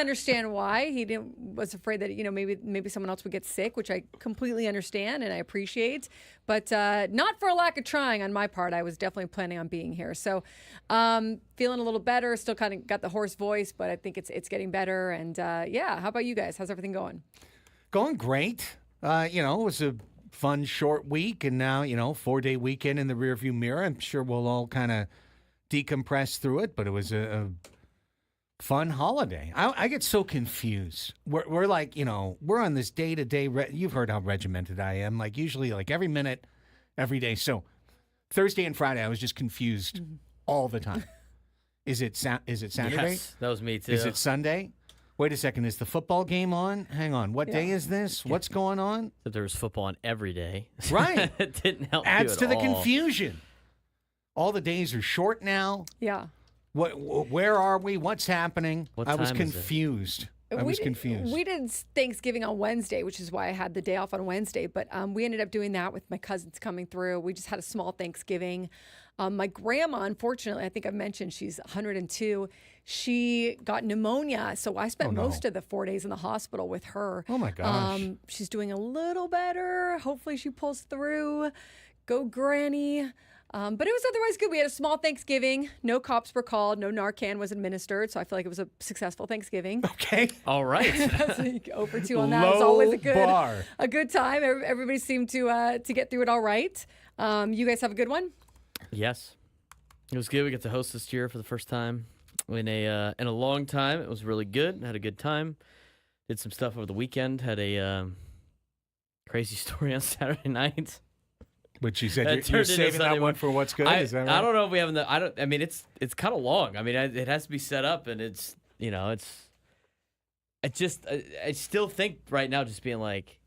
understand why he was afraid that maybe someone else would get sick, which I completely understand and I appreciate, but not for a lack of trying on my part. I was definitely planning on being here, so feeling a little better. Still kind of got the hoarse voice, but I think it's getting better. And how about you guys? How's everything going? Going great. It was a fun short week, and now 4-day weekend in the rearview mirror. I'm sure we'll all kind of decompress through it, but it was a fun holiday. I get so confused. We're like, we're on this day-to-day. You've heard how regimented I am. Like usually, like every minute, every day. So Thursday and Friday, I was just confused all the time. Is it Saturday? Yes, that was me too. Is it Sunday? Wait a second. Is the football game on? Hang on. What day is this? What's going on? That there was football on every day. Right. It didn't help. Adds to the all. confusion. All the days are short now. Yeah. Where are we? What's happening? I was time is it? confused. I was confused. We did Thanksgiving on Wednesday, which is why I had the day off on Wednesday. But we ended up doing that with my cousins coming through. We just had a small Thanksgiving. My grandma, unfortunately, I think I mentioned she's 102. She got pneumonia. So I spent most of the 4 days in the hospital with her. Oh, my gosh. She's doing a little better. Hopefully she pulls through. Go, Granny. But it was otherwise good. We had a small Thanksgiving. No cops were called. No Narcan was administered. So I feel like it was a successful Thanksgiving. Okay. All right. Over 2 on that is always bar. a good time. Everybody seemed to get through it all right. You guys have a good one? Yes. It was good. We got to host this year for the first time in a long time. It was really good. Had a good time. Did some stuff over the weekend. Had a crazy story on Saturday night. Which you said you're saving that one for what's good. Is that right? I don't know if we have I mean, it's kind of long. I mean, it has to be set up, and it's I still think right now, just being like,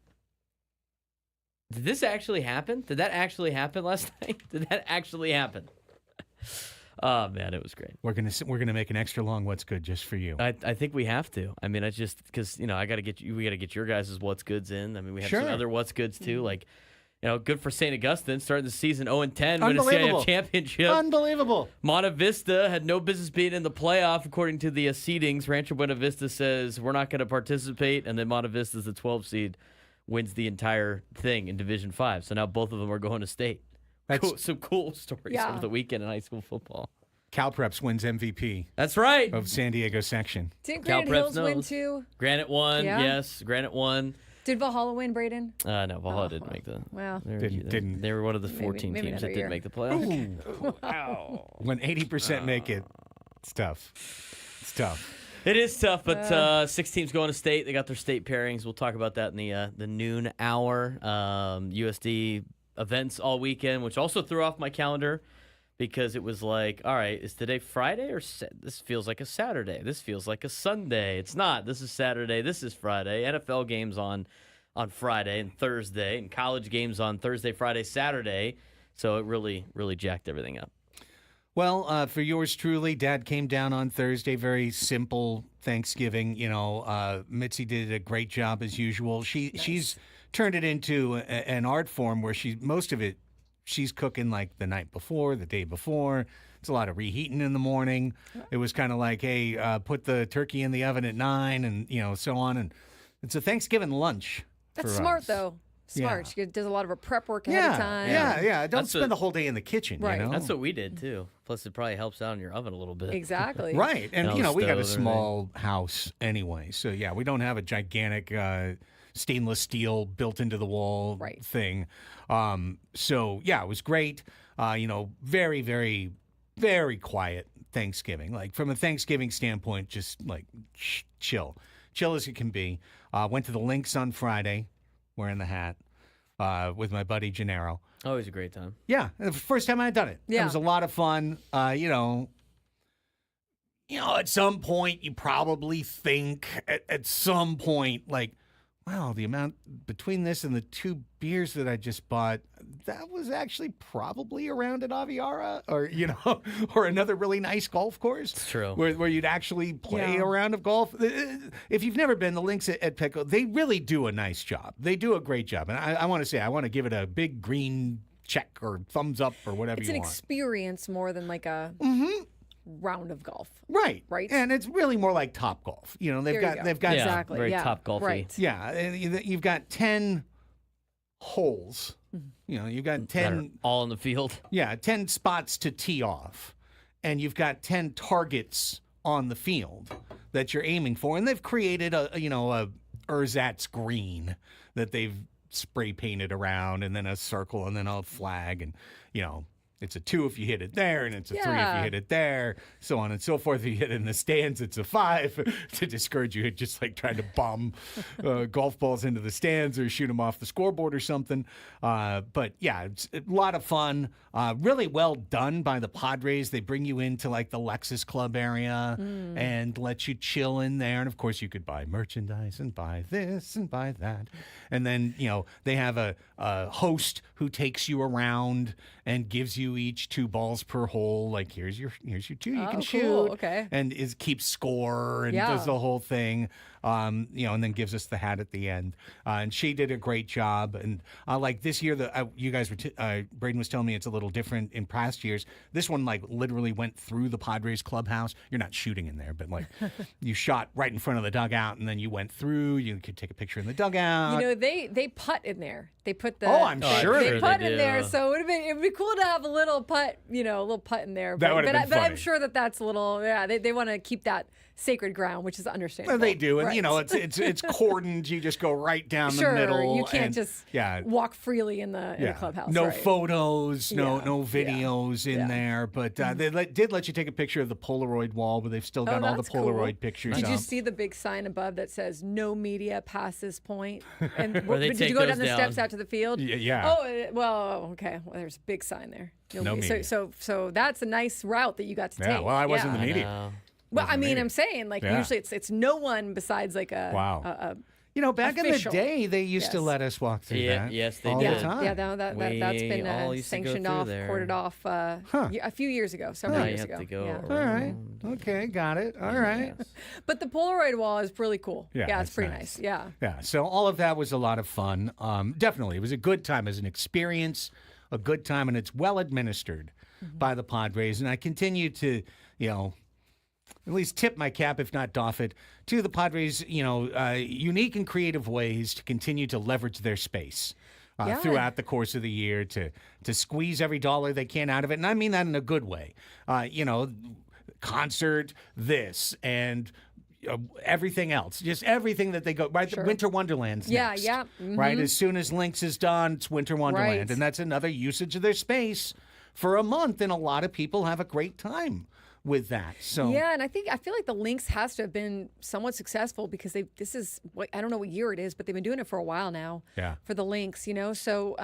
did this actually happen? Did that actually happen last night? Did that actually happen? Oh man, it was great. We're gonna make an extra long what's good just for you. I think we have to. I mean, because we got to get your guys' what's goods in. I mean, we have some other what's goods too, like. Good for St. Augustine, starting the season 0-10, win a CIF championship. Unbelievable. Monte Vista had no business being in the playoff, according to the seedings. Rancho Buena Vista says we're not going to participate, and then Monte Vista's the 12 seed, wins the entire thing in Division 5. So now both of them are going to state. Some cool stories over the weekend in high school football. CalPreps wins MVP. That's right. Of San Diego section. Didn't Granite Hills win too? Granite won, yes. Granite won. Did Valhalla win, Braden? No, Valhalla didn't make the. Well, didn't. They were one of the 14 teams that didn't make the playoffs. Wow. When 80% make it, it's tough. It's tough. It is tough, but 6 teams going to state. They got their state pairings. We'll talk about that in the noon hour. USD events all weekend, which also threw off my calendar because it was like, all right, is today Friday or this feels like a Saturday? This feels like a Sunday. It's not. This is Saturday. This is Friday. NFL games on Friday and Thursday, and college games on Thursday, Friday, Saturday. So it really, really jacked everything up. Well, for yours truly, Dad came down on Thursday. Very simple Thanksgiving. Mitzi did a great job as usual. She's turned it into an art form where most of it she's cooking like the night before, the day before. It's a lot of reheating in the morning. It was kind of like, hey, put the turkey in the oven at 9 and, so on. And it's a Thanksgiving lunch. That's smart, though. Smart. She does a lot of her prep work ahead of time. Yeah. Don't spend the whole day in the kitchen, Right. That's what we did, too. Plus, it probably helps out in your oven a little bit. Exactly. Right. And, we got a small house anyway. So, we don't have a gigantic stainless steel built into the wall thing. It was great. Very, very, very quiet Thanksgiving. Like from a Thanksgiving standpoint, just like chill as it can be. Went to the Lynx on Friday, wearing the hat, with my buddy Gennaro. Always a great time. Yeah, the first time I had done it. Yeah. It was a lot of fun. At some point you probably think at some point like, wow, the amount between this and the 2 beers that I just bought, that was actually probably around at Aviara or another really nice golf course. It's true. Where you'd actually play a round of golf. If you've never been, the Lynx at Petco, they really do a nice job. They do a great job. And I want to give it a big green check or thumbs up or whatever it's you an want. experience more than like a... Mm-hmm. round of golf. Right. Right. And it's really more like Top Golf. You know, they've There you go. got Yeah, Exactly. very Yeah. top golfy. Right. Yeah, and you've got 10 holes. You know, you've got That are 10 all in the field. 10 spots to tee off. And you've got 10 targets on the field that you're aiming for. And they've created a ersatz green that they've spray painted around, and then a circle, and then a flag, and it's a 2 if you hit it there, and it's a 3 if you hit it there, so on and so forth. If you hit it in the stands, it's a 5 to discourage you just like trying to bomb golf balls into the stands or shoot them off the scoreboard or something. But yeah, it's a lot of fun. Really well done by the Padres. They bring you into like the Lexus Club area and let you chill in there. And of course, you could buy merchandise and buy this and buy that. And then, they have a host who takes you around and gives you each 2 balls per hole. Like, here's your 2 you can Cool. shoot. Okay. And keeps score and does the whole thing. And then gives us the hat at the end. And she did a great job. And like this year, you guys were Braden was telling me it's a little different in past years. This one like literally went through the Padres clubhouse. You're not shooting in there, but like you shot right in front of the dugout, and then you went through. You could take a picture in the dugout. They putt in there. They put the I'm sure they they putt do. in there. So it'd be cool to have a little putt, a little putt in there. That would've been but I'm funny. sure that's a little they want to keep that sacred ground, which is understandable. Well, they do, and Right. it's cordoned. You just go right down Sure, the middle. you can't and, just yeah, walk freely in the clubhouse. No right. photos, no Yeah. videos in Yeah. there, but they did let you take a picture of the Polaroid wall, but they've still got all the that's cool. Polaroid pictures Did up. you see the big sign above that says "No media past this point"? And Where they did take you go those down the steps down. out to the field? Yeah. Oh, well, okay. Well, there's a big sign there. No media. So that's a nice route that you got to Yeah, take. well, I wasn't Yeah. the media. know. Well, I mean, media. I'm saying like Yeah. usually it's no one besides like a Wow. Back official. in the day, they used to Yes. let us walk through Yeah, that. yes, they all did. the time. Yeah, no, that's been We all used to go sanctioned through off, there. corded off a few years ago, several Now you years have ago. to go Yeah. All right. Okay, got it. All right. Yes. But the Polaroid wall is really cool. Yeah, it's that's pretty nice. nice. Yeah. Yeah, so all of that was a lot of fun. Definitely, it was a good time as an experience, a good time, and it's well administered by the Padres. And I continue to, at least tip my cap, if not doff it, to the Padres, unique and creative ways to continue to leverage their space Yeah. throughout the course of the year to squeeze every dollar they can out of it. And I mean that in a good way. Concert, this, and everything else, just everything that they go, right? Sure. The Winter Wonderland's Yeah, next, yeah. right? As soon as Lynx is done, it's Winter Wonderland. Right. And that's another usage of their space for a month. And a lot of people have a great time with that. So Yeah, and I feel like the Lynx has to have been somewhat successful because this is I don't know what year it is, but they've been doing it for a while now. Yeah. For the Lynx, so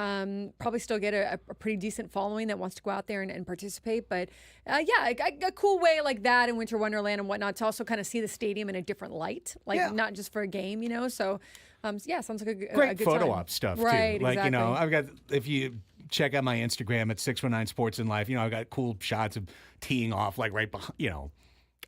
probably still get a pretty decent following that wants to go out there and participate. But a cool way like that in Winter Wonderland and whatnot to also kind of see the stadium in a different light, not just for a game, So sounds like a great good photo time. op stuff Right, too. Like, exactly. I've got, if you check out my Instagram at 619 Sports and Life, I've got cool shots of teeing off like right behind,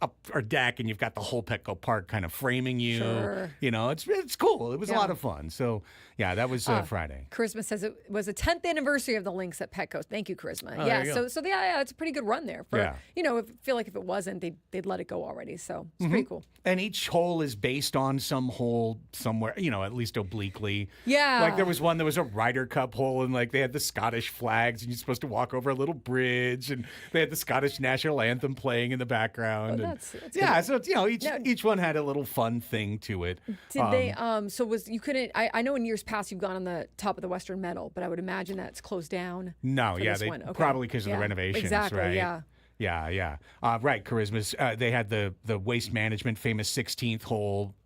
up our deck, and you've got the whole Petco Park kind of framing you. Sure. It's cool. It was a Yeah. lot of fun. So yeah, that was Friday. Charisma says it was a 10th anniversary of the Lynx at Petco. Thank you, Charisma. Oh, yeah, there you go. so it's a pretty good run there. For Yeah. I feel like if it wasn't, they'd let it go already. So it's pretty cool. And each hole is based on some hole somewhere, at least obliquely. Yeah. Like there was a Ryder Cup hole, and like they had the Scottish flags, and you're supposed to walk over a little bridge, and they had the Scottish national anthem playing in the background. Oh, and that's yeah, good. so it's, each one had a little fun thing to it. Did they? So you couldn't? I know in years past you've gone on the top of the Western Medal, but I would imagine that's closed down. No, for yeah, this they one. Okay. probably because of Yeah, the renovations, exactly, right? yeah. Yeah. Right, Charisma's. They had the Waste Management famous 16th hole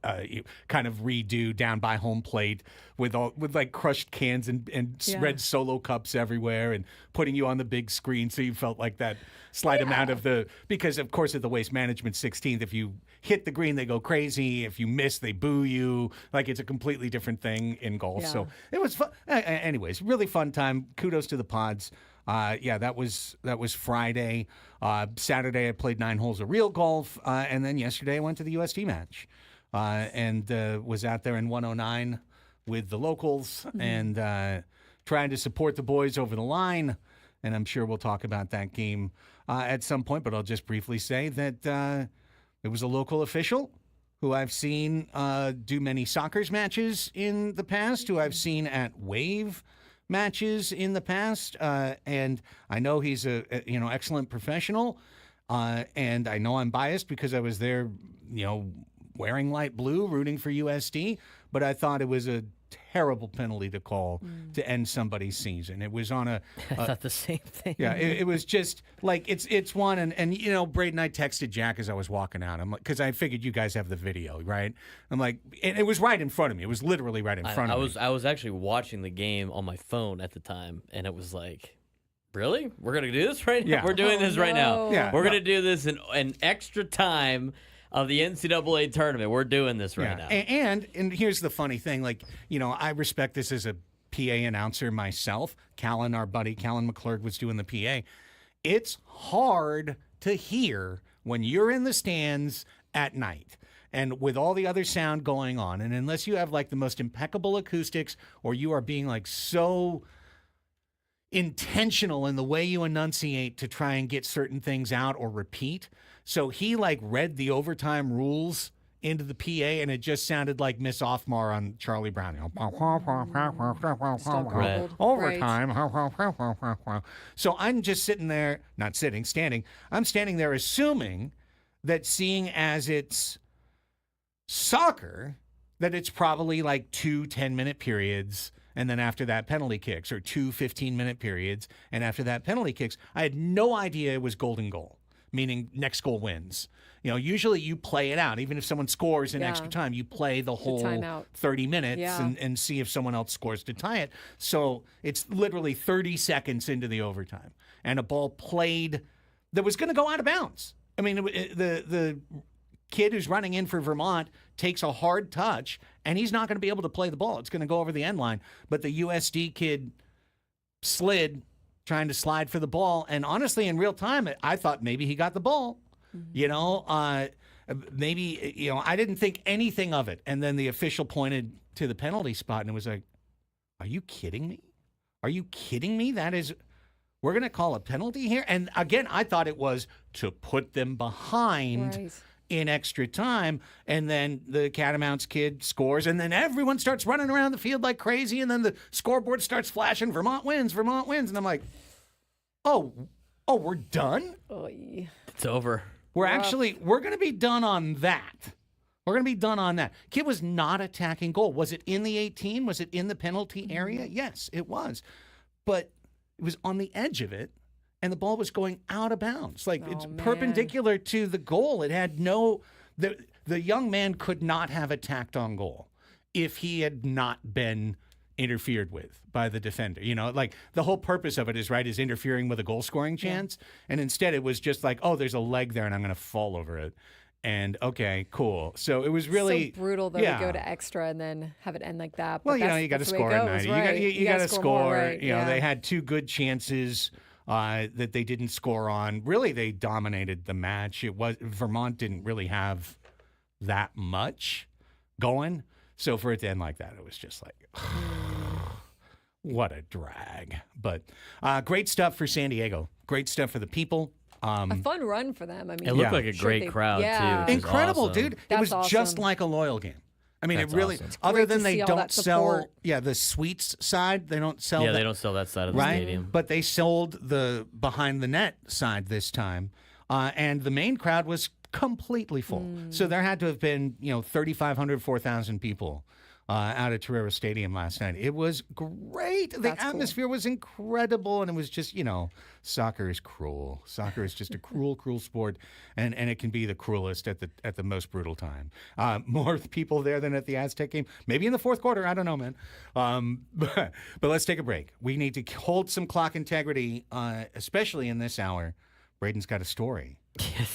kind of redo down by home plate with like crushed cans and Yeah. red Solo cups everywhere, and putting you on the big screen so you felt like that slight amount of because of course at the Waste Management 16th, if you hit the green they go crazy, if you miss they boo you. Like it's a completely different thing in golf. Yeah. So it was fun. Anyways, really fun time. Kudos to the Pods. That was Friday. Saturday I played 9 holes of real golf, and then yesterday I went to the USD match, and was out there in 109 with the locals and trying to support the boys over the line. and I'm sure we'll talk about that game at some point, but I'll just briefly say that it was a local official who I've seen do many soccer's matches in the past, who I've seen at Wave matches in the past, and I know he's a excellent professional, and I know I'm biased because I was there, wearing light blue, rooting for USD, but I thought it was a terrible penalty to call to end somebody's season. It was on I thought the same thing. yeah, it was just like it's one, and Braden, I texted Jack as I was walking out. I'm like, because I figured you guys have the video, right? I'm like, it was right in front of me. It was literally right in front of me. I was actually watching the game on my phone at the time, and it was like, really? We're gonna do this right now? Yeah. We're doing this right now. Yeah, We're no. gonna do this in extra time of the NCAA tournament. We're doing this right now. And here's the funny thing, I respect this as a PA announcer myself. Our buddy Callan McClurg was doing the PA. It's hard to hear when you're in the stands at night and with all the other sound going on, and unless you have the most impeccable acoustics or you are being so intentional in the way you enunciate to try and get certain things out or repeat. So he read the overtime rules into the PA, and it just sounded like Miss Offmar on Charlie Brown. Overtime. So I'm just sitting there, not sitting, standing. I'm standing there assuming that seeing as it's soccer, that it's probably 2 10-minute periods, and then after that penalty kicks, or 2 15-minute periods, and after that penalty kicks. I had no idea it was golden goal, meaning next goal wins. Usually you play it out. Even if someone scores in extra time, you play the whole 30 minutes and see if someone else scores to tie it. So it's literally 30 seconds into the overtime, and a ball played that was going to go out of bounds. I mean, the kid who's running in for Vermont takes a hard touch, and he's not going to be able to play the ball. It's going to go over the end line. But the USD kid slid, trying to slide for the ball. And honestly, in real time, I thought maybe he got the ball. Maybe, I didn't think anything of it. And then the official pointed to the penalty spot, and it was like, are you kidding me? Are you kidding me? We're going to call a penalty here? And again, I thought it was to put them behind in extra time, and then the Catamounts kid scores, and then everyone starts running around the field like crazy, and then the scoreboard starts flashing, Vermont wins, and I'm like, oh, we're done? It's over. We're going to be done on that. We're going to be done on that. Kid was not attacking goal. Was it in the 18? Was it in the penalty area? Yes, it was. But it was on the edge of it, and the ball was going out of bounds. It's perpendicular to the goal. It had the young man could not have attacked on goal if he had not been interfered with by the defender. The whole purpose of it is interfering with a goal scoring chance. And instead it was just there's a leg there and I'm going to fall over it. And okay, cool. So it was really so brutal though to go to extra and then have it end like that. But well, you got to score at 90. Right. You got to score. More, right? They had 2 good chances that they didn't score on. Really, they dominated the match. Vermont didn't really have that much going. So for it to end like that, it was just what a drag. But great stuff for San Diego. Great stuff for the people. A fun run for them. I mean, It looked like a great crowd, too. Incredible, awesome. dude. That's it was awesome. just like a Loyal game. I mean, That's it really, awesome. other than to they see all don't that sell, support. the suites side, they don't sell. They don't sell that side of the stadium. But they sold the behind the net side this time. And the main crowd was completely full. So there had to have been, 3,500, 4,000 people out at Torero Stadium last night. It was great. The atmosphere was incredible, and it was just, soccer is cruel. Soccer is just a cruel, cruel sport, and it can be the cruelest at the most brutal time. More people there than at the Aztec game. Maybe in the fourth quarter. I don't know, man. But let's take a break. We need to hold some clock integrity, especially in this hour. Braden's got a story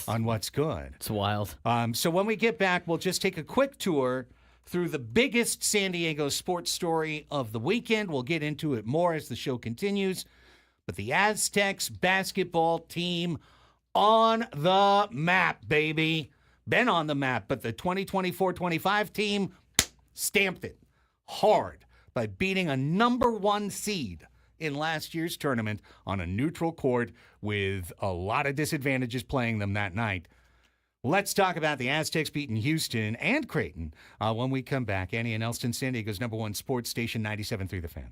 on what's good. It's wild. So when we get back, we'll just take a quick tour through the biggest San Diego sports story of the weekend. We'll get into it more as the show continues. But the Aztecs basketball team on the map, baby. Been on the map, but the 2024-25 team stamped it hard by beating a number 1 seed in last year's tournament on a neutral court with a lot of disadvantages playing them that night. Let's talk about the Aztecs beating Houston and Creighton when we come back. Annie and Elsten, San Diego's #1 sports station, 97.3 The Fan.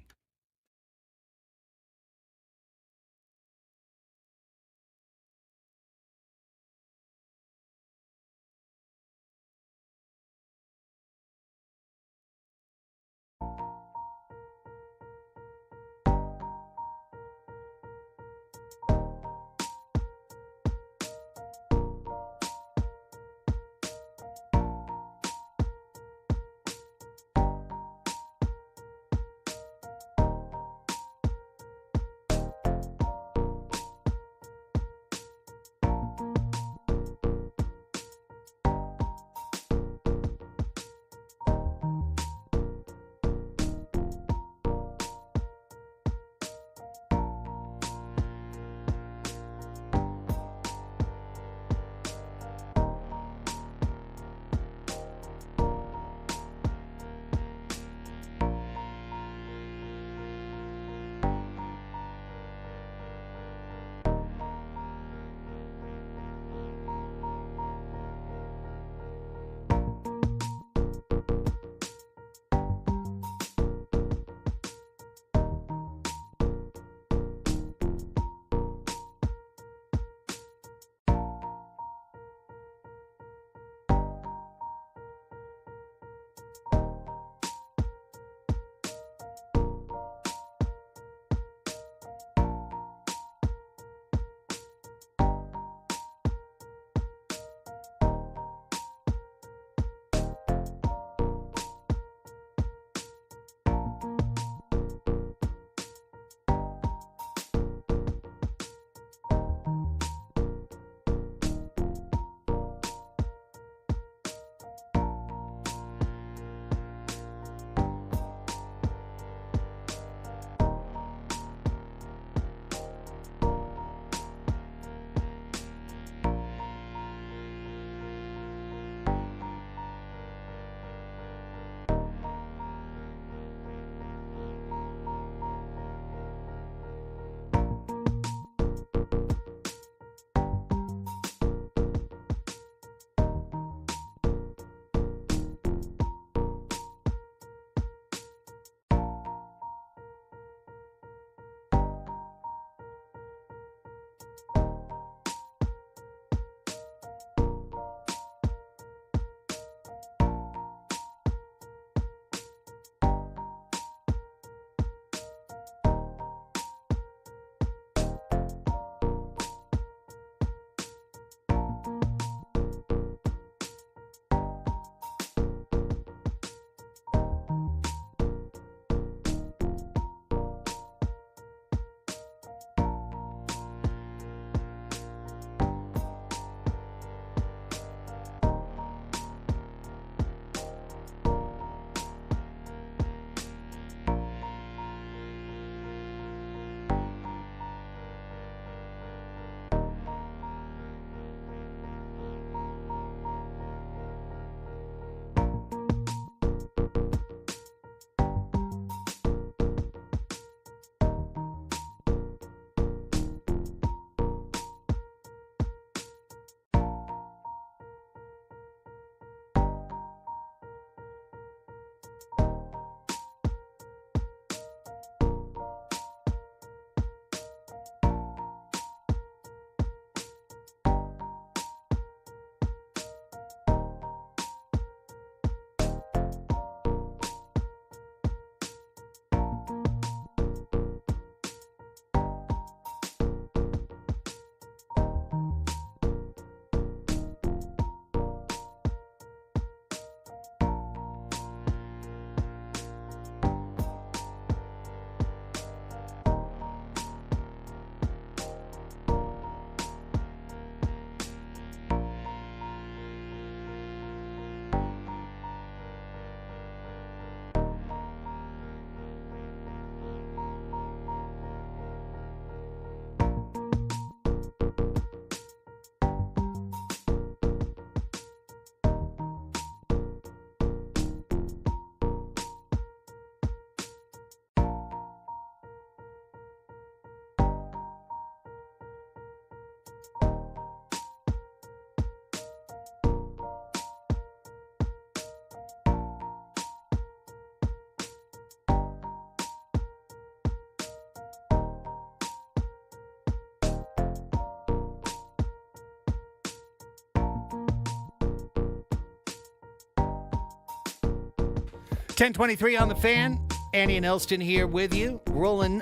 10:23 on the Fan. Annie and Elsten here with you. Rolling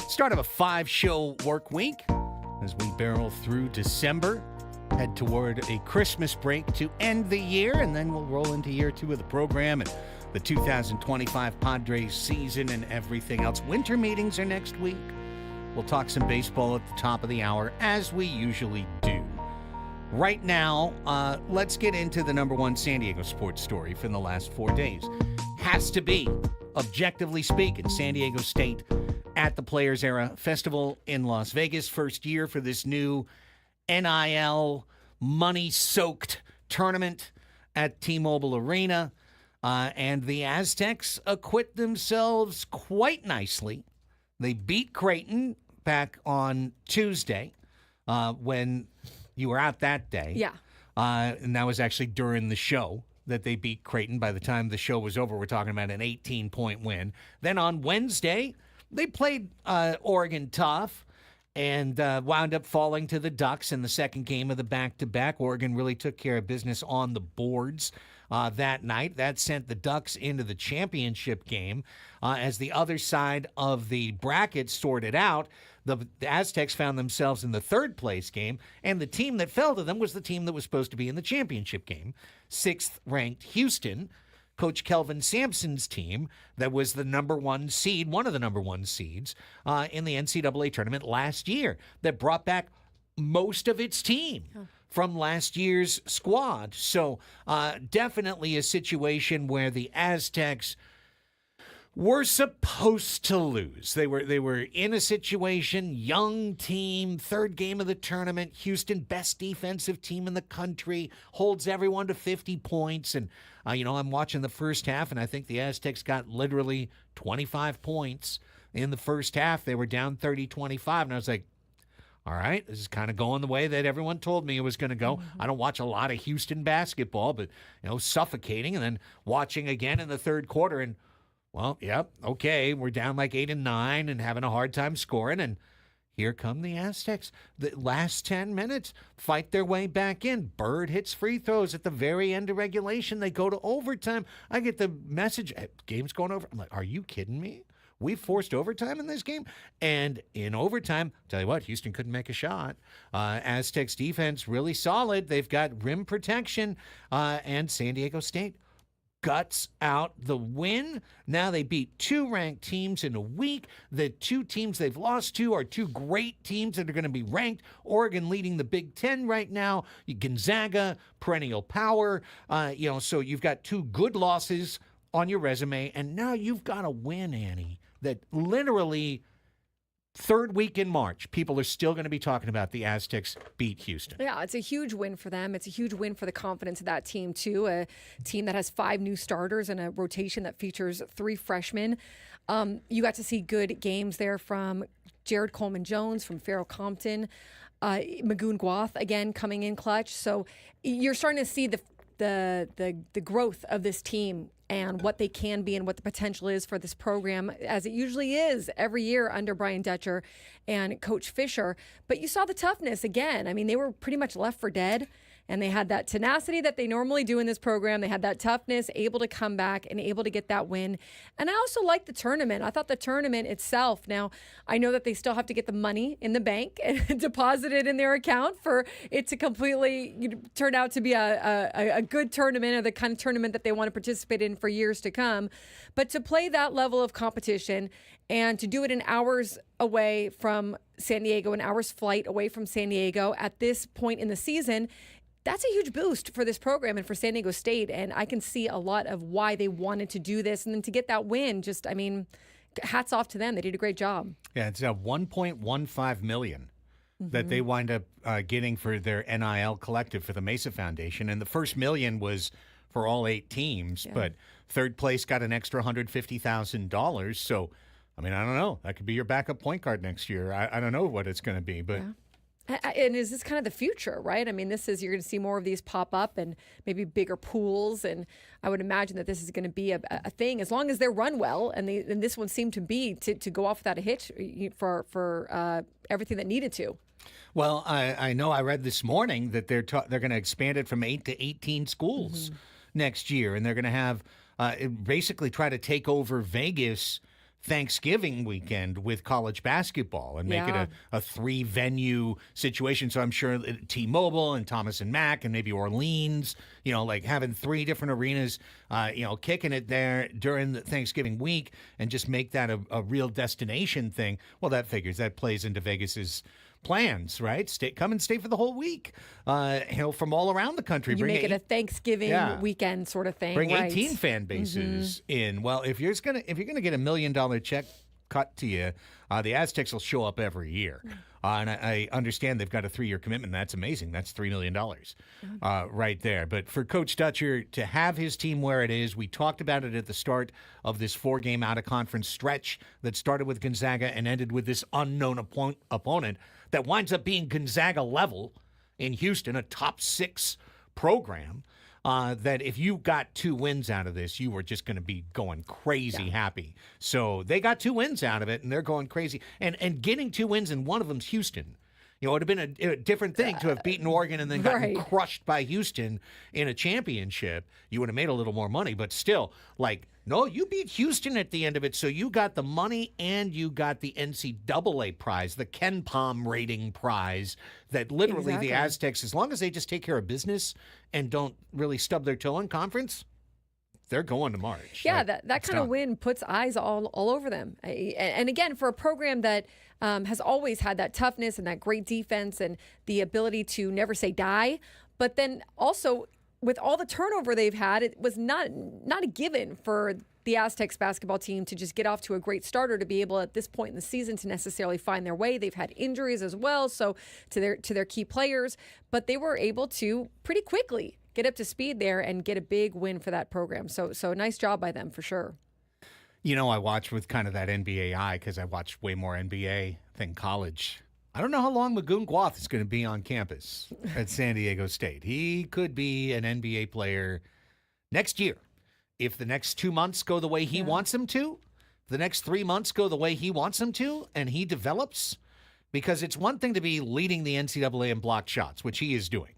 start of a 5-show work week as we barrel through December. Head toward a Christmas break to end the year, and then we'll roll into year 2 of the program and the 2025 Padres season and everything else. Winter meetings are next week. We'll talk some baseball at the top of the hour, as we usually do. Right now, let's get into the number one San Diego sports story from the last 4 days. Has to be, objectively speaking, San Diego State at the Players Era Festival in Las Vegas. First year for this new NIL money-soaked tournament at T-Mobile Arena. And the Aztecs acquit themselves quite nicely. They beat Creighton back on Tuesday when you were out that day. Yeah. And that was actually during the show that they beat Creighton. By the time the show was over, we're talking about an 18-point win. Then on Wednesday, they played Oregon tough and wound up falling to the Ducks in the second game of the back-to-back. Oregon really took care of business on the boards that night. That sent the Ducks into the championship game. As the other side of the bracket sorted out, the Aztecs found themselves in the third-place game, and the team that fell to them was the team that was supposed to be in the championship game, 6th-ranked Houston. Coach Kelvin Sampson's team that was the number one seed, one of the number one seeds in the NCAA tournament last year, that brought back most of its team from last year's squad. So definitely a situation where the Aztecs were supposed to lose. They were in a situation, young team, third game of the tournament. Houston, best defensive team in the country, holds everyone to 50 points. And, I'm watching the first half, and I think the Aztecs got literally 25 points in the first half. They were down 30-25, and I was like, all right, this is kind of going the way that everyone told me it was going to go. I don't watch a lot of Houston basketball, but, suffocating, and then watching again in the third quarter, and well, yep, okay, we're down like 8 and 9 and having a hard time scoring, and here come the Aztecs. The last 10 minutes, fight their way back in. Bird hits free throws at the very end of regulation. They go to overtime. I get the message, game's going over. I'm like, are you kidding me? We forced overtime in this game? And in overtime, tell you what, Houston couldn't make a shot. Aztecs defense really solid. They've got rim protection, and San Diego State guts out the win. Now they beat 2 ranked teams in a week. The 2 teams they've lost to are 2 great teams that are going to be ranked. Oregon leading the Big Ten right now. Gonzaga, perennial power. So you've got 2 good losses on your resume, and now you've got a win, Annie, that literally third week in March, people are still going to be talking about the Aztecs beat Houston. Yeah, it's a huge win for them. It's a huge win for the confidence of that team, too. A team that has 5 new starters and a rotation that features 3 freshmen. You got to see good games there from Jared Coleman-Jones, from Farrell Compton, Magoon Gwath, again, coming in clutch. So you're starting to see the growth of this team and what they can be and what the potential is for this program, as it usually is every year under Brian Dutcher and Coach Fisher. But you saw the toughness again. I mean, they were pretty much left for dead, and they had that tenacity that they normally do in this program. They had that toughness, able to come back and able to get that win. And I also liked the tournament. I thought the tournament itself, now I know that they still have to get the money in the bank and deposit it in their account for it to completely turn out to be a good tournament, or the kind of tournament that they want to participate in for years to come. But to play that level of competition and to do it in hours away from San Diego, an hour's flight away from San Diego at this point in the season, that's a huge boost for this program and for San Diego State. And I can see a lot of why they wanted to do this. And then to get that win, hats off to them. They did a great job. Yeah, it's $1.15 million that they wind up getting for their NIL collective for the Mesa Foundation. And the first $1 million was for all 8 teams, but third place got an extra $150,000. So, I don't know. That could be your backup point guard next year. I don't know what it's going to be, but... Yeah. And is this kind of the future, right? I mean, you're going to see more of these pop up and maybe bigger pools. And I would imagine that this is going to be a thing as long as they're run well. And this one seemed to be to go off without a hitch for everything that needed to. Well, I know I read this morning that they're going to expand it from 8 to 18 schools next year. And they're going to have basically try to take over Vegas Thanksgiving weekend with college basketball and make it a 3-venue situation. So I'm sure T-Mobile and Thomas and Mack and maybe Orleans, like having 3 different arenas, kicking it there during the Thanksgiving week and just make that a real destination thing. Well, that figures. That plays into Vegas's plans, right? Come and stay for the whole week. From all around the country. You make it a Thanksgiving weekend sort of thing. Bring right? 18 fan bases in. Well, if you're gonna get $1 million check cut to you, the Aztecs will show up every year. And I understand they've got a 3-year commitment. That's amazing. That's $3 million right there. But for Coach Dutcher to have his team where it is, we talked about it at the start of this 4-game out-of-conference stretch that started with Gonzaga and ended with this unknown opponent that winds up being Gonzaga level in Houston, a top 6 program. That if you got 2 wins out of this, you were just going to be going crazy happy. So they got 2 wins out of it, and they're going crazy. And getting 2 wins, and one of them's Houston. It would have been a different thing to have beaten Oregon and then gotten crushed by Houston in a championship. You would have made a little more money, but still, no, you beat Houston at the end of it, so you got the money and you got the NCAA prize, the Ken Palm rating prize that literally the Aztecs, as long as they just take care of business and don't really stub their toe in conference, they're going to March. Yeah, that kind of win puts eyes all over them. And again, for a program that has always had that toughness and that great defense and the ability to never say die, but then also with all the turnover they've had, it was not a given for the Aztecs basketball team to just get off to a great starter to be able at this point in the season to necessarily find their way. They've had injuries as well, so to their key players, but they were able to pretty quickly get up to speed there and get a big win for that program. So nice job by them for sure. I watch with kind of that NBA eye because I watch way more NBA than college. I don't know how long Magoon Gwath is going to be on campus at San Diego State. He could be an NBA player next year. If the next 2 months go the way he wants them to, the next 3 months go the way he wants them to, and he develops, because it's one thing to be leading the NCAA in blocked shots, which he is doing.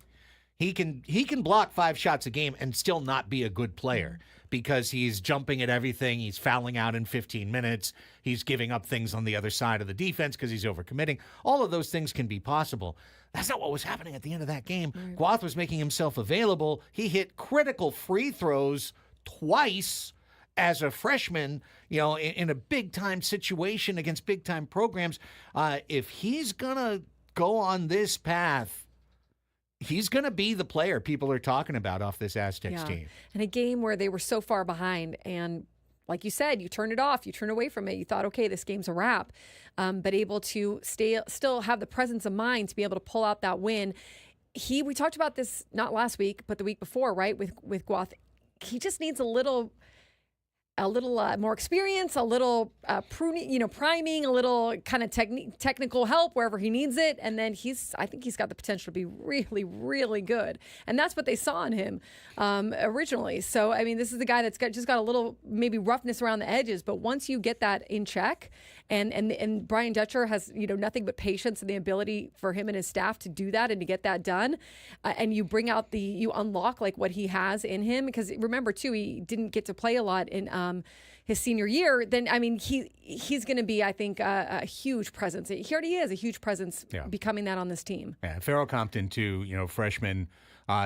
He can block 5 shots a game and still not be a good player because he's jumping at everything. He's fouling out in 15 minutes. He's giving up things on the other side of the defense because he's overcommitting. All of those things can be possible. That's not what was happening at the end of that game. Right. Gwath was making himself available. He hit critical free throws twice as a freshman, in a big-time situation against big-time programs. If he's going to go on this path, he's going to be the player people are talking about off this Aztecs team. And a game where they were so far behind, and like you said, you turned it off, you turned away from it, you thought, okay, this game's a wrap, but able to still have the presence of mind to be able to pull out that win. We talked about this not last week, but the week before, right, with Gwath. He just needs a little more experience, a little priming, a little kind of technical help wherever he needs it. And then I think he's got the potential to be really, really good. And that's what they saw in him originally. So, I mean, this is the guy that's just got a little maybe roughness around the edges. But once you get that in check, and Brian Dutcher has, nothing but patience and the ability for him and his staff to do that and to get that done. And you bring out you unlock what he has in him. Because remember, too, he didn't get to play a lot in his senior year. Then, I mean, he's going to be, I think, a huge presence. He already is a huge presence becoming that on this team. Yeah, Farrell Compton, too, freshman,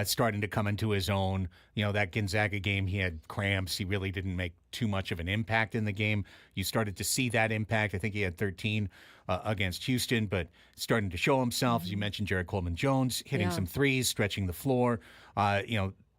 starting to come into his own. That Gonzaga game, he had cramps. He really didn't make too much of an impact in the game. You started to see that impact. I think he had 13 against Houston, but starting to show himself. As you mentioned, Jared Coleman-Jones hitting some threes, stretching the floor,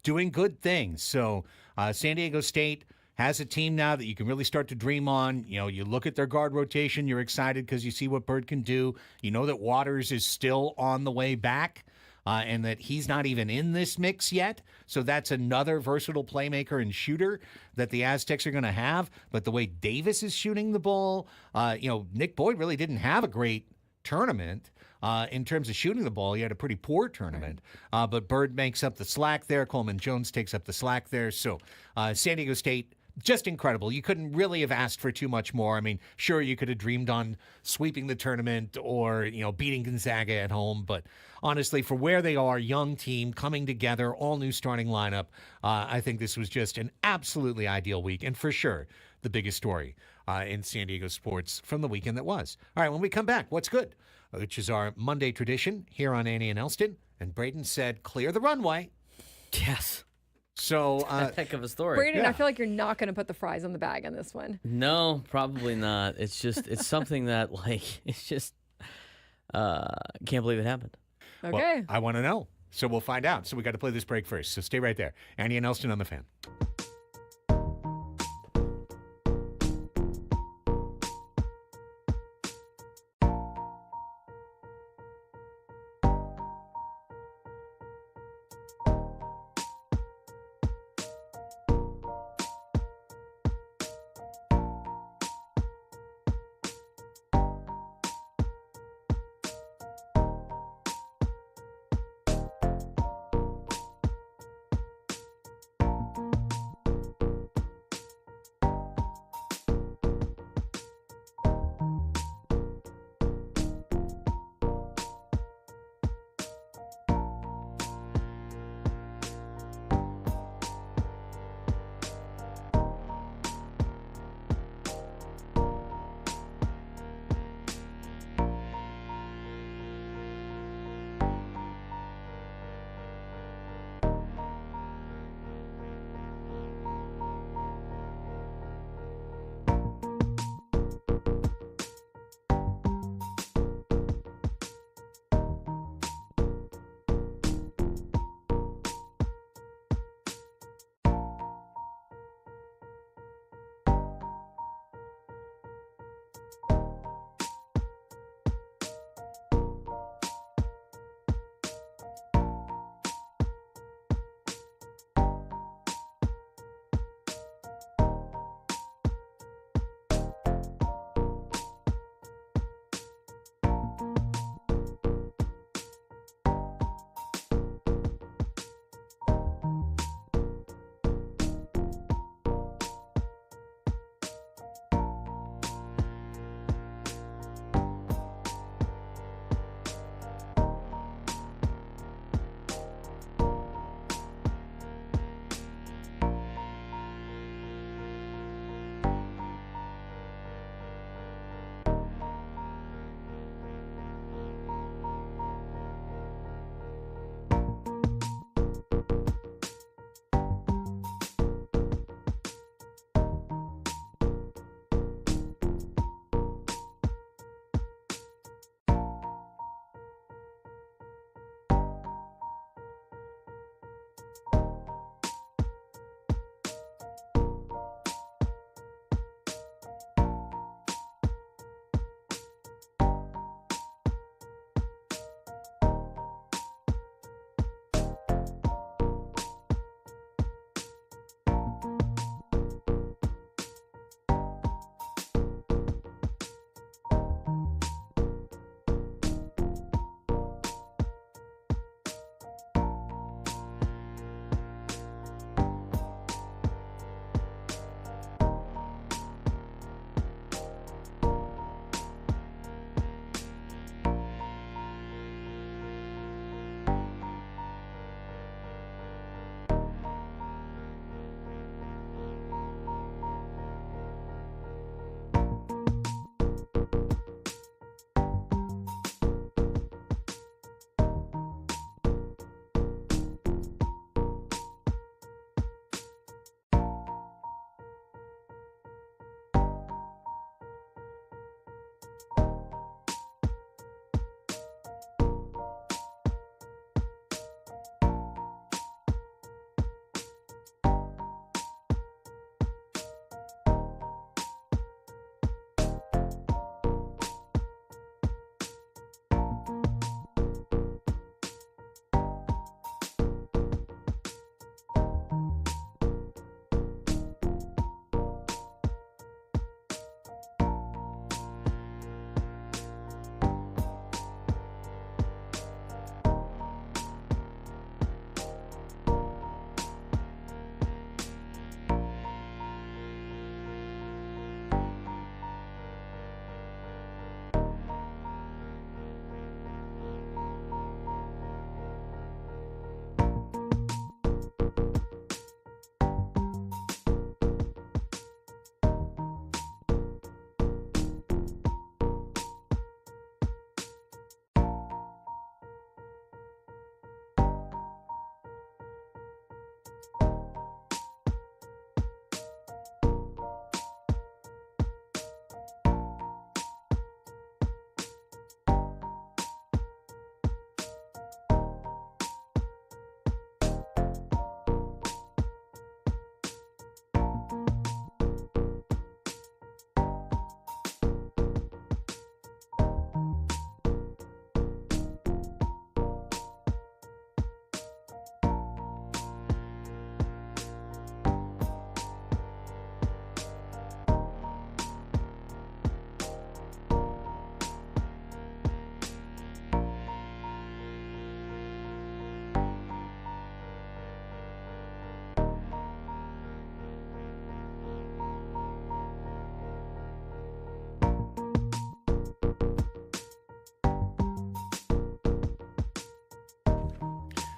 doing good things. So San Diego State has a team now that you can really start to dream on. You look at their guard rotation, you're excited because you see what Bird can do. You know that Waters is still on the way back. And that he's not even in this mix yet. So that's another versatile playmaker and shooter that the Aztecs are going to have. But the way Davis is shooting the ball, Nick Boyd really didn't have a great tournament in terms of shooting the ball. He had a pretty poor tournament. But Bird makes up the slack there. Coleman-Jones takes up the slack there. So San Diego State just incredible. You couldn't really have asked for too much more. I mean, sure, you could have dreamed on sweeping the tournament or, beating Gonzaga at home. But honestly, for where they are, young team coming together, all new starting lineup, I think this was just an absolutely ideal week. And for sure, the biggest story in San Diego sports from the weekend that was. All right, when we come back, what's good? Which is our Monday tradition here on Annie and Elsten. And Braden said, clear the runway. Yes. So, Heck of a story. Brayden, Yeah. I feel like you're not going to put the fries on the bag on this one. No, probably not. It's something that it's just can't believe it happened. Okay. well, I want to know. So we'll find out. So we got to play this break first. So stay right there. Annie and Elsten on the Fan.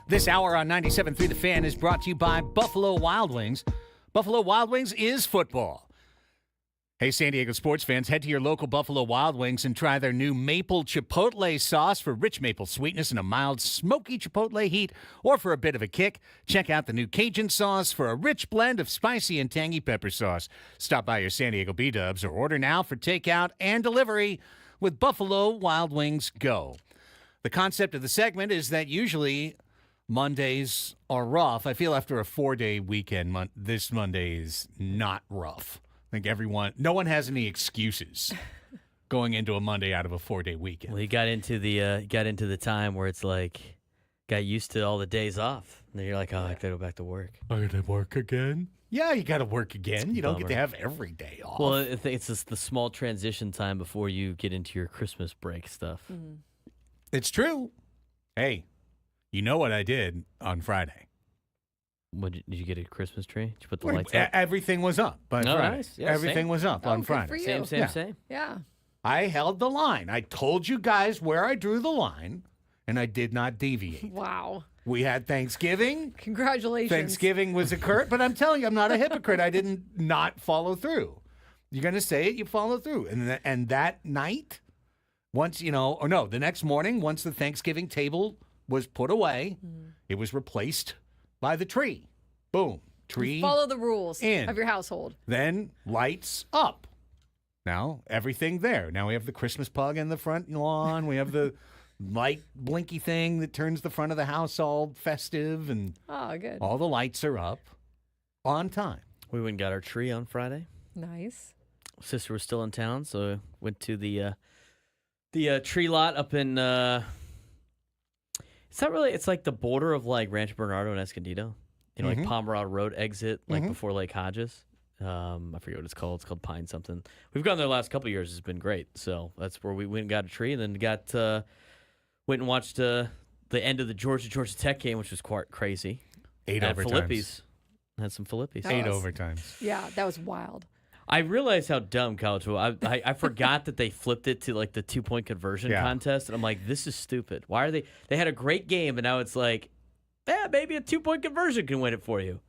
This hour on 97.3 The Fan is brought to you by Buffalo Wild Wings. Buffalo Wild Wings is football. Hey, San Diego sports fans, head to your local Buffalo Wild Wings and try their new maple chipotle sauce for rich maple sweetness and a mild smoky chipotle heat, or for a bit of a kick, check out the new Cajun sauce for a rich blend of spicy and tangy pepper sauce. Stop by your San Diego B-Dubs or order now for takeout and delivery with Buffalo Wild Wings Go. The concept of the segment is that usually Mondays are rough. I feel after a 4-day weekend, this Monday is not rough. I think no one has any excuses going into a Monday out of a 4-day weekend. Well, he got into the time where it's like, got used to all the days off. And then you're like, oh, I gotta go back to work. I gotta work again? Yeah, you gotta work again. You don't get Bummer. to have every day off. Well, it's just the small transition time before you get into your Christmas break stuff. Mm-hmm. It's true. Hey, you know what I did on Friday? Did you get a Christmas tree? Did you put the lights up? Everything was up by Friday. Nice. Yeah, everything was up on good Friday. for you. Same. Yeah. I held the line. I told you guys where I drew the line, and I did not deviate. Wow. We had Thanksgiving. Congratulations. Thanksgiving was occurred, but I'm telling you, I'm not a hypocrite. I didn't not follow through. You're going to say it, you follow through. And that night, the next morning, once the Thanksgiving table was put away, it was replaced by the tree. Boom. Tree. You follow the rules in. of your household. Then lights up. Now, everything there. Now we have the Christmas pug in the front lawn. We have the light blinky thing that turns the front of the house all festive, and Oh, good. all the lights are up on time. We went and got our tree on Friday. Nice. Sister was still in town, so went to the tree lot up in. It's not really. It's like the border of like Rancho Bernardo and Escondido. Like Pomerod Road exit, like before Lake Hodges. I forget what it's called. It's called Pine something. We've gone there the last couple of years. It's been great. So that's where we went and got a tree, and then went and watched the end of the Georgia Tech game, which was quite crazy. 8 Had overtimes. Philippi's. Had some Philippi's. 8 overtimes. Yeah, that was wild. I realized how dumb college was. I forgot that they flipped it to like the 2-point conversion contest, and I'm like, this is stupid. Why are they? They had a great game, and now it's like, maybe a 2-point conversion can win it for you.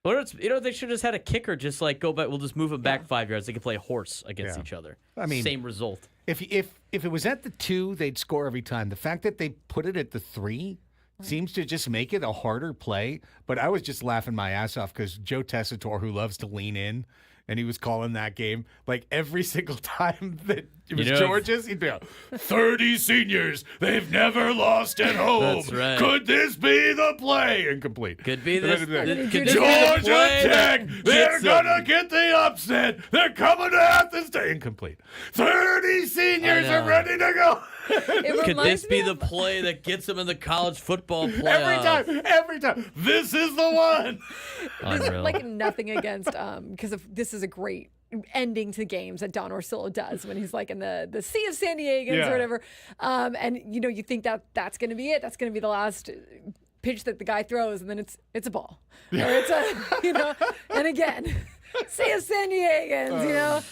Or they should have just had a kicker just like go back. We'll just move them back 5 yards. They can play horse against each other. I mean, same result. If it was at the 2, they'd score every time. The fact that they put it at the 3 seems to just make it a harder play. But I was just laughing my ass off because Joe Tessitore, who loves to lean in, and he was calling that game like every single time that it was Georgia's, he'd be like, 30 seniors, they've never lost at home. That's right. Could this be the play? Incomplete. Could be this. Could this be the Georgia play Tech, they're gets going to them. get the upset. They're coming to Athens. Incomplete. 30 seniors are ready to go. It Could this reminds be me the of- play that gets them in the college football playoff? Every time. This is the one. Unreal. like nothing against because this is a great ending to games that Don Orsillo does when he's like in the Sea of San Diegans or whatever. And you think that's going to be it. That's going to be the last pitch that the guy throws, and then it's a ball. Or it's a and again. Sea of San Diegans,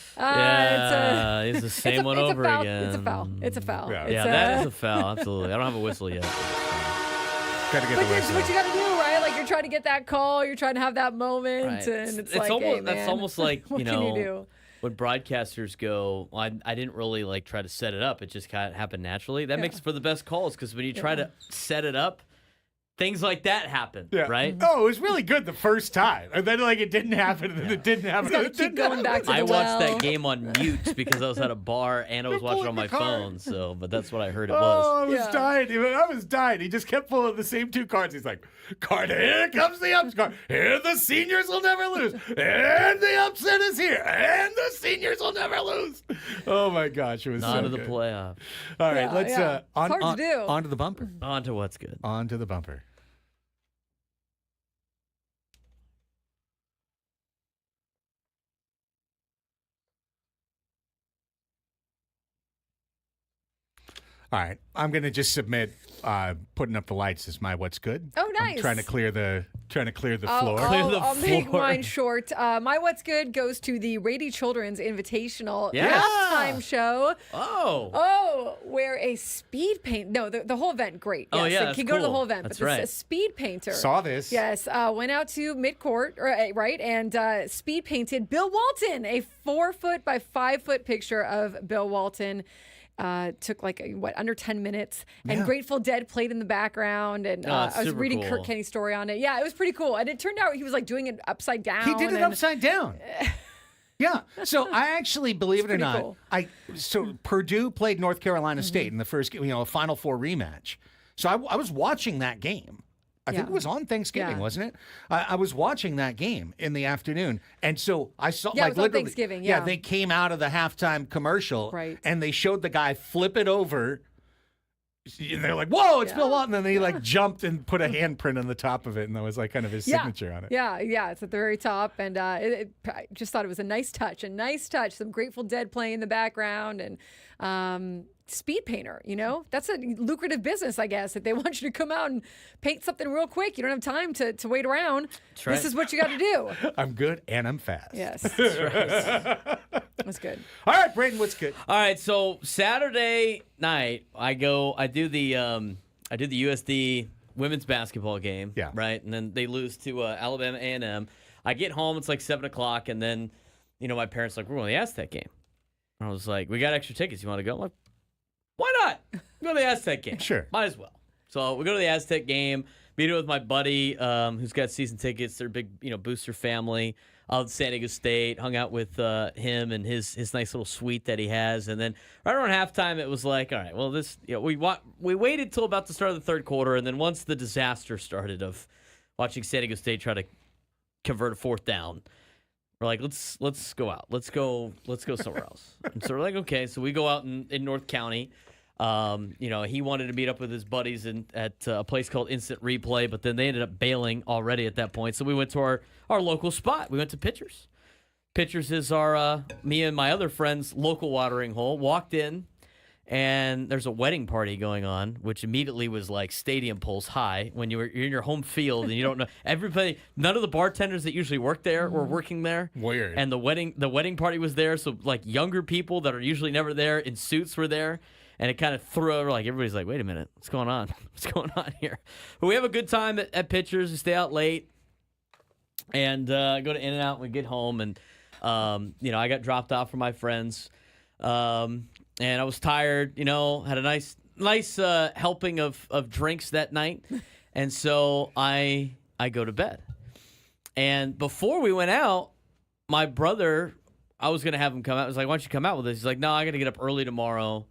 it's the same one over foul. again. It's a foul. It's a foul. Yeah. It's That is a foul. Absolutely. I don't have a whistle yet. Got to get But the that's whistle. what you got to do, right? Like you're trying to get that call, you're trying to have that moment, Right. and it's like, almost hey, man, that's almost like what can you do? when broadcasters go. Well, I didn't really like try to set it up. It just kind of happened naturally. That makes for the best calls because when you try to set it up, things like that happen. Right? Oh, it was really good the first time. And then it didn't happen, and then it didn't happen. Gotta and it keep didn't going back to I the watched well. that game on mute because I was at a bar and I was watching on my Pulling the card. phone. So, but that's what I heard it Oh, was. I was Yeah. dying. I was dying. He just kept pulling the same 2 cards. He's like, card, here comes the ups card. Here the seniors will never lose. And the upset is here. And the seniors will never lose. Oh, my gosh. It was On so to the good. playoff. All right, Yeah, let's yeah. It's hard to do. on to the bumper. On to what's good. On to the bumper. All right, I'm going to just submit putting up the lights as my what's good. Oh, nice. I'm trying to clear the floor. I'll make mine short. My what's good goes to the Rady Children's Invitational halftime show. Where a speed paint. No, the whole event, great. Yes, that's can go to the cool. whole event. That's but right. a speed painter. Saw this. Yes, went out to midcourt, right, and speed painted Bill Walton, a 4-foot by 5-foot picture of Bill Walton. Took under 10 minutes, and Grateful Dead played in the background, and I was reading cool. Kurt Kenny's story on it. Yeah, it was pretty cool, and it turned out he was doing it upside down. He did it upside down. Yeah. So I actually, believe it or not, cool. So Purdue played North Carolina State in the first, a Final Four rematch. So I was watching that game. I think it was on Thanksgiving, wasn't it? I was watching that game in the afternoon, and so I saw it was on literally Thanksgiving. Yeah, they came out of the halftime commercial, right, and they showed the guy flip it over. And they're like, "Whoa, it's Bill Walton!" And then he jumped and put a handprint on the top of it, and that was kind of his signature on it. Yeah, it's at the very top, and I just thought it was a nice touch. Some Grateful Dead playing in the background, and speed painter. That's a lucrative business, I guess. If they want you to come out and paint something real quick, you don't have time to wait around. That's right. This is what you got to do. I'm good and I'm fast. Yes, That's right. that's good. All right, Braden, what's good? All right, so Saturday night I do the USD women's basketball game, right, and then they lose to Alabama A&M. I get home, it's 7:00, and then my parents we're going to the Aztec game. I was like, we got extra tickets. You want to go? I'm like, why not? Go to the Aztec game. Sure. Might as well. So we go to the Aztec game, meet with my buddy who's got season tickets. They're a big, booster family of San Diego State. Hung out with him and his nice little suite that he has. And then right around halftime, it was like, all right, well, this, we waited till about the start of the third quarter. And then once the disaster started of watching San Diego State try to convert a fourth down, we're like, let's go out. Let's go somewhere else. And so we're like, okay. So we go out in North County. He wanted to meet up with his buddies at a place called Instant Replay, but then they ended up bailing already at that point. So we went to our local spot. We went to Pitchers. Pitchers is our me and my other friend's local watering hole. Walked in, and there's a wedding party going on, which immediately was like stadium pulse high when you're in your home field and you don't know everybody. None of the bartenders that usually work there were working there. Weird. And the wedding party was there, so younger people that are usually never there in suits were there. And it kind of threw over, everybody's like, wait a minute, what's going on? What's going on here? But we have a good time at Pitchers. We stay out late and go to In-N-Out and we get home. And, I got dropped off from my friends. And I was tired, had a nice helping of drinks that night. And so I go to bed. And before we went out, my brother, I was going to have him come out. I was like, why don't you come out with us? He's like, no, I got to get up early tomorrow.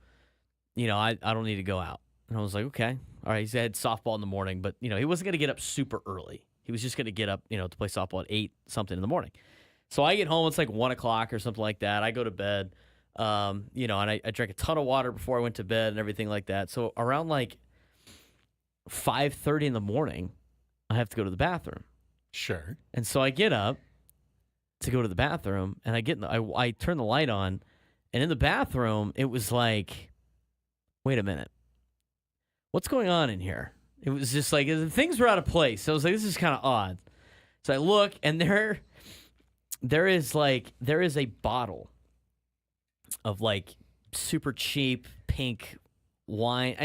I don't need to go out. And I was like, okay. All right. He had softball in the morning, but, he wasn't going to get up super early. He was just going to get up, to play softball at 8 something in the morning. So I get home. It's 1 o'clock or something like that. I go to bed, and I drank a ton of water before I went to bed and everything like that. So around 5:30 in the morning, I have to go to the bathroom. Sure. And so I get up to go to the bathroom, and I turn the light on, and in the bathroom, it was like, wait a minute, what's going on in here? It was just things were out of place. So I was like, this is kind of odd. So I look, and there is a bottle of super cheap pink wine.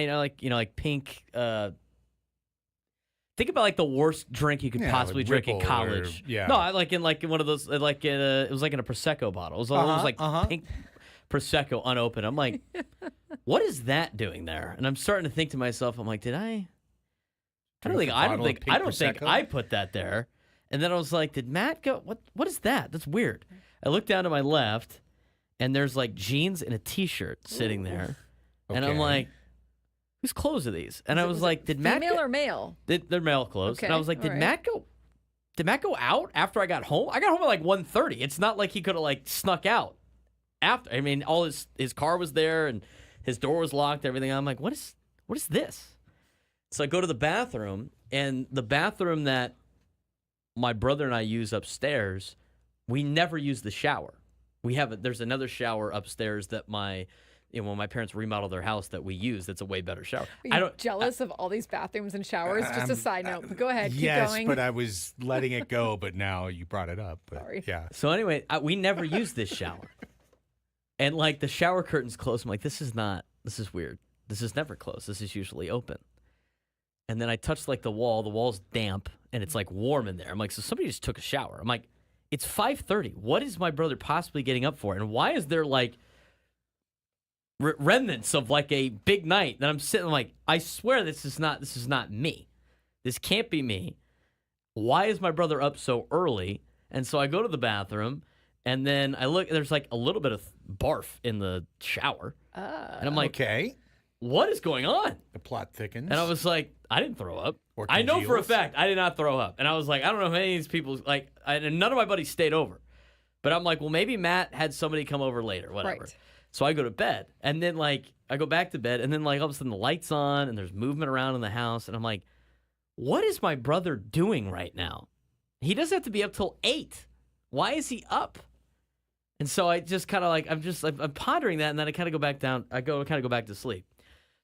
Pink. Think about the worst drink you could possibly drink in college. No, in one of those. It was in a prosecco bottle. It was pink prosecco unopened. I'm like, what is that doing there? And I'm starting to think to myself, I'm like, I don't think I put that there. And then I was like, did Matt go? What is that? That's weird. I look down to my left, and there's jeans and a t-shirt sitting there. And I'm like, whose clothes are these? And I was like, did Matt female or male? They're male clothes. Okay. And I was like, did Matt go out after I got home? I got home at 1:30. It's not like he could have snuck out after. I mean, all his car was there and his door was locked, everything. I'm like, what is this? So I go to the bathroom, and the bathroom that my brother and I use upstairs, we never use the shower. There's another shower upstairs that my when my parents remodeled their house that we use, that's a way better shower. Are you jealous of all these bathrooms and showers? Just a side note. But go ahead. Keep going. Yes, but I was letting it go, but now you brought it up. But, Sorry. Yeah. So anyway, we never use this shower. And like the shower curtain's closed. I'm like, this is weird. This is never closed. This is usually open. And then I touched like the wall. The wall's damp and it's like warm in there. I'm like, so somebody just took a shower. I'm like, it's 5:30. What is my brother possibly getting up for? And why is there like remnants of like a big night that I'm sitting like, I swear this is not me. This can't be me. Why is my brother up so early? And so I go to the bathroom and then I look, there's like a little bit of barf in the shower. And I'm like, okay. What is going on? The plot thickens. And I was like, I didn't throw up. Or I know for a congeals. fact I did not throw up. And I was like, I don't know if any of these people, like, and none of my buddies stayed over. But I'm like, well, maybe Matt had somebody come over later, whatever. Right. So I go to bed. And then, like, I go back to bed. And then, like, all of a sudden the light's on and there's movement around in the house. And I'm like, what is my brother doing right now? He doesn't have to be up till 8. Why is he up? And so I just kind of like, I'm pondering that. And then I kind of go back down. I kind of go back to sleep.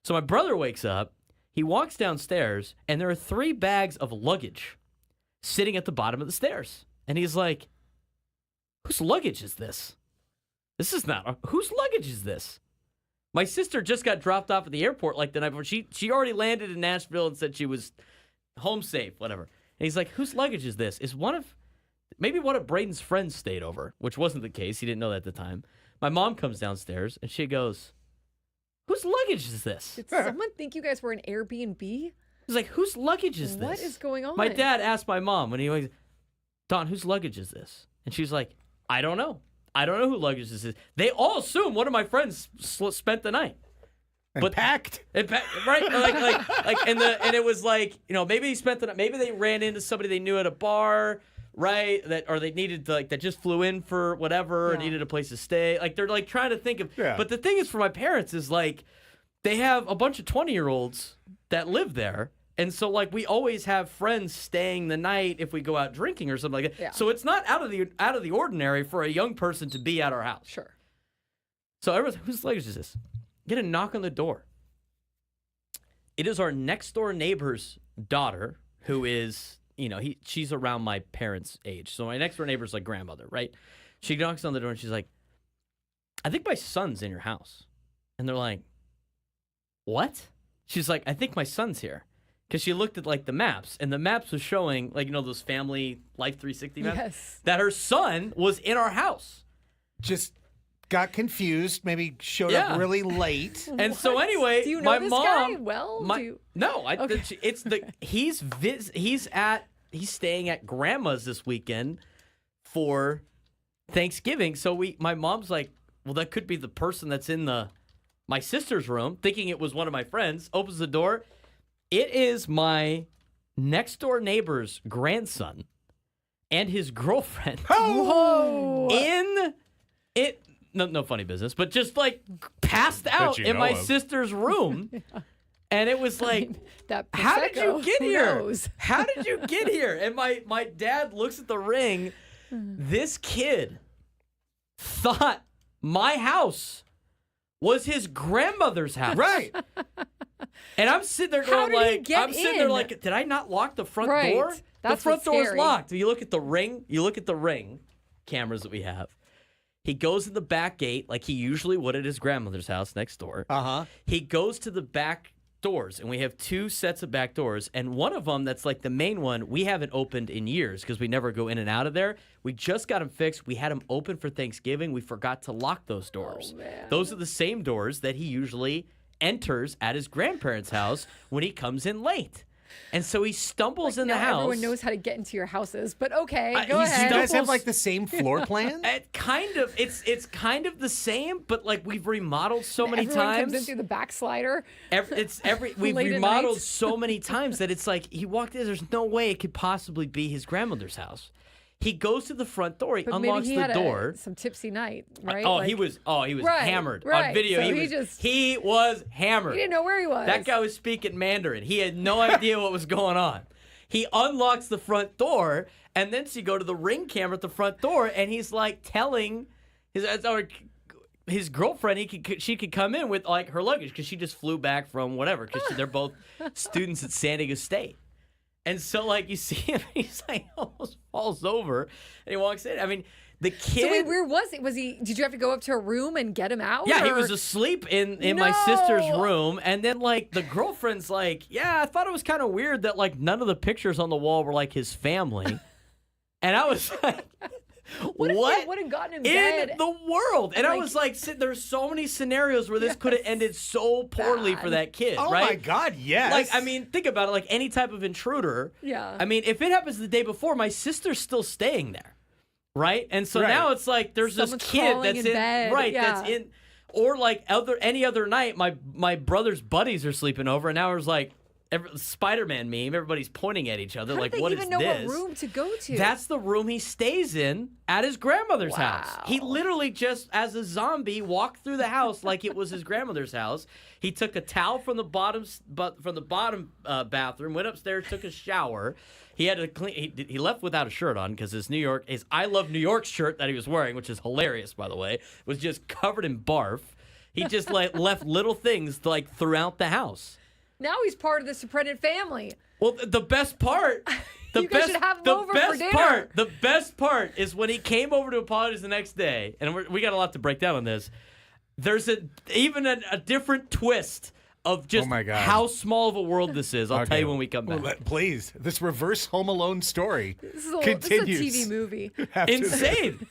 So my brother wakes up, he walks downstairs, and there are 3 bags of luggage sitting at the bottom of the stairs. And he's like, whose luggage is this? This is not, whose luggage is this? My sister just got dropped off at the airport like the night before. She already landed in Nashville and said she was home safe, whatever. And he's like, whose luggage is this? Maybe one of Braden's friends stayed over, which wasn't the case. He didn't know that at the time. My mom comes downstairs, and she goes, whose luggage is this? Did someone think you guys were an Airbnb? He's like, whose luggage is this? What is going on? My dad asked my mom when he was, Dawn, whose luggage is this? And she's like, I don't know. I don't know who luggage this is. They all assume one of my friends spent the night. But packed. Right? And it was like, maybe he spent the night. Maybe they ran into somebody they knew at a bar, right? Or they needed that just flew in for whatever, or needed a place to stay. Like they're like trying to think of. Yeah. But the thing is, for my parents, is like they have a bunch of 20-year-olds that live there, and so like we always have friends staying the night if we go out drinking or something like that. Yeah. So it's not out of the ordinary for a young person to be at our house. Sure. So everyone's, whose luggage is this? Get a knock on the door. It is our next door neighbor's daughter, who is, she's around my parents' age. So my next door neighbor's like grandmother, right? She knocks on the door and she's like, I think my son's in your house. And they're like, what? She's like, I think my son's here. Because she looked at like the maps, and the maps was showing like, those family Life 360 maps, Yes. that her son was in our house. Just got confused, maybe showed Yeah. up really late. And so anyway, Do you know my this mom, guy well? no, Okay. it's the he's staying at grandma's this weekend for Thanksgiving. So my mom's like, well, that could be the person that's in my sister's room, thinking it was one of my friends. Opens the door, it is my next door neighbor's grandson and his girlfriend. Whoa. In it. No funny business, but just like passed out you in know my of. sister's room. And it was like, That how did you Prosecco, get who here? knows? How did you get here? And my dad looks at the ring. This kid thought my house was his grandmother's house. Right. And I'm sitting there How going did he like, get I'm sitting there in? like, did I not lock the front Right. door? That's the front what's door's scary. locked. You look at the ring cameras that we have. He goes to the back gate like he usually would at his grandmother's house next door. Uh-huh. He goes to the back doors, and we have 2 sets of back doors, and one of them that's like the main one we haven't opened in years because we never go in and out of there. We just got them fixed. We had them open for Thanksgiving. We forgot to lock those doors. Oh, man. Those are the same doors that he usually enters at his grandparents' house when he comes in late. And so he stumbles in the Now house. Everyone knows how to get into your houses, but okay, go he You ahead. guys have stumbles- like the same floor plan? It kind of, it's kind of the same, but like we've remodeled so many Everyone times. comes in through the back slider. We've Late at remodeled night. so many times that it's like he walked in. There's no way it could possibly be his grandmother's house. He goes to the front door. He But unlocks maybe he the had door. some tipsy night, right? Oh, Like, he was Right, hammered on right. video. So He was hammered. He didn't know where he was. That guy was speaking Mandarin. He had no idea what was going on. He unlocks the front door, and then you go to the ring camera at the front door, and he's like telling his, or his girlfriend, she could come in with like her luggage because she just flew back from whatever because they're both students at San Diego State. And so like you see him, he's like almost falls over and he walks in. I mean, the kid. So wait, where was it? Was he? Did you have to go up to a room and get him out? Yeah, he or- was asleep in my sister's room, and then like the girlfriend's like, yeah, I thought it was kind of weird that like none of the pictures on the wall were like his family, and I was like. What if they would have gotten him dead? In the world? And I was like, there's so many scenarios where this could have ended so poorly for that kid, Oh right? my God, yes. Like, I mean, think about it. Like any type of intruder. Yeah. I mean, if it happens the day before, my sister's still staying there, right? And so Right. now it's like there's Someone's this kid crawling that's in bed, right, yeah. that's in, or like any other night, my brother's buddies are sleeping over, and now it's like. Spider-Man meme. Everybody's pointing at each other. How like, did they what even is know this? what room to go to? That's the room he stays in at his grandmother's house. He Wow. literally just, as a zombie, walked through the house like it was his grandmother's house. He took a towel from the bottom bathroom, went upstairs, took a shower. He had to clean. He left without a shirt on because his "I Love New York" shirt that he was wearing, which is hilarious by the way, was just covered in barf. He just like left little things like throughout the house. Now he's part of the Soprano family. Well, the best part, You guys should have him over for dinner. The best part is when he came over to apologize the next day, and we got a lot to break down on this. There's even a different twist of just Oh my God. how small of a world this is. I'll tell you when we come back. Well, please, this reverse Home Alone story This is a continues. TV movie. after this. Insane.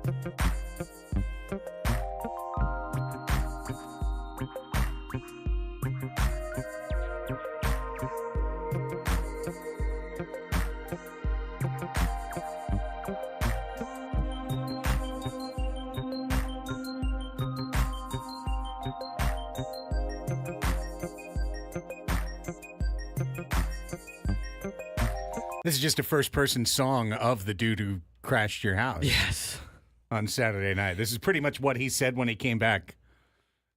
This is just a first-person song of the dude who crashed your house. Yes. On Saturday night. This is pretty much what he said when he came back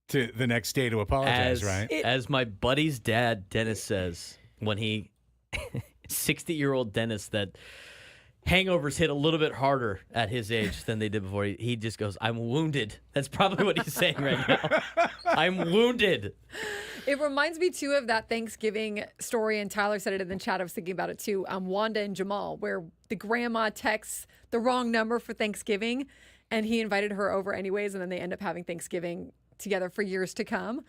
to the next day to apologize, right? As my buddy's dad, Dennis, says, when he, 60-year-old Dennis, that hangovers hit a little bit harder at his age than they did before. He just goes, I'm wounded. That's probably what he's saying right now. I'm wounded. It reminds me, too, of that Thanksgiving story, and Tyler said it in the chat. I was thinking about it, too. Wanda and Jamal, where the grandma texts the wrong number for Thanksgiving, and he invited her over anyways, and then they end up having Thanksgiving together for years to come.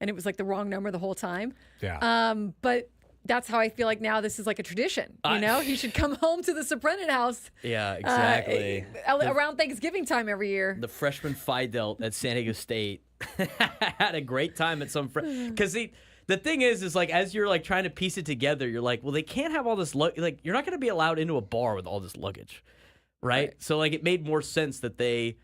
And it was like the wrong number the whole time. Yeah. But that's how I feel like now this is like a tradition. You know, he should come home to the Soprenant house. Yeah, exactly. Around Thanksgiving time every year. The freshman Phi Delt at San Diego State had a great time at some because the thing is like as you're like trying to piece it together, you're like, well, they can't have all this like you're not going to be allowed into a bar with all this luggage, right? So like it made more sense that they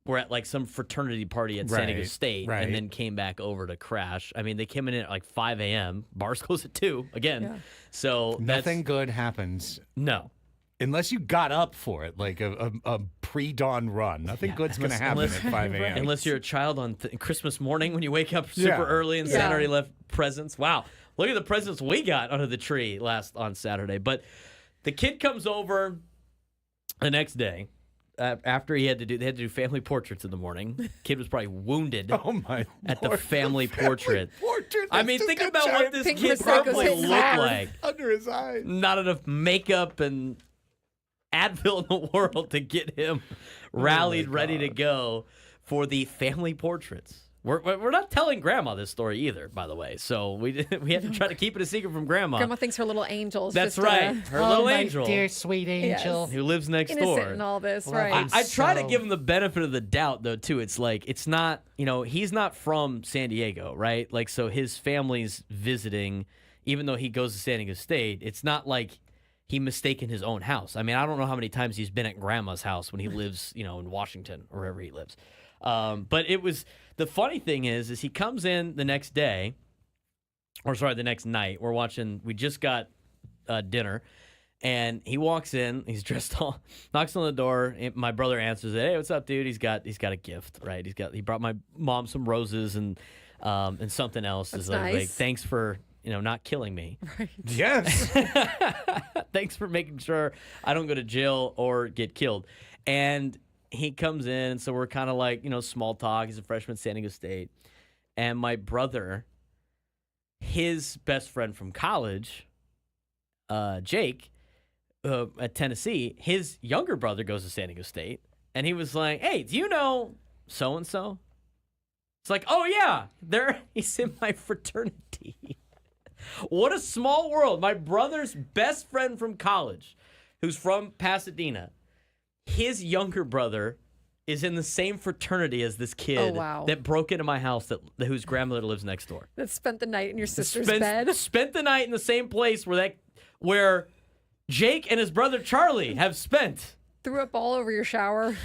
were at like some fraternity party at San Diego State and then came back over to crash. I mean, they came in at like 5 a.m. Bars close at 2 again. Yeah. So nothing good happens. No. Unless you got up for it, like a pre-dawn run. Nothing good's going to happen at 5 a.m. Unless you're a child on Christmas morning when you wake up super early and Santa already left presents. Wow. Look at the presents we got under the tree on Saturday. But the kid comes over the next day. After they had to do family portraits in the morning. Kid was probably wounded at the family portrait. I mean, think about what this kid probably looked like. Under his eyes. Not enough makeup and Advil in the world to get him rallied, ready to go for the family portraits. We're not telling Grandma this story either, by the way. So we had to try to keep it a secret from Grandma. Grandma thinks her little angel's That's just right. Her little angel. Dear sweet angel. Who lives next innocent door. and all this, right? I try to give him the benefit of the doubt, though, too. It's like, it's not, he's not from San Diego, right? Like, so his family's visiting, even though he goes to San Diego State, it's not like he mistaken his own house. I mean, I don't know how many times he's been at Grandma's house when he lives, in Washington or wherever he lives. But it was, the funny thing is he comes in the next day, the next night. We just got dinner, and he walks in, he's dressed all, knocks on the door. My brother answers it. Hey, what's up, dude? He's got a gift, right? He brought my mom some roses and something else. That's nice. Like, thanks for, not killing me. Right. Yes. Thanks for making sure I don't go to jail or get killed. And he comes in, so we're kind of like, small talk. He's a freshman at San Diego State. And my brother, his best friend from college, Jake, at Tennessee, his younger brother goes to San Diego State. And he was like, hey, do you know so-and-so? It's like, oh, yeah, he's in my fraternity. What a small world. My brother's best friend from college, who's from Pasadena, his younger brother is in the same fraternity as this kid that broke into my house whose grandmother lives next door. That spent the night in your sister's bed. Spent the night in the same place where Jake and his brother Charlie have spent. Threw up all over your shower.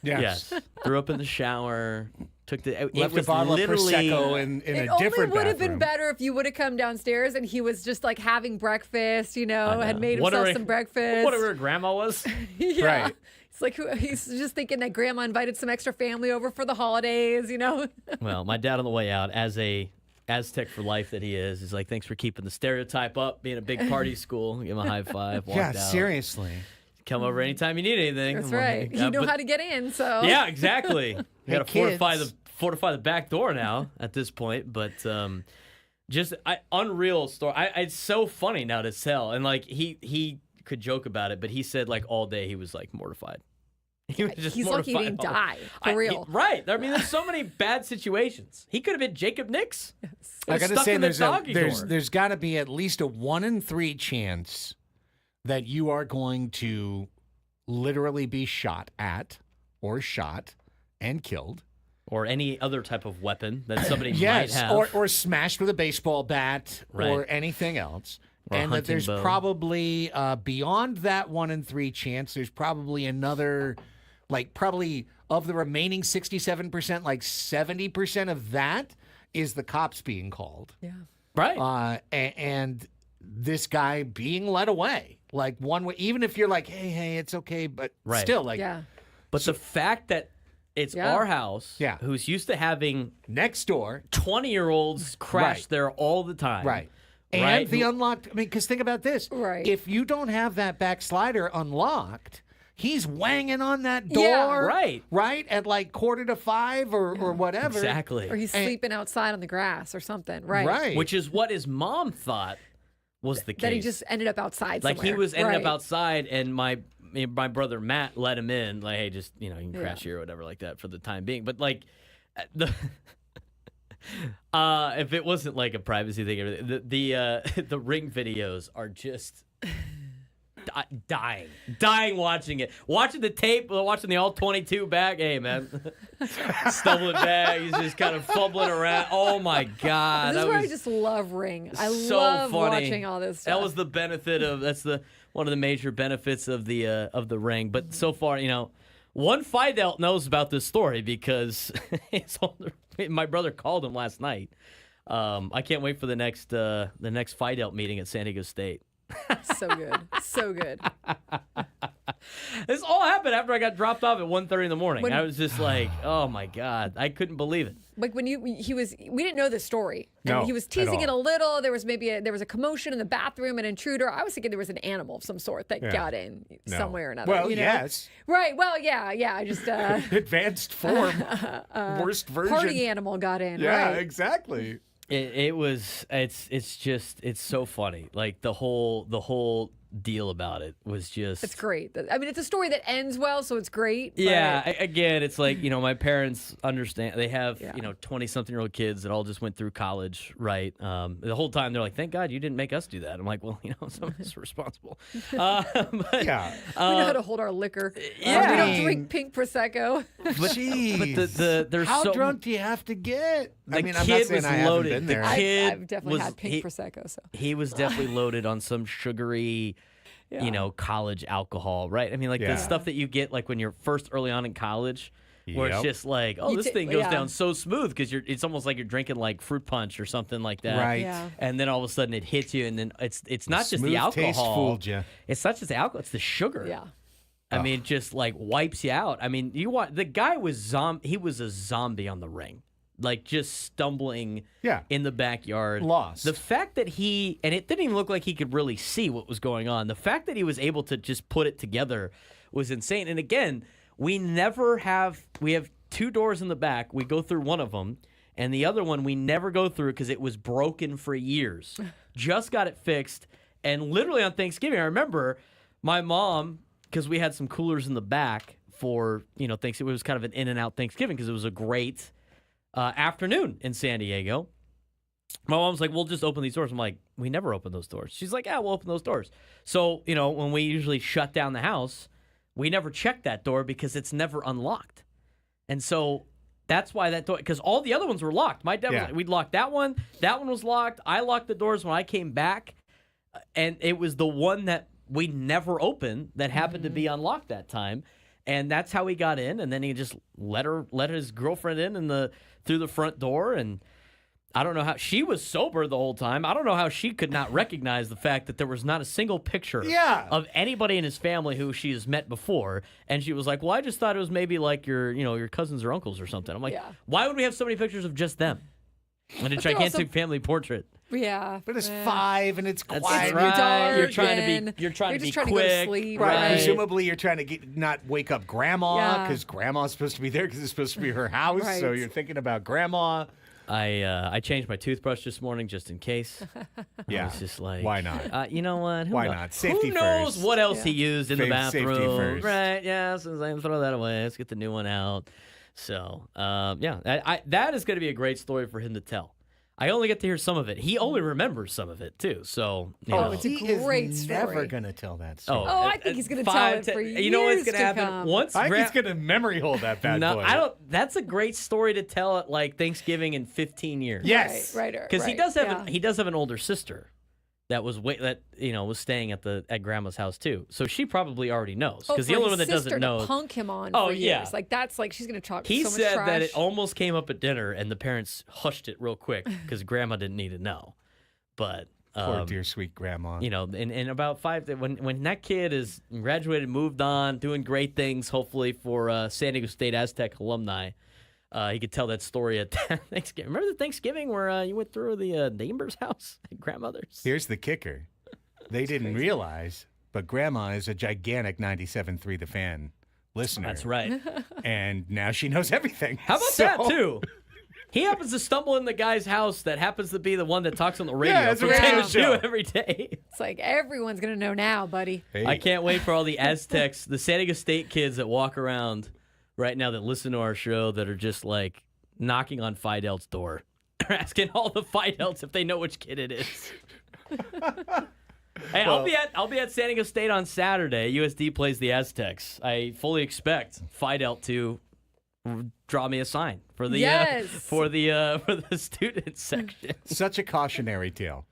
Yes. Threw up in the shower. Left a bottle of Prosecco in a different bathroom. It only would have been better if you would have come downstairs and he was just like having breakfast, had made himself some breakfast. Whatever grandma was. Yeah. Right. It's like he's just thinking that grandma invited some extra family over for the holidays, Well, my dad on the way out, as a Aztec for life that he is like, thanks for keeping the stereotype up, being a big party school. Give him a high five. Walked out. Seriously. Come over anytime you need anything. That's right. You know how to get in, so. Yeah, exactly. You got to fortify the back door now at this point, but just unreal story. It's so funny now to tell, and like he could joke about it, but he said like all day he was like mortified. He's lucky he didn't die, for real. Right. I mean, there's so many bad situations. He could have been Jacob Nix. Yes. I got to say, there's got to be at least a 1 in 3 chance that you are going to literally be shot at or shot and killed. Or any other type of weapon that somebody Yes, might have. or smashed with a baseball bat or anything else. Or a and that hunting there's bow. probably, beyond that 1 in 3 chance, there's probably another, like probably of the remaining 67%, like 70% of that is the cops being called. Yeah. Right. And this guy being led away. Like one way, even if you're like, hey, it's okay, but Right. still, like, Yeah. But the fact that it's Yeah. our house, Yeah. who's used to having next door. 20-year-olds crash Right. there all the time. Right. And Right. the unlocked, I mean, because think about this. Right. If you don't have that back slider unlocked, he's wanging on that door. Yeah. Right. Right? At like 4:45 or whatever. Exactly. Or he's sleeping outside on the grass or something. Right. Right. Which is what his mom thought was the case. That he just ended up outside like he somewhere. was ending Right. up outside, and my brother Matt let him in. Like, hey, just you can crash here or whatever like that for the time being. But like the. If it wasn't like a privacy thing, the ring videos are just dying watching it, watching the tape, watching the all 22 back. Hey man, stumbling back, he's just kind of fumbling around. Oh my god, This is that why I was just love Ring. I so love funny. watching all this stuff. That was the benefit of one of the major benefits of the ring. But so far, one Fidel knows about this story because my brother called him last night. I can't wait for the next Fidel meeting at San Diego State. so good. So good. This all happened after I got dropped off at 1:30 in the morning. When- I was just like, oh my god, I couldn't believe it. Like when we didn't know this story. And No, he was at teasing it a all. little. There was a commotion in the bathroom, an intruder. I was thinking there was an animal of some sort that got in No. somewhere or another. Well, you know? yes. Right. Well, yeah. I just Advanced form. Worst version. party animal got in. Yeah, right. exactly. It's so funny. Like the whole deal about it was just. It's great. I mean, it's a story that ends well, so it's great. But Yeah, again, it's like, my parents understand. They have, Yeah. 20-something-year-old kids that all just went through college, right? The whole time they're like, thank God you didn't make us do that. I'm like, well, some of us are responsible. But, Yeah. we know how to hold our liquor. yeah. We don't I mean- drink pink Prosecco. Jeez. there's How so drunk do you have to get? The I mean, I'm kid not saying was I haven't loaded. been The there. kid I've definitely was- had pink Prosecco. So he was definitely loaded on some sugary, college alcohol, right? I mean, like Yeah. the stuff that you get like when you're first early on in college, where it's Yep. just like, oh, You this ta- thing goes yeah. down so smooth because it's almost like you're drinking like fruit punch or something like that, Right. Yeah. And then all of a sudden it hits you, and then it's not just Smooth the taste alcohol. fooled you. It's not just the alcohol; it's the sugar. yeah. I mean, it just like wipes you out. I mean, the guy was he was a zombie on the ring, like just stumbling Yeah. in the backyard. Lost. The fact that and it didn't even look like he could really see what was going on. The fact that he was able to just put it together was insane. And again, we have 2 doors in the back. We go through one of them, and the other one we never go through because it was broken for years. Just got it fixed. And literally on Thanksgiving, I remember my mom, because we had some coolers in the back for, Thanksgiving. It was kind of an in and out Thanksgiving because it was a great afternoon in San Diego. My mom's like, we'll just open these doors. I'm like, we never open those doors. She's like, yeah, we'll open those doors. So, when we usually shut down the house, we never check that door because it's never unlocked. And so that's why that door, because all the other ones were locked. My dad, we'd locked that one was locked. I locked the doors when I came back, and it was the one that we never opened that happened to be unlocked that time. And that's how he got in, and then he just let his girlfriend in through the front door, and I don't know how she was sober the whole time. I don't know how she could not recognize the fact that there was not a single picture of anybody in his family who she has met before. And she was like, well, I just thought it was maybe like your cousins or uncles or something. I'm like, why would we have so many pictures of just them? And a gigantic family portrait. Yeah. But it's 5 and it's That's quiet. right. dark You're trying and to be just quick. trying to go to sleep, Right. right. Presumably, you're trying to not wake up grandma Yeah. because grandma's supposed to be there because it's supposed to be her house. Right. So you're thinking about grandma. I changed my toothbrush this morning just in case. Yeah. I was just like, Why not? You know what? Why not? Safety Who knows first. what else he used in the Safety bathroom? first. Right? Yeah. So I can throw that away. Let's get the new one out. So that is going to be a great story for him to tell. I only get to hear some of it. He only remembers some of it too. So it's a he great is story. never going to tell that story. Oh, I think he's going to tell it for years. You know what's going to to happen come. once? I think he's going to memory hold that bad No, boy. I don't. That's a great story to tell at like Thanksgiving in 15 years. Yes. Right. Because he does have he does have an older sister that was was staying at grandma's house too. So she probably already knows. Because the only one that doesn't know. Punk him on Oh, for yeah. years. Like that's like she's going to talk He so much said trash. that it almost came up at dinner, and the parents hushed it real quick because grandma didn't need to know. But Poor dear sweet grandma. in about 5 when that kid is graduated, moved on, doing great things, hopefully for San Diego State Aztec alumni, he could tell that story at Thanksgiving. Remember the Thanksgiving where you went through the neighbor's house at grandmother's? Here's the kicker. They didn't realize, but grandma is a gigantic 97.3 The Fan listener. That's right. And now she knows everything. How about that too? He happens to stumble in the guy's house that happens to be the one that talks on the radio Yeah, it's a from 10 radio to show. 2 every day. It's like everyone's going to know now, buddy. Hey. I can't wait for all the Aztecs, the San Diego State kids that walk around right now that listen to our show that are just like knocking on Fidel's door. They're asking all the Fidels if they know which kid it is. Hey, I'll be at San Diego State on Saturday. USD plays the Aztecs. I fully expect Fidel to draw me a sign for the for the student section. Such a cautionary tale.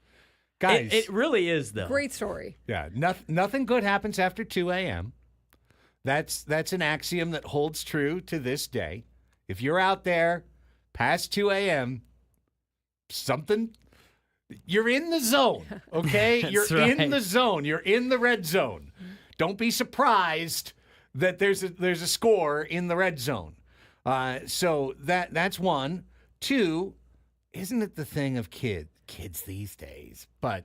Guys. It really is though. Great story. Yeah, nothing good happens after 2 a.m. That's an axiom that holds true to this day. If you're out there past 2 a.m., you're in the zone, okay? You're right. in the zone. You're in the red zone. Don't be surprised that there's a score in the red zone. So that's one. Two, isn't it the thing of kids these days? But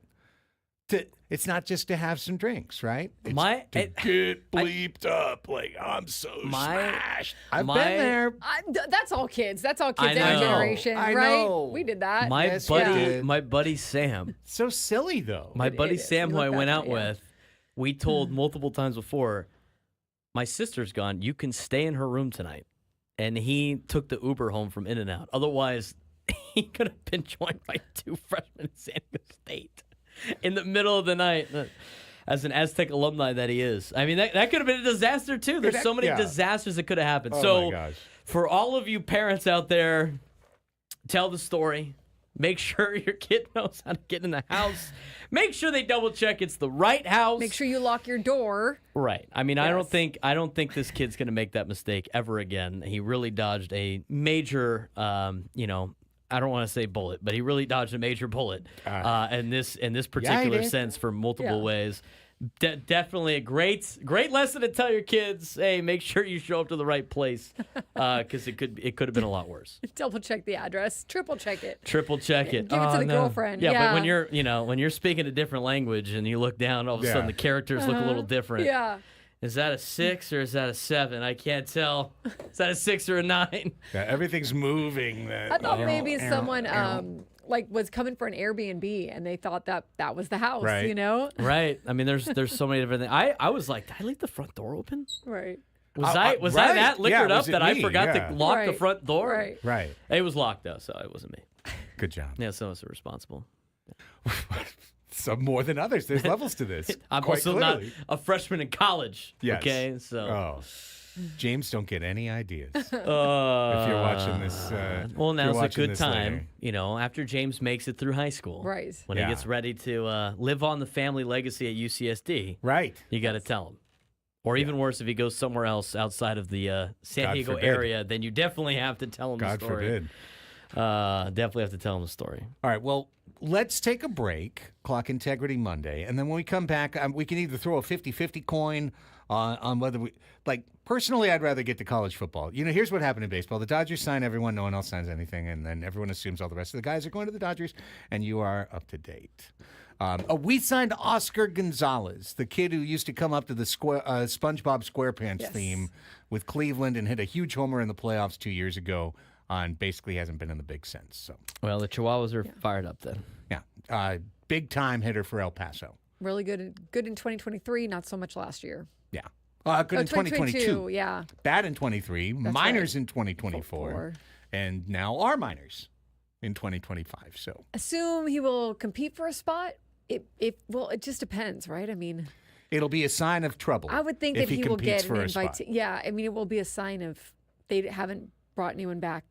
it's not just to have some drinks, right? It's to get bleeped up like I'm so smashed. I've been there. That's all kids. That's all I kids in our know. generation, I right? know. We did that. Yes, we did. My buddy Sam. So silly though. My buddy is. Sam, You who I look went that out way, yeah. with, we told multiple times before, my sister's gone. You can stay in her room tonight. And he took the Uber home from In-N-Out. Otherwise, he could have been joined by 2 freshmen at San Diego State in the middle of the night. As an Aztec alumni that he is. I mean, that could have been a disaster, too. There's so many disasters that could have happened. Oh, so my gosh. for all of you parents out there, tell the story. Make sure your kid knows how to get in the house. Make sure they double check it's the right house. Make sure you lock your door. Right. I mean, I Yes. don't think this kid's going to make that mistake ever again. He really dodged a major, I don't want to say bullet, but he really dodged a major bullet in this particular did. sense for multiple Yeah. ways. Definitely a great lesson to tell your kids. Hey, make sure you show up to the right place because it could have been a lot worse. Double check the address. Triple check it. Triple check it. Give it to the girlfriend. Yeah, Yeah. but when you're speaking a different language and you look down, all of a sudden the characters look a little different. Yeah. Is that a 6 or is that a 7? I can't tell. Is that a 6 or a 9? Yeah, everything's moving. I thought maybe someone was coming for an Airbnb and they thought that was the house, Right. you know? Right. I mean, there's so many different things. I was like, did I leave the front door open? Right. Was I right. that liquored Yeah, up was it that I me? forgot Yeah. to lock the Right. front door? Right. Right. It was locked though, so it wasn't me. Good job. Yeah, some of us are responsible. Some more than others. There's levels to this. I'm quite also clearly. not a freshman in college. Yes. Okay, so Oh. James, don't get any ideas. If if you're watching this, well, if now's you're a watching good this time, later. after James makes it through high school, Right. when Yeah. he gets ready to live on the family legacy at UCSD, Right. you got to tell him. Or even worse, if he goes somewhere else outside of the San God Diego forbid. area, then you definitely have to tell him God the story. forbid. Definitely have to tell him the story. All right. Well, let's take a break. Clock Integrity Monday. And then when we come back, we can either throw a 50-50 coin on whether we like. Personally, I'd rather get to college football. Here's what happened in baseball. The Dodgers sign everyone. No one else signs anything. And then everyone assumes all the rest of the guys are going to the Dodgers. And you are up to date. We signed Oscar Gonzalez, the kid who used to come up to the SpongeBob SquarePants theme with Cleveland and hit a huge homer in the playoffs 2 years ago. And basically hasn't been in the big sense. So, Well, the Chihuahuas are fired up then. yeah, big time hitter for El Paso. Really good in 2023, not so much last year. Yeah, good in 2022. Yeah. Bad in 23, minors right. in 2024, Four. and now are minors. in 2025. So Assume he will compete for a spot. Well, it just depends, right? I mean, it'll be a sign of trouble. I would think if that he will competes get for an a invite. spot. Yeah, I mean, it will be a sign of they haven't brought anyone back,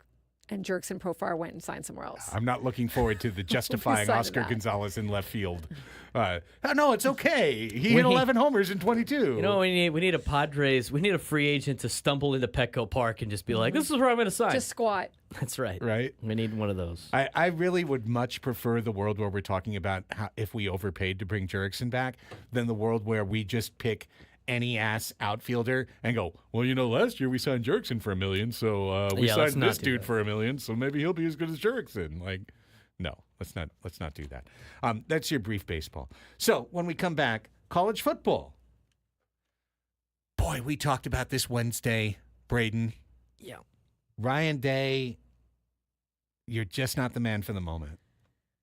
and Jerks and Profar went and signed somewhere else. I'm not looking forward to the justifying Beside Oscar that. Gonzalez in left field. No, it's okay. He hit 11 homers in 22. You know, we need a Padres. We need a free agent to stumble into Petco Park and just be like, "This is where I'm going to sign." Just squat. That's right. Right? We need one of those. I really would much prefer the world where we're talking about if we overpaid to bring Jurickson back than the world where we just pick any ass outfielder and go, well, last year we signed Jurickson for $1 million, so we Yeah, let's signed not this do dude that. for $1 million, so maybe he'll be as good as Jurickson. Like, no, let's not do that. That's your brief baseball. So when we come back, college football. Boy, we talked about this Wednesday, Braden. Yeah. Ryan Day, you're just not the man for the moment.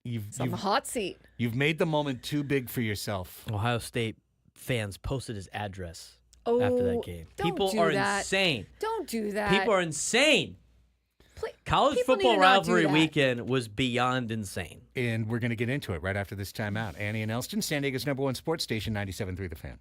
It's on the hot seat. You've made the moment too big for yourself. Ohio State fans posted his address Oh, after that game. don't People do are that. insane. Don't do that. People are insane. College people need football to not do rivalry that. weekend was beyond insane. And we're going to get into it right after this timeout. Annie and Elsten, San Diego's #1 sports station, 97.3 The Fan.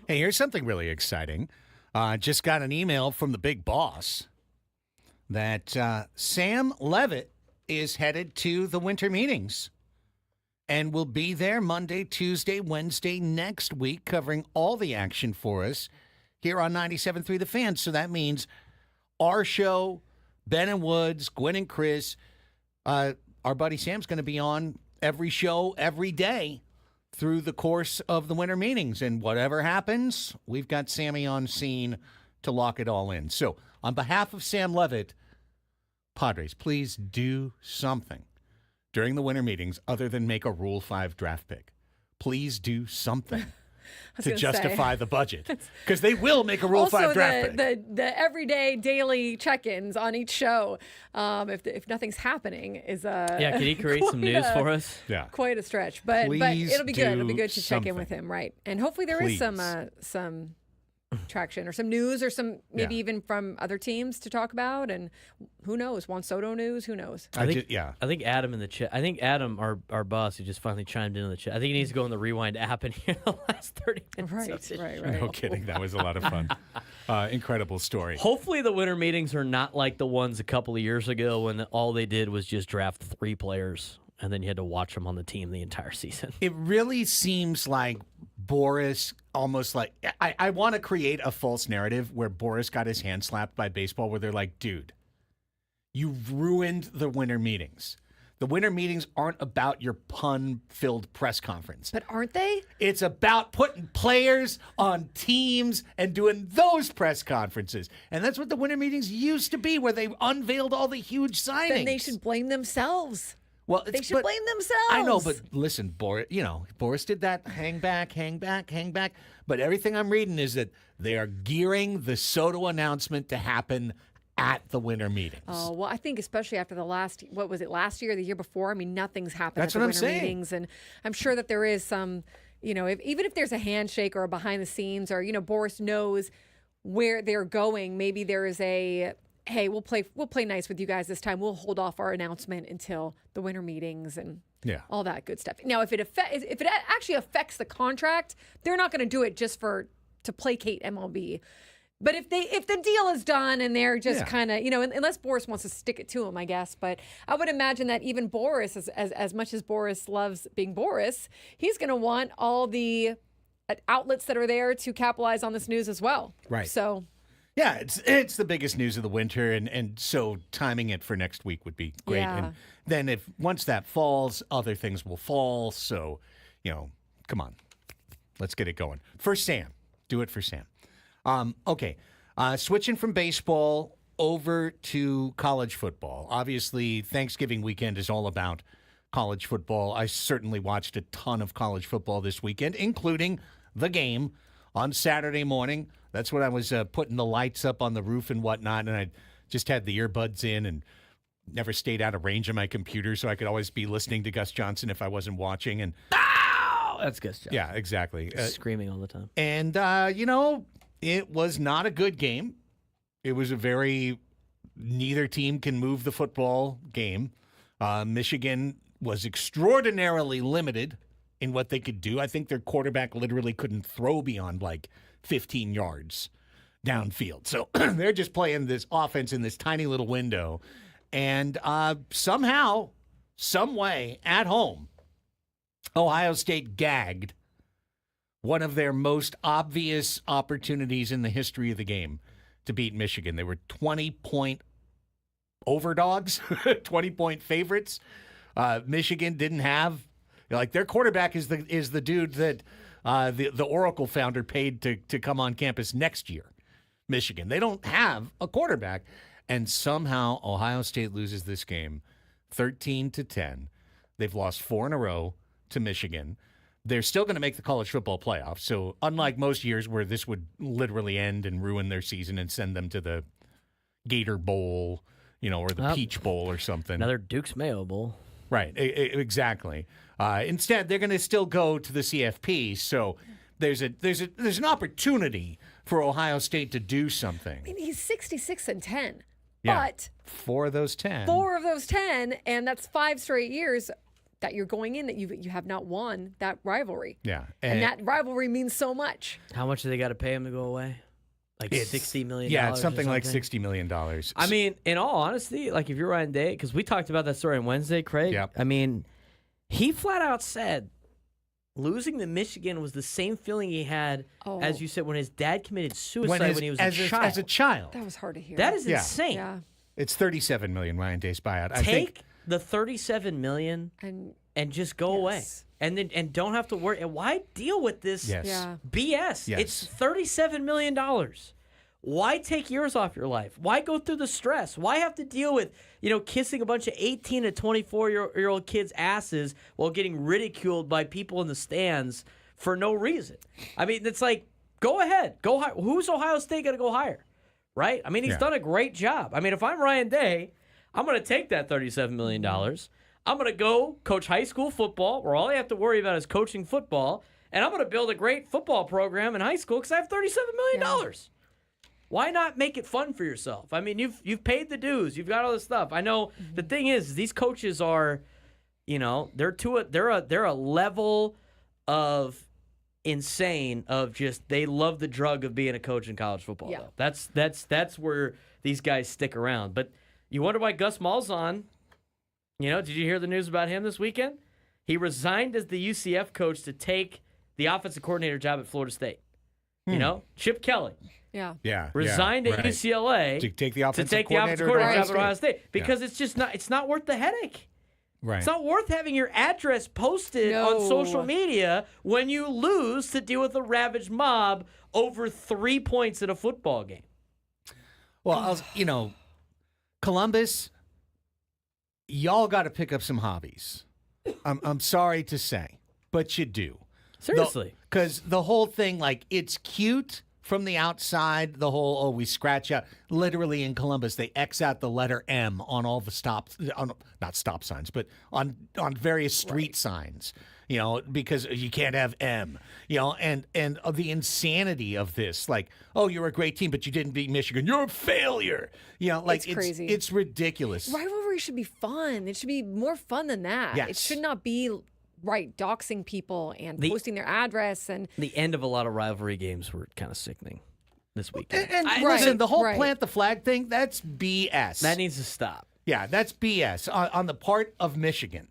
Hey, here's something really exciting. Just got an email from the big boss that Sam Levitt is headed to the winter meetings and will be there Monday, Tuesday, Wednesday next week, covering all the action for us here on 97.3 The Fan. So that means our show, Ben and Woods, Gwen and Chris, our buddy Sam's going to be on every show, every day through the course of the winter meetings. And whatever happens, we've got Sammy on scene to lock it all in. So on behalf of Sam Levitt, Padres, please do something during the winter meetings other than make a Rule 5 draft pick. Please do something to justify the budget, because they will make a Rule 5 draft pick. The everyday daily check-ins on each show, if nothing's happening, is can he create some news for us? Yeah, quite a stretch, but it'll be good. It'll be good to check in with him, right? And hopefully there is some traction or some news or some maybe even from other teams to talk about, and who knows, Juan Soto news, who knows. I think Adam in the chat, I think Adam, our boss, who just finally chimed in the chat, I think he needs to go in the Rewind app and hear the last 30 minutes. Right. No kidding, that was a lot of fun. Incredible story. Hopefully the winter meetings are not like the ones a couple of years ago when all they did was just draft 3 players and then you had to watch them on the team the entire season. It really seems like Boris almost like I want to create a false narrative where Boris got his hand slapped by baseball, where they're like, dude, you've ruined the winter meetings. The winter meetings aren't about your pun-filled press conference. But aren't they? It's about putting players on teams and doing those press conferences. And that's what the winter meetings used to be, where they unveiled all the huge signings. Then they should blame themselves. Well, they should blame themselves. I know, but listen, Boris did that hang back. But everything I'm reading is that they are gearing the Soto announcement to happen at the winter meetings. Oh, well, I think especially after last year or the year before? I mean, nothing's happened That's at the what winter I'm saying. meetings. And I'm sure that there is some, even if there's a handshake or a behind the scenes, or, Boris knows where they're going, maybe there is a, hey, we'll play nice with you guys this time. We'll hold off our announcement until the winter meetings and all that good stuff. Now, if it actually affects the contract, they're not going to do it just to placate MLB. But if the deal is done and they're just kind of, unless Boris wants to stick it to him, I guess. But I would imagine that even Boris, as much as Boris loves being Boris, he's going to want all the outlets that are there to capitalize on this news as well. Right. So. Yeah, it's the biggest news of the winter, and so timing it for next week would be great. Yeah. And then once that falls, other things will fall. So, come on, let's get it going. For Sam, do it for Sam. Okay, switching from baseball over to college football. Obviously, Thanksgiving weekend is all about college football. I certainly watched a ton of college football this weekend, including the game on Saturday morning. That's when I was putting the lights up on the roof and whatnot, and I just had the earbuds in and never stayed out of range of my computer, so I could always be listening to Gus Johnson if I wasn't watching. And that's Gus Johnson. Yeah, exactly. Screaming all the time. And, it was not a good game. It was a very neither team can move the football game. Michigan was extraordinarily limited in what they could do. I think their quarterback literally couldn't throw beyond 15 yards downfield. So they're just playing this offense in this tiny little window. And somehow, some way, at home, Ohio State gagged one of their most obvious opportunities in the history of the game to beat Michigan. They were 20-point overdogs, 20-point favorites. Michigan didn't have, their quarterback is the dude that the Oracle founder paid to come on campus next year. Michigan. They don't have a quarterback. And somehow Ohio State loses this game 13-10. They've lost 4 in a row to Michigan. They're still going to make the college football playoffs. So unlike most years where this would literally end and ruin their season and send them to the Gator Bowl, or the Peach Bowl or something. Another Duke's Mayo Bowl. Right, exactly. Instead, they're going to still go to the CFP. So there's an opportunity for Ohio State to do something. I mean, he's 66-10. Yeah, But 4 of those 10. 4 of those 10, and that's 5 straight years. that you're going in that you have not won that rivalry. Yeah. And that rivalry means so much. How much do they got to pay him to go away? Like $60 million? Yeah, it's something like $60 million. I mean, in all honesty, like if you're Ryan Day, because we talked about that story on Wednesday, Craig. Yep. I mean, he flat out said losing to Michigan was the same feeling he had, as you said, when his dad committed suicide when he was a child. As a child. That was hard to hear. That is Yeah. insane. Yeah. It's $37 million, Ryan Day's buyout. I Take think the $37 million and just go away. And then don't have to worry. And why deal with this Yes. Yeah. BS? Yes. It's $37 million. Why take years off your life? Why go through the stress? Why have to deal with, kissing a bunch of 18 to 24-year-old kids' asses while getting ridiculed by people in the stands for no reason? I mean, it's like, go ahead. Go hire. Who's Ohio State going to go hire? Right? I mean, he's done a great job. I mean, if I'm Ryan Day, I'm going to take that $37 million. I'm going to go coach high school football where all I have to worry about is coaching football, and I'm going to build a great football program in high school because I have $37 million. Yeah. Why not make it fun for yourself? I mean, you've paid the dues. You've got all this stuff. I know the thing is these coaches are, they're a level of insane of just they love the drug of being a coach in college football. Yeah. Though. That's where these guys stick around. But you wonder why Gus Malzahn, did you hear the news about him this weekend? He resigned as the UCF coach to take the offensive coordinator job at Florida State. Chip Kelly. Yeah. Resigned at UCLA to take the offensive coordinator job at Ohio State because it's not worth the headache. Right. It's not worth having your address posted on social media when you lose to deal with a ravaged mob over 3 points in a football game. Well, Columbus, y'all got to pick up some hobbies. I'm sorry to say, but you do. Seriously. Because the whole thing, it's cute from the outside, the whole, we scratch out. Literally in Columbus, they X out the letter M on all the not stop signs, but on various street signs, because you can't have M, and the insanity of this, you're a great team, but you didn't beat Michigan. You're a failure. It's crazy. It's ridiculous. Rivalry should be fun. It should be more fun than that. Yes. It should not be doxing people and posting their address. And the end of a lot of rivalry games were kind of sickening this weekend. And listen, the whole plant the flag thing, that's BS. That needs to stop. Yeah, that's BS on the part of Michigan.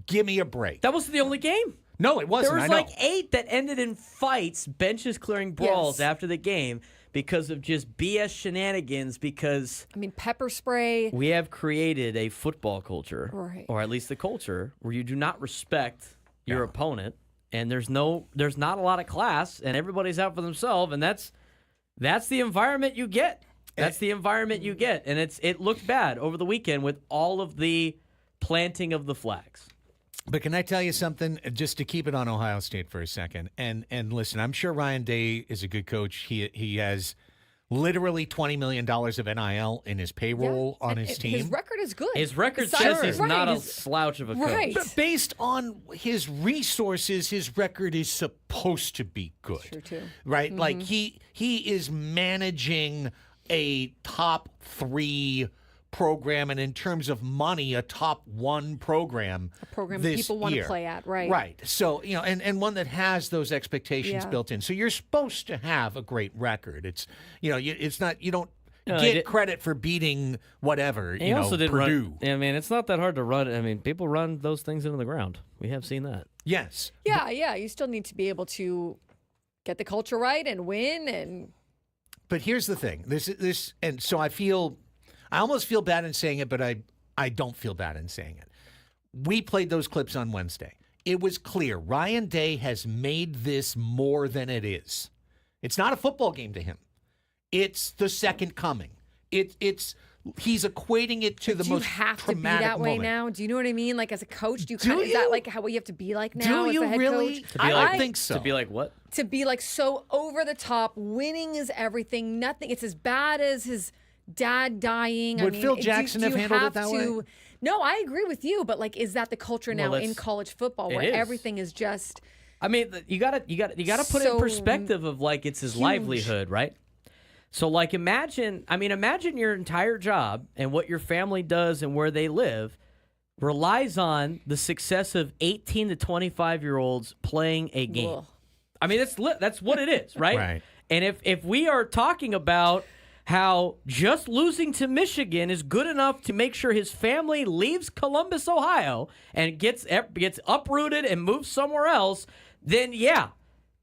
Give me a break. That wasn't the only game. No, it wasn't. There was 8 that ended in fights, benches clearing brawls after the game because of just BS shenanigans because pepper spray. We have created a football culture, or at least the culture, where you do not respect your opponent, and there's not a lot of class, and everybody's out for themselves, and that's the environment you get. That's the environment you get, and it looked bad over the weekend with all of the planting of the flags. But can I tell you something, just to keep it on Ohio State for a second? And listen, I'm sure Ryan Day is a good coach. He has literally $20 million of NIL in his payroll on his team. His record is good. His record says he's not a slouch of a coach. Right. But based on his resources, his record is supposed to be good. True, too. Right? Mm-hmm. He is managing a top 3 program, and in terms of money, a top 1 program. A program this people want year. to play at, right? Right. So, and one that has those expectations built in. So you're supposed to have a great record. It's, it's not, you don't get credit for beating whatever, he also didn't Purdue. Run, it's not that hard to run. People run those things into the ground. We have seen that. Yes. Yeah, you still need to be able to get the culture right and win. But here's the thing. This, and so I almost feel bad in saying it, but I don't feel bad in saying it. We played those clips on Wednesday. It was clear Ryan Day has made this more than it is. It's not a football game to him. It's the second coming. He's equating it to the most traumatic moment. Do you have to be that way now? Do you know what I mean? As a coach, is that how you have to be like now do as you the head really? coach? I don't think so. To be like what? To be so over the top, winning is everything, nothing. It's as bad as his dad dying. Would Phil Jackson have handled it that way? No, I agree with you, but is that the culture now in college football where everything is just? You gotta put it in perspective of it's his livelihood, right? So imagine your entire job and what your family does and where they live relies on the success of 18 to 25-year-olds playing a game. Ugh. I mean, that's what it is, right? Right. And if we are talking about how just losing to Michigan is good enough to make sure his family leaves Columbus, Ohio, and gets uprooted and moves somewhere else, then yeah,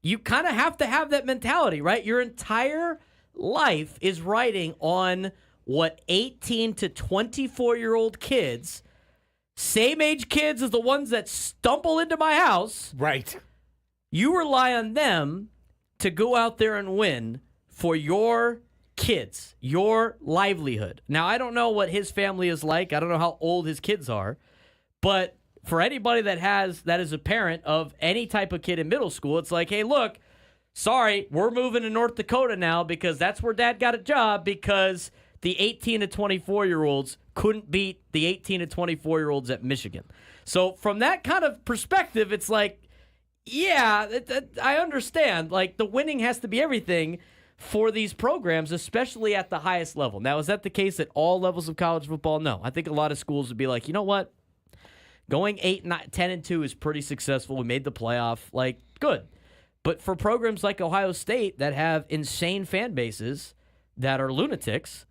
you kind of have to have that mentality, right? Your entire life is riding on what 18 to 24-year-old kids, same age kids as the ones that stumble into my house. Right. You rely on them to go out there and win for your kids, your livelihood. Now, I don't know what his family is like. I don't know how old his kids are. But for anybody that is a parent of any type of kid in middle school, it's like, hey, look, sorry, we're moving to North Dakota now because that's where dad got a job because the 18 to 24-year-olds couldn't beat the 18 to 24-year-olds at Michigan. So from that kind of perspective, it's like, yeah, I understand. Like, the winning has to be everything for these programs, especially at the highest level. Now, is that the case at all levels of college football? No. I think a lot of schools would be like, you know what? Going 10-2 is pretty successful. We made the playoff. Like, good. But for programs like Ohio State that have insane fan bases that are lunatics,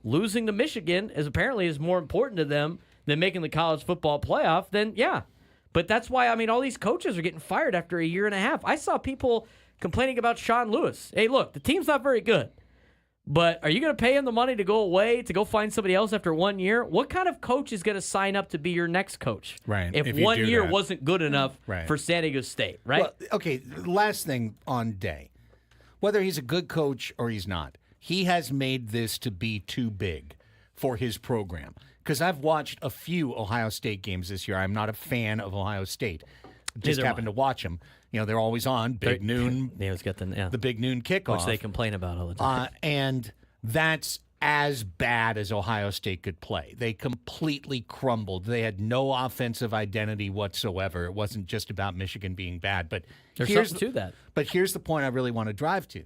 losing to Michigan is more important to them than making the college football playoff, then yeah. But that's why, all these coaches are getting fired after a year and a half. I saw people complaining about Sean Lewis. Hey, look, the team's not very good. But are you going to pay him the money to go away, to go find somebody else after 1 year? What kind of coach is going to sign up to be your next coach? Right. If 1 year wasn't good enough for San Diego State, right? Well, okay, last thing on Day. Whether he's a good coach or he's not, he has made this to be too big for his program. Because I've watched a few Ohio State games this year. I'm not a fan of Ohio State. Just happened to watch them. They're always on, big noon. Yeah, it's got the big noon kickoff. Which they complain about all the time. And that's as bad as Ohio State could play. They completely crumbled. They had no offensive identity whatsoever. It wasn't just about Michigan being bad. But there's something to that. But here's the point I really want to drive to.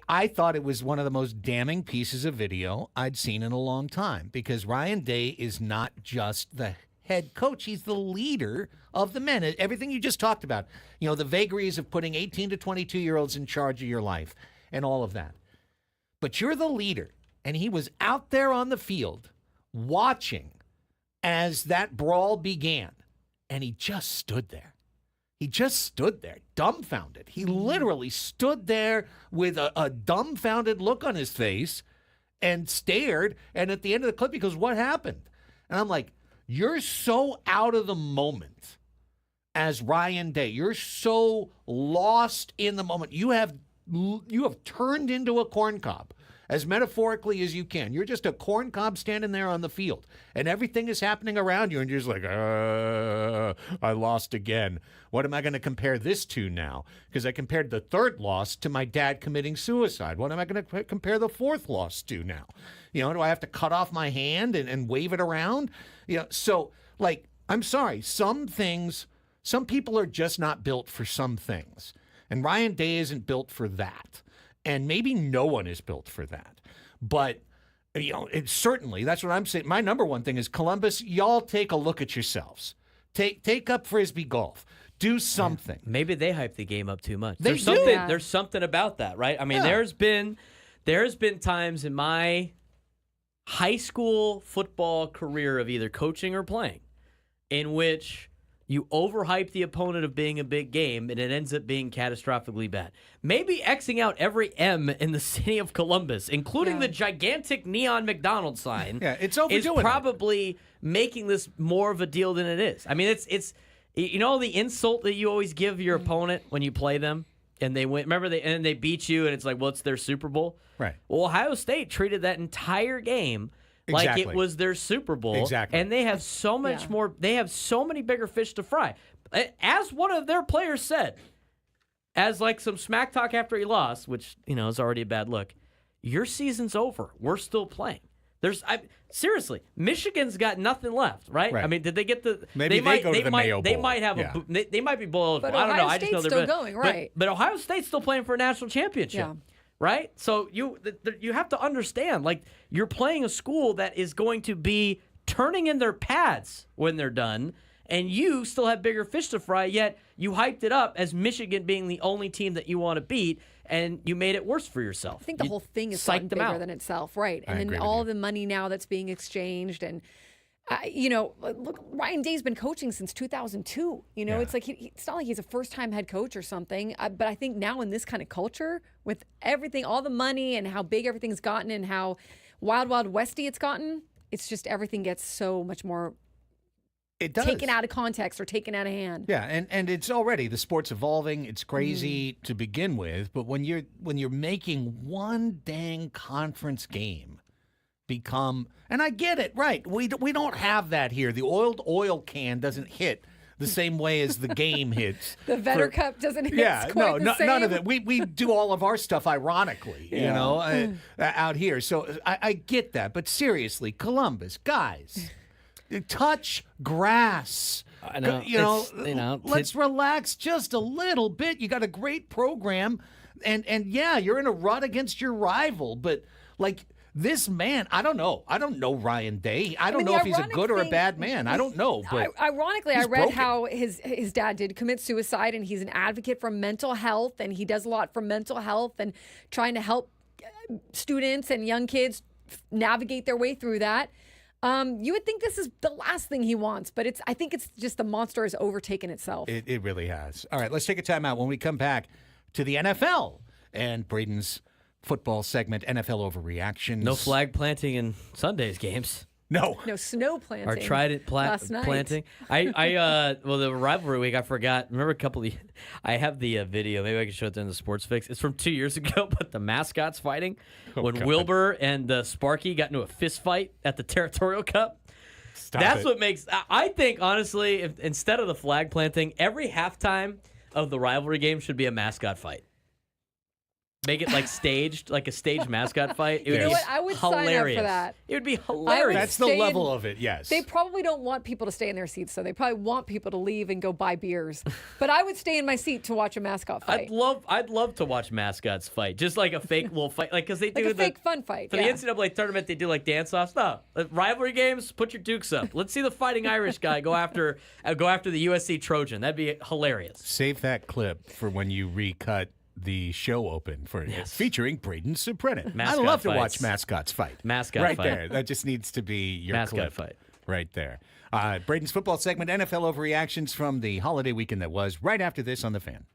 I thought it was one of the most damning pieces of video I'd seen in a long time because Ryan Day is not just the head coach. He's the leader of the men. Everything you just talked about, the vagaries of putting 18 to 22-year-olds in charge of your life and all of that. But you're the leader, and he was out there on the field watching as that brawl began, and he just stood there. He just stood there, dumbfounded. He literally stood there with a dumbfounded look on his face and stared. And at the end of the clip, he goes, "What happened?" And I'm like, you're so out of the moment as Ryan Day. You're so lost in the moment. You have turned into a corn cob, as metaphorically as you can. You're just a corn cob standing there on the field, and everything is happening around you, and you're just like, I lost again. What am I going to compare this to now? Because I compared the third loss to my dad committing suicide. What am I going to compare the fourth loss to now? Do I have to cut off my hand and wave it around? So, I'm sorry. Some people are just not built for some things. And Ryan Day isn't built for that. And maybe no one is built for that. But, certainly, that's what I'm saying. My number one thing is Columbus, y'all take a look at yourselves. Take up Frisbee golf. Do something. Maybe they hype the game up too much. There's something about that, right? There's been times in my high school football career of either coaching or playing in which you overhype the opponent of being a big game and it ends up being catastrophically bad. Maybe Xing out every M in the city of Columbus, including the gigantic neon McDonald's sign, it's overdoing is probably making this more of a deal than it is. It's the insult that you always give your opponent when you play them and they win. Remember, they beat you and it's like, well, it's their Super Bowl. Right. Well, Ohio State treated that entire game like it was their Super Bowl. Exactly. And they have so much more. They have so many bigger fish to fry. As one of their players said, as some smack talk after he lost, which is already a bad look. Your season's over. We're still playing. Seriously, Michigan's got nothing left, right? Did they get the? Maybe they go to the Mayo Bowl. They might have they might be bowl eligible. But I don't know. Ohio I just know State's they're still going, right? But Ohio State's still playing for a national championship. Yeah. Right? So you have to understand, you're playing a school that is going to be turning in their pads when they're done, and you still have bigger fish to fry, yet you hyped it up as Michigan being the only team that you want to beat, and you made it worse for yourself. I think the whole thing is psyched gotten them bigger out. than itself, right? I And agree then with all you. the money now that's being exchanged, and look, Ryan Day's been coaching since 2002. Yeah. It's like it's not like he's a first-time head coach or something. But I think now in this kind of culture, with everything, all the money and how big everything's gotten, and how wild, wild westy it's gotten, it's just everything gets so much more It does. taken out of context or taken out of hand. Yeah, and it's already the sport's evolving. It's crazy to begin with, but when you're making one dang conference game become, and I get it, right? We don't have that here. The oil can doesn't hit the same way as the game hits. The Vetter Cup doesn't hit Yeah, quite the same. none of it. We do all of our stuff ironically, out here. So I get that, but seriously, Columbus guys. Touch grass. I know. Let's relax just a little bit. You got a great program, and yeah, you're in a rut against your rival, but like this man, I don't know. I don't know Ryan Day. I don't know if he's a good or a bad man. I don't know. But ironically, he's I read broken. how his dad did commit suicide, and he's an advocate for mental health, and he does a lot for mental health and trying to help students and young kids navigate their way through that. You would think this is the last thing he wants, but I think it's just the monster has overtaken itself. It really has. All right, let's take a timeout. When we come back to the NFL and Braden's football segment, NFL overreactions. No flag planting in Sunday's games. No. No snow planting. Our trident last night. planting. Well, the rivalry week, I forgot. Remember I have the video. Maybe I can show it in the Sports Fix. It's from 2 years ago, but the mascots fighting when God. Wilbur and Sparky got into a fist fight at the Territorial Cup. Stop That's it. what makes. I think honestly, if instead of the flag planting, every halftime of the rivalry game should be a mascot fight. Make it like staged, like a staged mascot fight. It would You know be what? I would sign up for hilarious. that. It would be hilarious. That's the Stay level in- of it, yes. They probably don't want people to stay in their seats, so they probably want people to leave and go buy beers. But I would stay in my seat to watch a mascot fight. I'd love to watch mascots fight, just like a fake little fight, like because they do Like a fake fun fight. for yeah. the NCAA tournament. They do like dance offs. No, rivalry games. Put your dukes up. Let's see the Fighting Irish guy go after the USC Trojan. That'd be hilarious. Save that clip for when you recut the show open for featuring Braden Suprenant. I Mascot love to fights. watch mascots fight. Mascot right fight. there. That just needs to be your Mascot clip. fight. Right there. Braden's football segment, NFL overreactions from the holiday weekend that was, right after this on The Fan.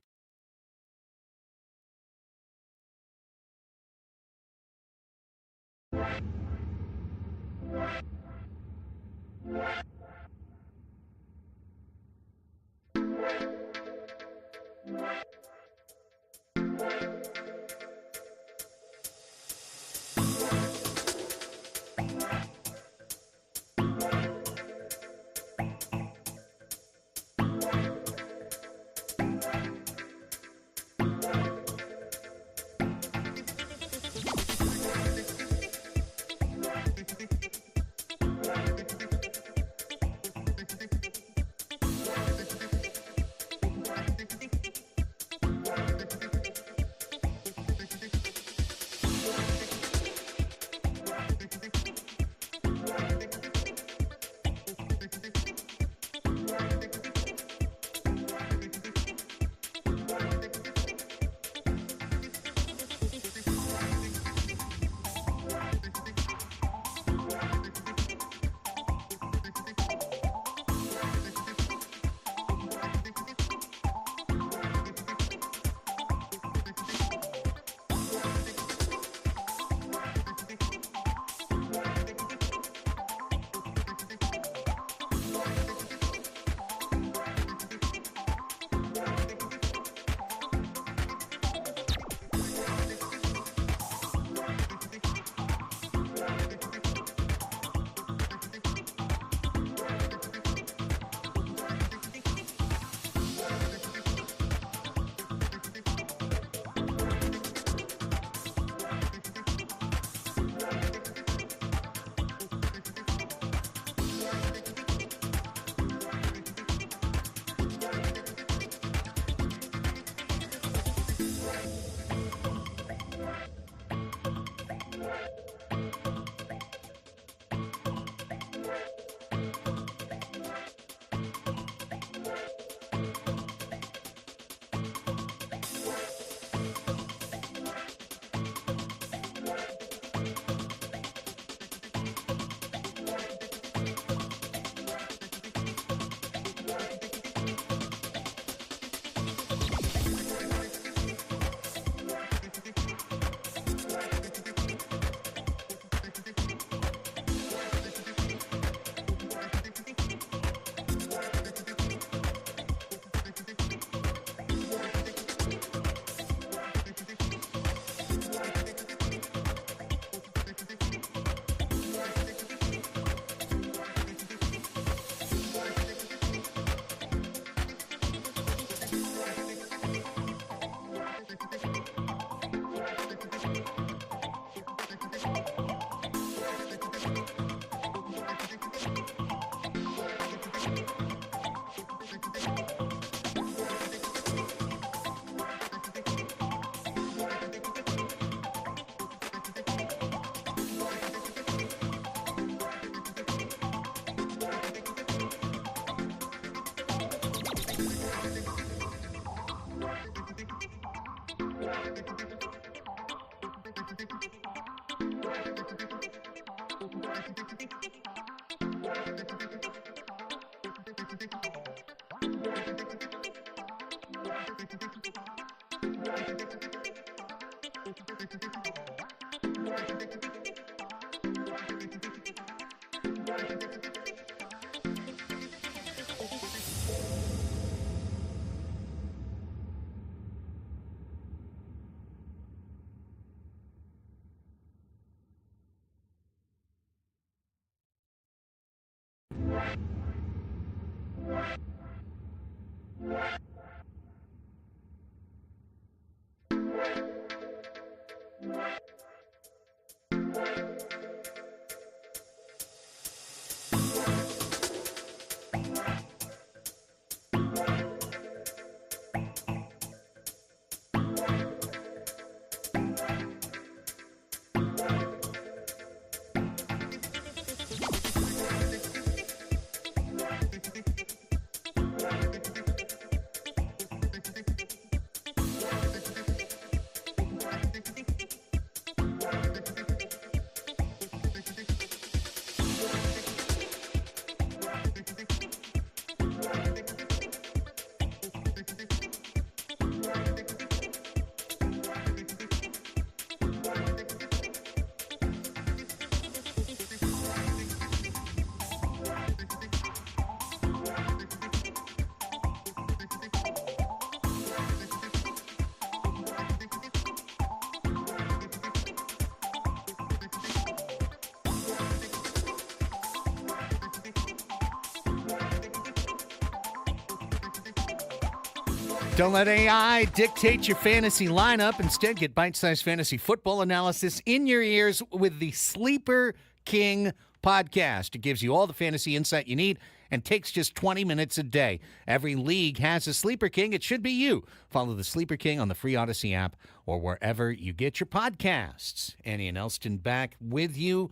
Don't let AI dictate your fantasy lineup. Instead, get bite-sized fantasy football analysis in your ears with the Sleeper King podcast. It gives you all the fantasy insight you need and takes just 20 minutes a day. Every league has a Sleeper King. It should be you. Follow the Sleeper King on the free Odyssey app or wherever you get your podcasts. Annie and Elsten back with you.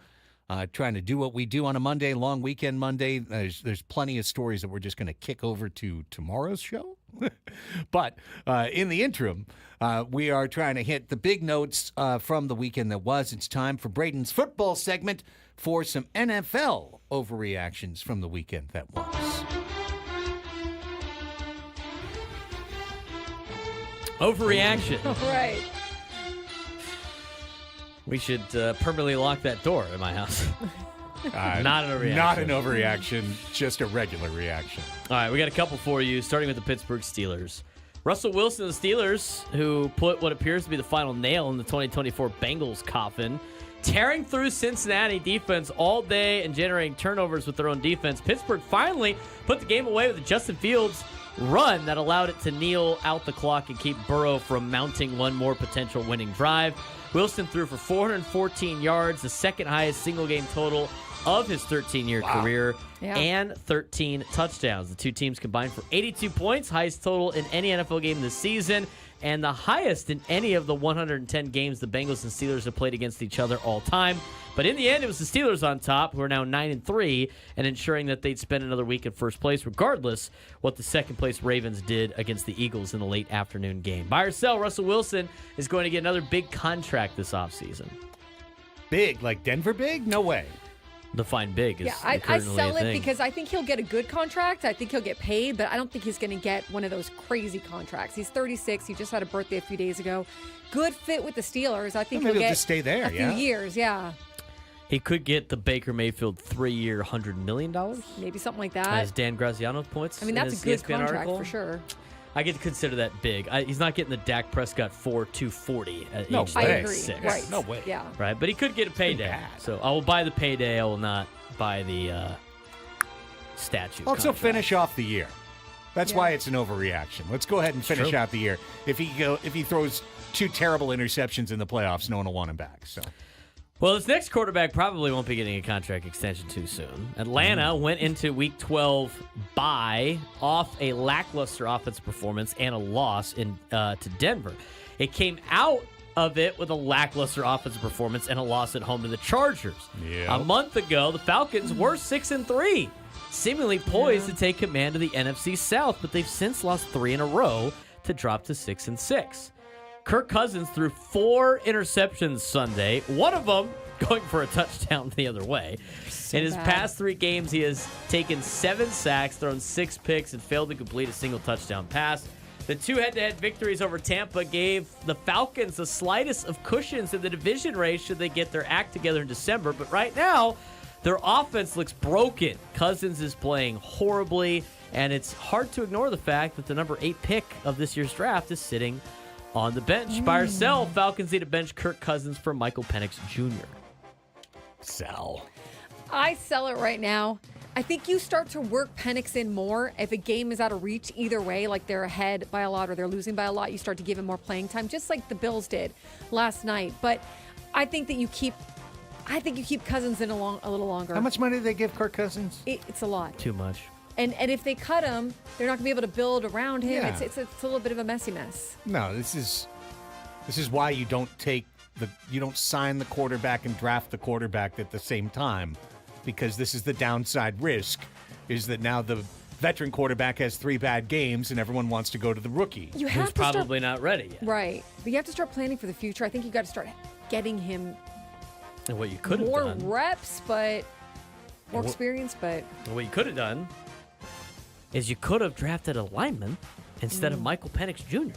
Trying to do what we do on a Monday, long weekend Monday. There's plenty of stories that we're just going to kick over to tomorrow's show. But in the interim, we are trying to hit the big notes from the weekend that was. It's time for Braden's football segment for some NFL overreactions from the weekend that was. Overreaction. Right. We should permanently lock that door in my house. Not an overreaction. Not an overreaction, just a regular reaction. All right, we got a couple for you, starting with the Pittsburgh Steelers. Russell Wilson of the Steelers, who put what appears to be the final nail in the 2024 Bengals coffin, tearing through Cincinnati defense all day and generating turnovers with their own defense. Pittsburgh finally put the game away with a Justin Fields run that allowed it to kneel out the clock and keep Burrow from mounting one more potential winning drive. Wilson threw for 414 yards, the second highest single-game total of his 13-year career, and 13 touchdowns. The two teams combined for 82 points, highest total in any NFL game this season, and the highest in any of the 110 games the Bengals and Steelers have played against each other all time. But in the end, it was the Steelers on top, who are now 9-3, and ensuring that they'd spend another week in first place, regardless what the second-place Ravens did against the Eagles in the late afternoon game. Buy or sell, Russell Wilson is going to get another big contract this offseason. Big? Like Denver big? No way. Define big is I sell it because I think he'll get a good contract. I think he'll get paid, but I don't think he's going to get one of those crazy contracts. He's 36. He just had a birthday a few days ago. Good fit with the Steelers. I think maybe he'll get just stay there, a few years. Yeah. He could get the Baker Mayfield 3-year, $100 million. Maybe something like that. As Dan Graziano points. I mean, that's a good ESPN contract article. for sure. I get to consider that big. He's not getting the Dak Prescott 240 at No age way. I agree. 36. Right. No way. Yeah. Right, but he could get a payday. bad. So I will buy the payday. I will not buy the statue. Also, contract. finish off the year. That's Yeah. why it's an overreaction. Let's go ahead and finish true. out the year. If he throws 2 terrible interceptions in the playoffs, no one will want him back. So Well, this next quarterback probably won't be getting a contract extension too soon. Atlanta went into Week 12 bye off a lackluster offensive performance and a loss to Denver. It came out of it with a lackluster offensive performance and a loss at home to the Chargers. Yep. A month ago, the Falcons were 6-3, seemingly poised to take command of the NFC South, but they've since lost 3 in a row to drop to 6-6. Kirk Cousins threw 4 interceptions Sunday, one of them going for a touchdown the other way. So In his bad. past 3 games, he has taken 7 sacks, thrown 6 picks, and failed to complete a single touchdown pass. The 2 head-to-head victories over Tampa gave the Falcons the slightest of cushions in the division race should they get their act together in December. But right now, their offense looks broken. Cousins is playing horribly, and it's hard to ignore the fact that the number 8 pick of this year's draft is sitting on the bench. Buy or sell, Falcons need to bench Kirk Cousins for Michael Penix Jr. sell. I sell it right now. I think you start to work Penix in more if a game is out of reach either way, like they're ahead by a lot or they're losing by a lot. You start to give him more playing time, just like the Bills did last night. But I think that you keep Cousins in a little longer. How much money did they give Kirk Cousins? It's a lot. Too much. And if they cut him, they're not going to be able to build around him. Yeah. It's a little bit of a messy mess. No, this is why you don't sign the quarterback and draft the quarterback at the same time, because this is the downside risk, is that now the veteran quarterback has 3 bad games and everyone wants to go to the rookie. You Who's have to start, probably not ready yet. right, but you have to start planning for the future. I think you got to start getting him And what you could have more done. reps, but more Wha- experience. But What you could have done is you could have drafted a lineman instead of Michael Penix Jr.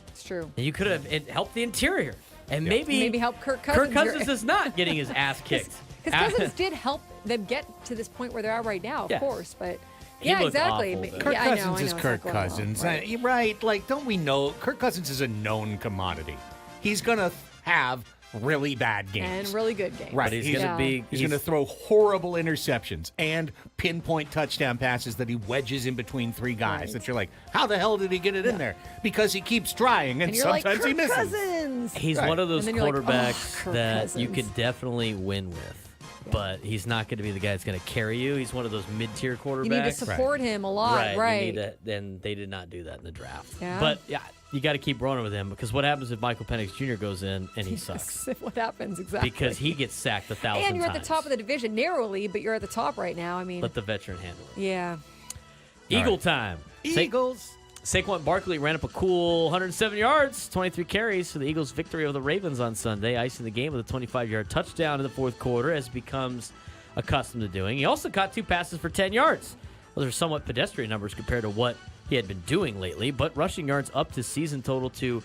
it's true. And you could have helped the interior. And Yeah. maybe Help Kirk Cousins. Kirk Cousins is not getting his ass kicked. Because Cousins did help them get to this point where they're at right now, of Yes. course. But He yeah, looked exactly. awful, though. Kirk Yeah, I know, Cousins is it's Kirk not going well. Cousins. Right. You're right. Like, don't we know Kirk Cousins is a known commodity? He's going to have really bad games. And really good games. Right. But he's going to be. He's going to throw horrible interceptions and pinpoint touchdown passes that he wedges in between 3 guys. Right. That you're like, how the hell did he get it in there? Because he keeps trying, and And you're like, sometimes he Kirk misses. Cousins. He's Right. one of those And then you're like, quarterbacks "Oh, Kirk that you Cousins." could definitely win with. But he's not going to be the guy that's going to carry you. He's one of those mid-tier quarterbacks. You need to support him a lot, right? You need to, and they did not do that in the draft. Yeah. But yeah, you got to keep rolling with him, because what happens if Michael Penix Jr. goes in and he sucks? What happens exactly? Because he gets sacked 1,000 times. and you're at the top of the division narrowly, but you're at the top right now. I mean, Let the veteran handle it. yeah. Eagle right. time. Eagles. Saquon Barkley ran up a cool 107 yards, 23 carries for the Eagles' victory over the Ravens on Sunday, icing the game with a 25-yard touchdown in the fourth quarter, as he becomes accustomed to doing. He also caught 2 passes for 10 yards. Those are somewhat pedestrian numbers compared to what he had been doing lately, but rushing yards up to season total to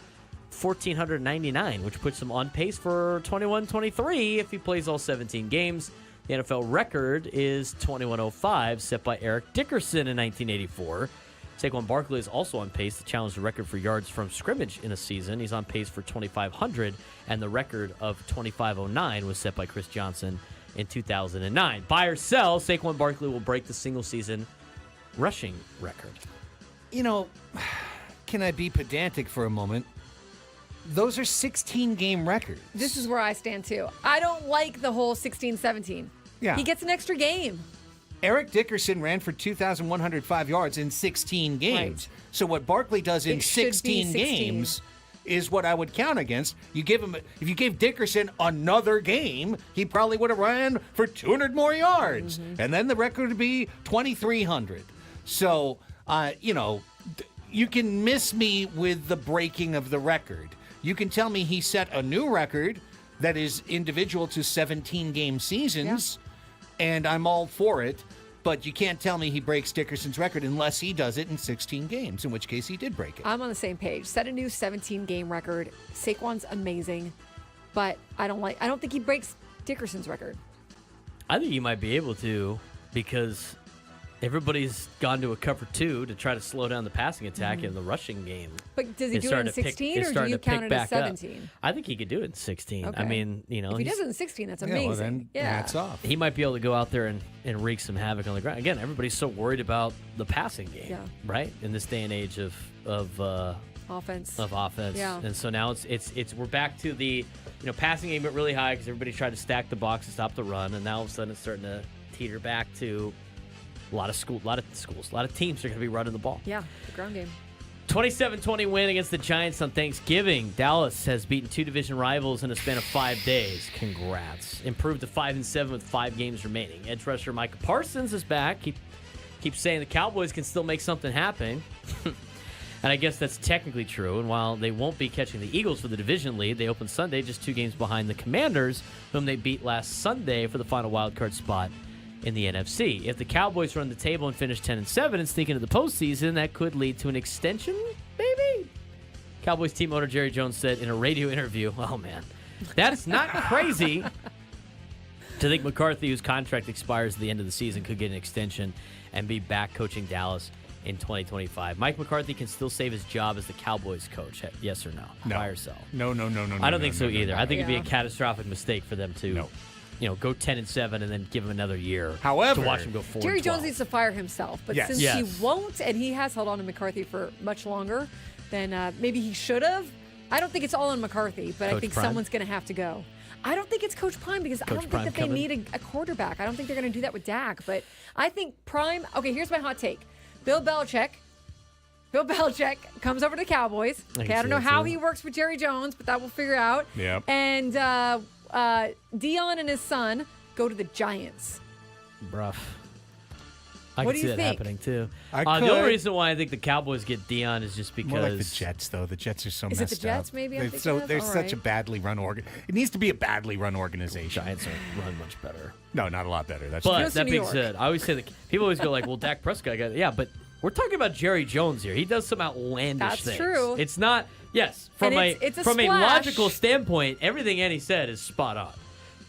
1,499, which puts him on pace for 21-23 if he plays all 17 games. The NFL record is 2105, set by Eric Dickerson in 1984. Saquon Barkley is also on pace to challenge the record for yards from scrimmage in a season. He's on pace for 2,500, and the record of 2,509 was set by Chris Johnson in 2009. Buy or sell, Saquon Barkley will break the single-season rushing record. You know, can I be pedantic for a moment? Those are 16-game records. This is where I stand too. I don't like the whole 16-17. Yeah. He gets an extra game. Eric Dickerson ran for 2,105 yards in 16 games. Right. So what Barkley does in It should be 16 16. games is what I would count against. You give him, if you gave Dickerson another game, he probably would have ran for 200 more yards, and then the record would be 2,300. So, you can miss me with the breaking of the record. You can tell me he set a new record that is individual to 17-game seasons, and I'm all for it. But you can't tell me he breaks Dickerson's record unless he does it in 16 games, in which case he did break it. I'm on the same page. Set a new 17-game record. Saquon's amazing, but I don't think he breaks Dickerson's record. I think he might be able to, because Everybody's gone to a cover 2 to try to slow down the passing attack in the rushing game. But does he do it in 16 or do you count it as 17? I think he could do it in 16. Okay. I mean, if he does it in 16, that's amazing. Well, then hats off. He might be able to go out there and wreak some havoc on the ground. Again, everybody's so worried about the passing game, right? In this day and age of offense. Yeah. And so now it's we're back to the passing game went really high because everybody tried to stack the box and stop the run, and now all of a sudden it's starting to teeter back to a lot of teams are going to be running the ball. Yeah, the ground game. 27-20 win against the Giants on Thanksgiving. Dallas has beaten 2 division rivals in a span of 5 days. Congrats. Improved to 5-7 with 5 games remaining. Edge rusher Micah Parsons is back. Keeps saying the Cowboys can still make something happen. And I guess that's technically true. And while they won't be catching the Eagles for the division lead, they open Sunday just 2 games behind the Commanders, whom they beat last Sunday for the final wildcard spot in the NFC. If the Cowboys run the table and finish 10-7 and sneak into the postseason, that could lead to an extension, maybe? Cowboys team owner Jerry Jones said in a radio interview, oh man, that's not crazy to think McCarthy, whose contract expires at the end of the season, could get an extension and be back coaching Dallas in 2025. Mike McCarthy can still save his job as the Cowboys coach, yes or no? No. Buy or sell? No. I don't think so either. No. I think it'd be a catastrophic mistake for them to go 10-7 and then give him another year. However, to watch him go 4-12. Jerry Jones needs to fire himself, but since he won't, and he has held on to McCarthy for much longer than maybe he should have, I don't think it's all on McCarthy, but I think someone's going to have to go. I don't think it's Coach Prime because I don't think that they need a quarterback. I don't think they're going to do that with Dak, but I think Prime. Okay, here's my hot take: Bill Belichick comes over to the Cowboys. Okay, I don't know how he works with Jerry Jones, but that we'll figure out. Yeah. And Dion and his son go to the Giants. Rough. I What can do see you that think? happening too. I The could. only reason why I think the Cowboys get Dion is just because More like the Jets, though. The Jets are so Is it messed the Jets, up. maybe I'm They're thinking of? they're All such right. a badly run It needs to be a badly run organization. Giants are run much better. No, not a lot better. That's But true. Goes to that New being York. said, I always say that people always go like, "Well, Dak Prescott got but we're talking about Jerry Jones here. He does some outlandish That's things. true. It's not from And it's a from a splash. logical standpoint, everything Annie said is spot on.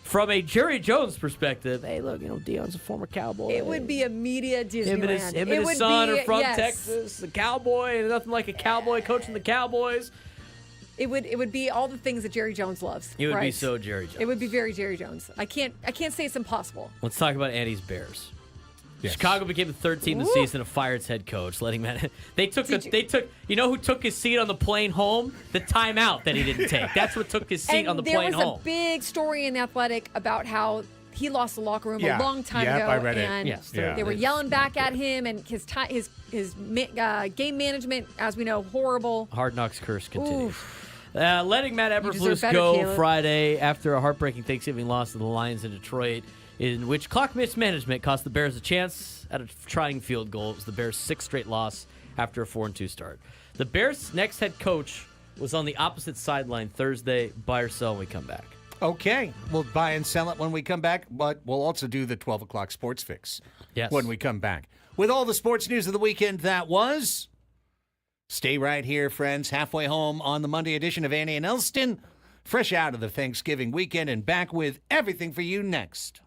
From a Jerry Jones perspective, hey, look, Dion's a former Cowboy. It would be a media Disneyland. Him and his son are from Texas, the Cowboy, and nothing like a Cowboy coaching the Cowboys. It would be all the things that Jerry Jones loves. It would be right? so Jerry Jones. It would be very Jerry Jones. I can't say it's impossible. Let's talk about Andy's Bears. Yes. Chicago became the third team this season to fire its head coach, letting him. They took. You know who took his seat on the plane home? The timeout that he didn't take. That's what took his seat on the plane home. There was a big story in The Athletic about how he lost the locker room a long time ago. I read it. And Yes, they were yelling back at him, and his game management, as we know, horrible. Hard Knocks curse continues. Letting Matt deserve Eberflus better, go Caleb. Friday after a heartbreaking Thanksgiving loss to the Lions in Detroit, in which clock mismanagement cost the Bears a chance at a trying field goal. It was the Bears' 6th straight loss after a 4-2 start. The Bears' next head coach was on the opposite sideline Thursday. Buy or sell when we come back. Okay. We'll buy and sell it when we come back, but we'll also do the 12 o'clock sports fix when we come back. With all the sports news of the weekend that was, stay right here, friends. Halfway home on the Monday edition of Annie and Elsten. Fresh out of the Thanksgiving weekend and back with everything for you next.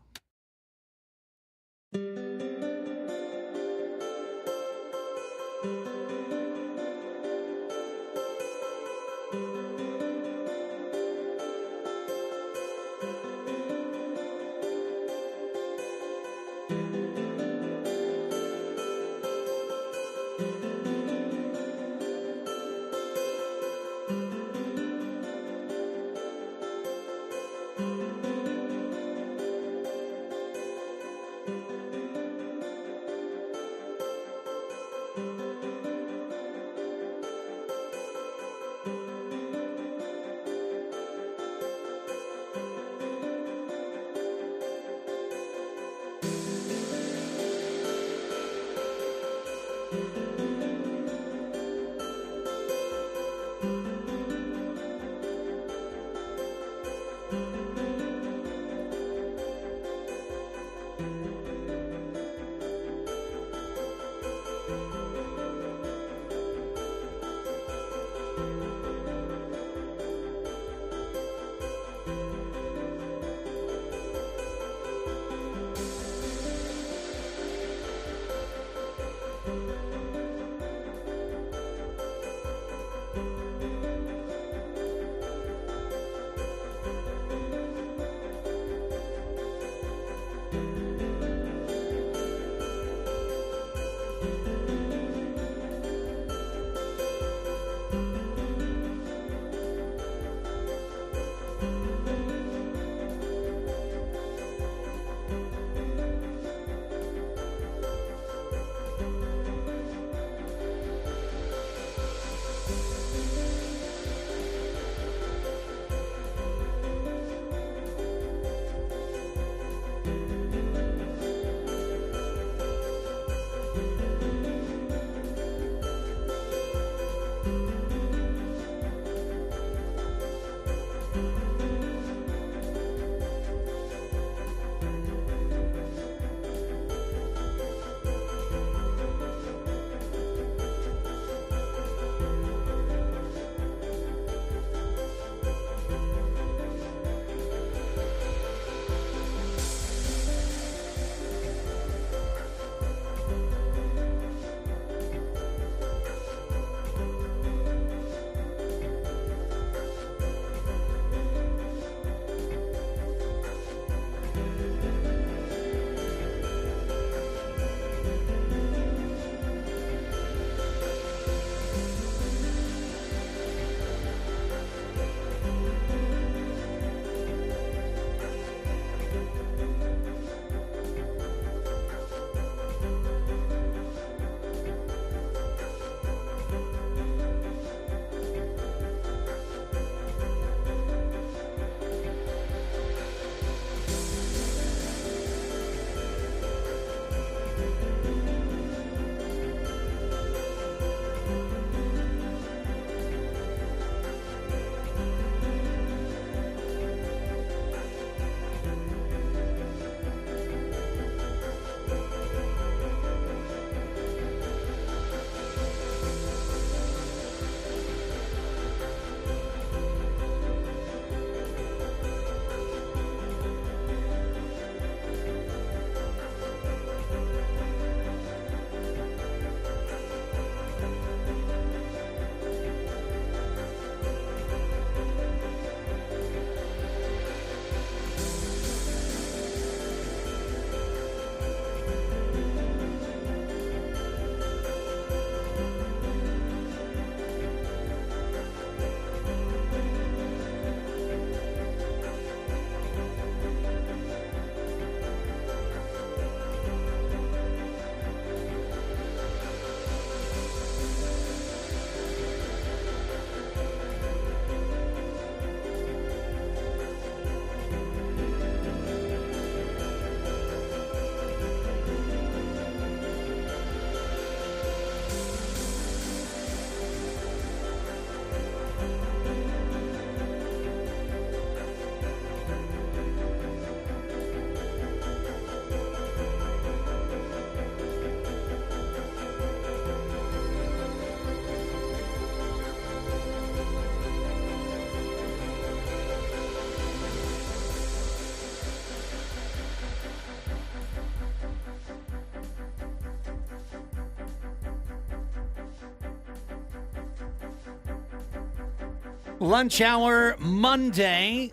Lunch hour Monday.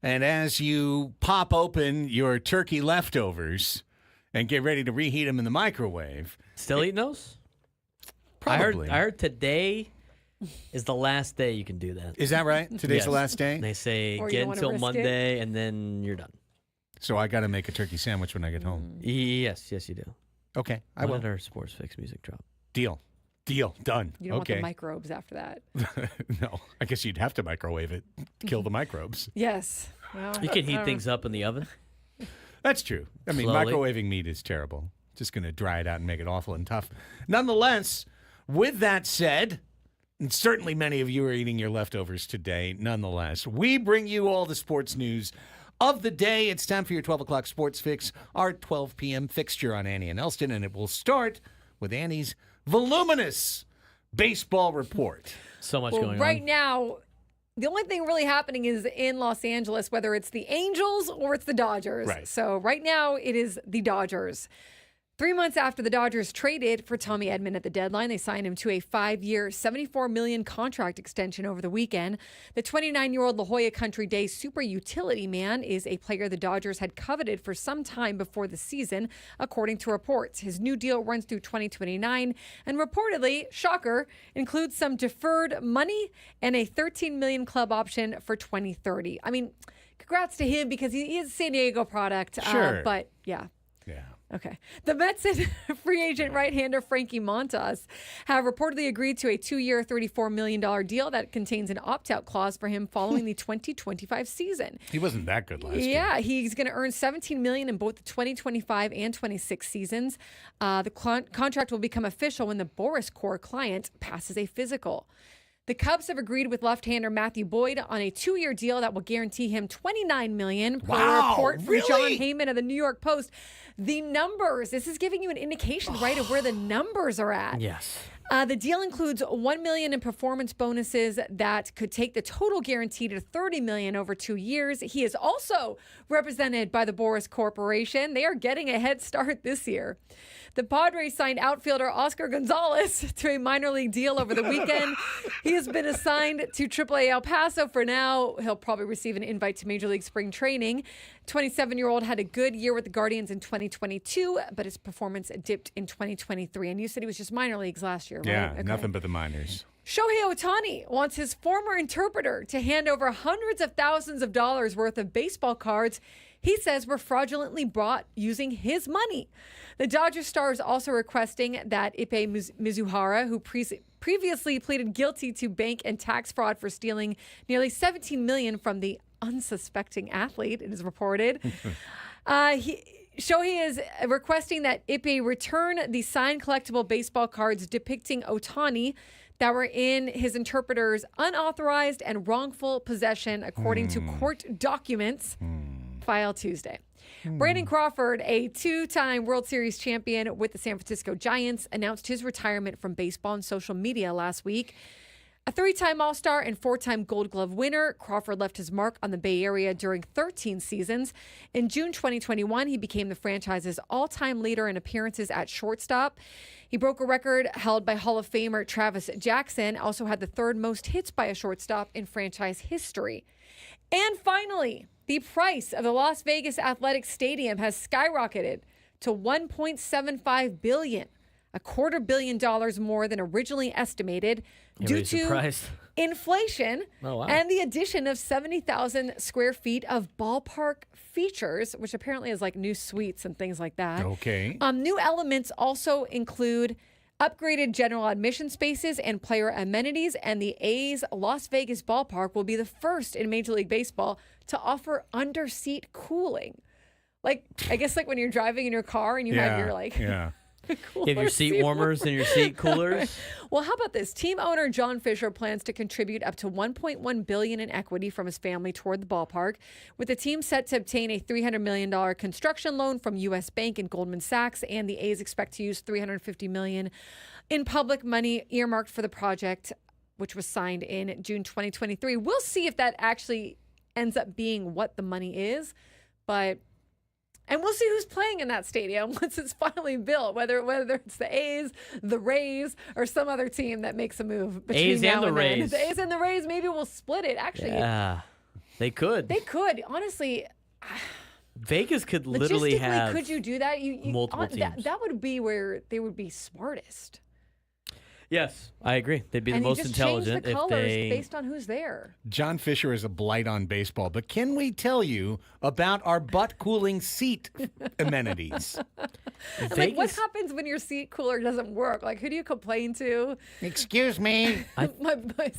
And as you pop open your turkey leftovers and get ready to reheat them in the microwave. Still eating those? Probably. I heard today is the last day you can do that. Is that right? Today's Yes. the last day? They say Or you get don't wanna until risk Monday and then you're done. So I got to make a turkey sandwich when I get home. Yes, you do. Okay, I When will. did our Sports Fix music drop? Deal. Done. You don't want the okay. microbes after that. No, I guess you'd have to microwave it. Kill the microbes. Yes. Well, You can heat I things up in the oven. That's true. I mean, Slowly. microwaving meat is terrible. Just going to dry it out and make it awful and tough. Nonetheless, with that said, and certainly many of you are eating your leftovers today, nonetheless, we bring you all the sports news of the day. It's time for your 12 o'clock sports fix, our 12 p.m. fixture on Annie and Elsten, and it will start with Annie's voluminous baseball report. So much Well, going right on. now, the only thing really happening is in Los Angeles, whether it's the Angels or it's the Dodgers. Right. So right now it is the Dodgers. 3 months after the Dodgers traded for Tommy Edman at the deadline, they signed him to a 5-year, $74 million contract extension over the weekend. The 29-year-old La Jolla Country Day super utility man is a player the Dodgers had coveted for some time before the season, according to reports. His new deal runs through 2029 and reportedly, shocker, includes some deferred money and a $13 million club option for 2030. I mean, congrats to him because he is a San Diego product. Sure. But yeah. Yeah. Okay. The Mets and free agent right-hander Frankie Montas have reportedly agreed to a 2-year, $34 million deal that contains an opt-out clause for him following the 2025 season. He wasn't that good last year. Yeah, he's going to earn $17 million in both the 2025 and 26 seasons. The contract will become official when the Boris Core client passes a physical. The Cubs have agreed with left-hander Matthew Boyd on a 2-year deal that will guarantee him $29 million. Per Wow, report from really? John Heyman of the New York Post. The numbers, this is giving you an indication, right, of where the numbers are at. Yes. The deal includes $1 million in performance bonuses that could take the total guarantee to $30 million over 2 years. He is also represented by the Boris Corporation. They are getting a head start this year. The Padres signed outfielder Oscar Gonzalez to a minor league deal over the weekend. He has been assigned to AAA El Paso for now. He'll probably receive an invite to Major League Spring Training. 27-year-old had a good year with the Guardians in 2022, but his performance dipped in 2023. And you said he was just minor leagues last year, right? Yeah, Okay. nothing but the minors. Shohei Ohtani wants his former interpreter to hand over hundreds of thousands of dollars worth of baseball cards he says were fraudulently bought using his money. The Dodgers star is also requesting that Ippei Mizuhara, who previously pleaded guilty to bank and tax fraud for stealing nearly $17 million from the unsuspecting athlete, it is reported. Shohei is requesting that Ippei return the signed collectible baseball cards depicting Ohtani that were in his interpreter's unauthorized and wrongful possession, according to court documents filed Tuesday. Brandon Crawford, a 2-time World Series champion with the San Francisco Giants, announced his retirement from baseball on social media last week. A 3-time All-Star and 4-time Gold Glove winner, Crawford left his mark on the Bay Area during 13 seasons. In June 2021, he became the franchise's all-time leader in appearances at shortstop. He broke a record held by Hall of Famer Travis Jackson, also had the 3rd most hits by a shortstop in franchise history. And finally, the price of the Las Vegas Athletics Stadium has skyrocketed to $1.75 billion. $250 million more than originally estimated due Everybody's to surprised. inflation Oh, wow. and the addition of 70,000 square feet of ballpark features, which apparently is like new suites and things like that. Okay. New elements also include upgraded general admission spaces and player amenities, and the A's Las Vegas ballpark will be the first in Major League Baseball to offer under-seat cooling. Like, I guess like when you're driving in your car and you have your yeah. You have your seat warmers and your seat coolers. Well, how about this? Team owner John Fisher plans to contribute up to $1.1 billion in equity from his family toward the ballpark, with the team set to obtain a $300 million construction loan from U.S. Bank and Goldman Sachs, and the A's expect to use $350 million in public money earmarked for the project, which was signed in June 2023. We'll see if that actually ends up being what the money is, but And we'll see who's playing in that stadium once it's finally built, whether it's the A's, the Rays, or some other team that makes a move between A's now and the and then. Rays. The A's and the Rays, maybe we'll split it. Actually, Yeah, they could. they could. Honestly, Vegas could literally logistically, have could you do that? multiple teams. That would be where they would be smartest. Yes, I agree. They'd be And the most you just intelligent change the if colors they. based on who's there. John Fisher is a blight on baseball, but can we tell you about our butt cooling seat amenities? Like, what happens when your seat cooler doesn't work? Like, who do you complain to? Excuse me. my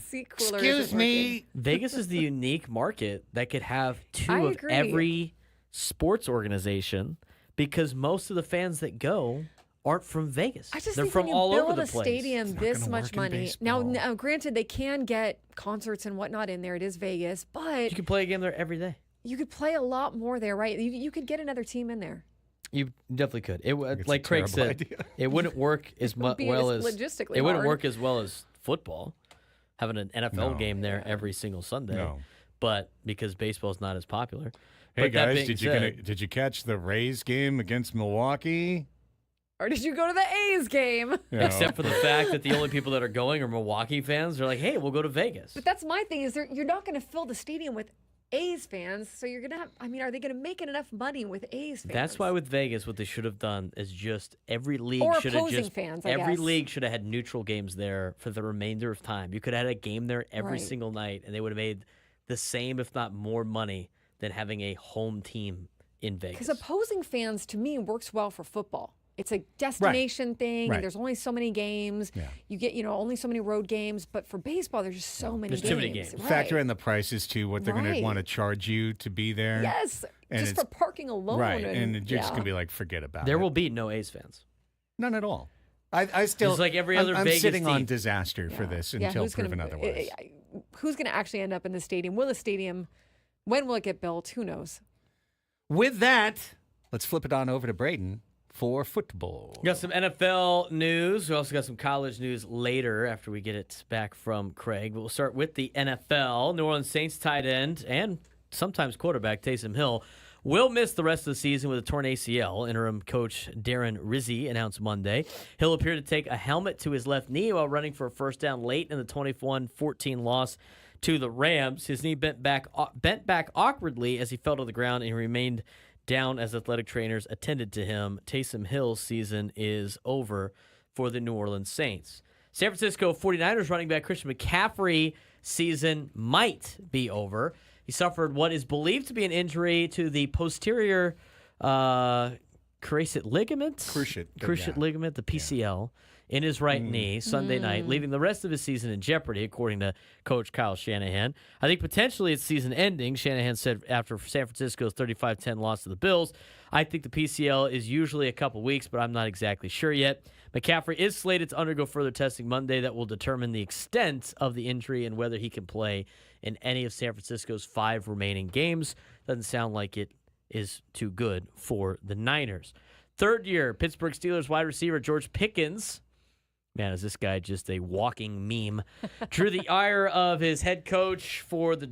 seat cooler. Excuse isn't me. Vegas is the unique market that could have two I of agree. every sports organization because most of the fans that go aren't from Vegas. I just They're think from when you all build over the a place. stadium this gonna much work in money. Now, baseball. granted, they can get concerts and whatnot in there. It is Vegas, but You can play a game there every day. you could play a lot more there, right? You could get another team in there. You definitely could. It's Like a Craig terrible said, idea. it wouldn't work as be well as as logistically it wouldn't hard. work as well as football, having an NFL No. game there every single Sunday. No. But because baseball's not as popular. Hey But that guys, being said- did you catch the Rays game against Milwaukee? Or did you go to the A's game? You know, Except for the fact that the only people that are going are Milwaukee fans. They're like, hey, we'll go to Vegas. But that's my thing is you're not going to fill the stadium with A's fans, so you're going to have, I mean, are they going to make enough money with A's fans? That's why with Vegas, what they should have done is just every league Or should have opposing just fans, I every guess. league should have had neutral games there for the remainder of time. You could have had a game there every Right. single night, and they would have made the same, if not more, money than having a home team in Vegas. Because opposing fans, to me, works well for football. It's a destination thing. Right. And there's only so many games. Yeah. You get, only so many road games. But for baseball, there's just so many There's games. too many games. Right. factor in the prices too, what they're going Right. to want to charge you to be there. Yes. And just for it's- parking alone. Right, and you're just yeah. going to be like, forget about There it. will be no A's fans. None at all. I still It's like every other I'm Vegas sitting on team. disaster for this until who's proven gonna, otherwise. Who's going to actually end up in the stadium? Will the stadium, when will it get built? Who knows? With that, let's flip it on over to Braden for football. We got some NFL news. We also got some college news later after we get it back from Craig. But we'll start with the NFL. New Orleans Saints tight end and sometimes quarterback Taysom Hill will miss the rest of the season with a torn ACL. Interim coach Darren Rizzi announced Monday. Hill appeared to take a helmet to his left knee while running for a first down late in the 21-14 loss to the Rams. His knee bent back awkwardly as he fell to the ground and he remained down as athletic trainers attended to him. Taysom Hill's season is over for the New Orleans Saints. San Francisco 49ers running back Christian McCaffrey season might be over. He suffered what is believed to be an injury to the posterior cruciate ligament, Cruciate, ligament, the PCL, in his right knee Sunday night, leaving the rest of his season in jeopardy, according to Coach Kyle Shanahan. I think potentially it's season ending, Shanahan said after San Francisco's 35-10 loss to the Bills. I think the PCL is usually a couple weeks, but I'm not exactly sure yet. McCaffrey is slated to undergo further testing Monday that will determine the extent of the injury and whether he can play in any of San Francisco's 5 remaining games. Doesn't sound like it is too good for the Niners. Third year, Pittsburgh Steelers wide receiver George Pickens. Man, is this guy just a walking meme? Drew the ire of his head coach for the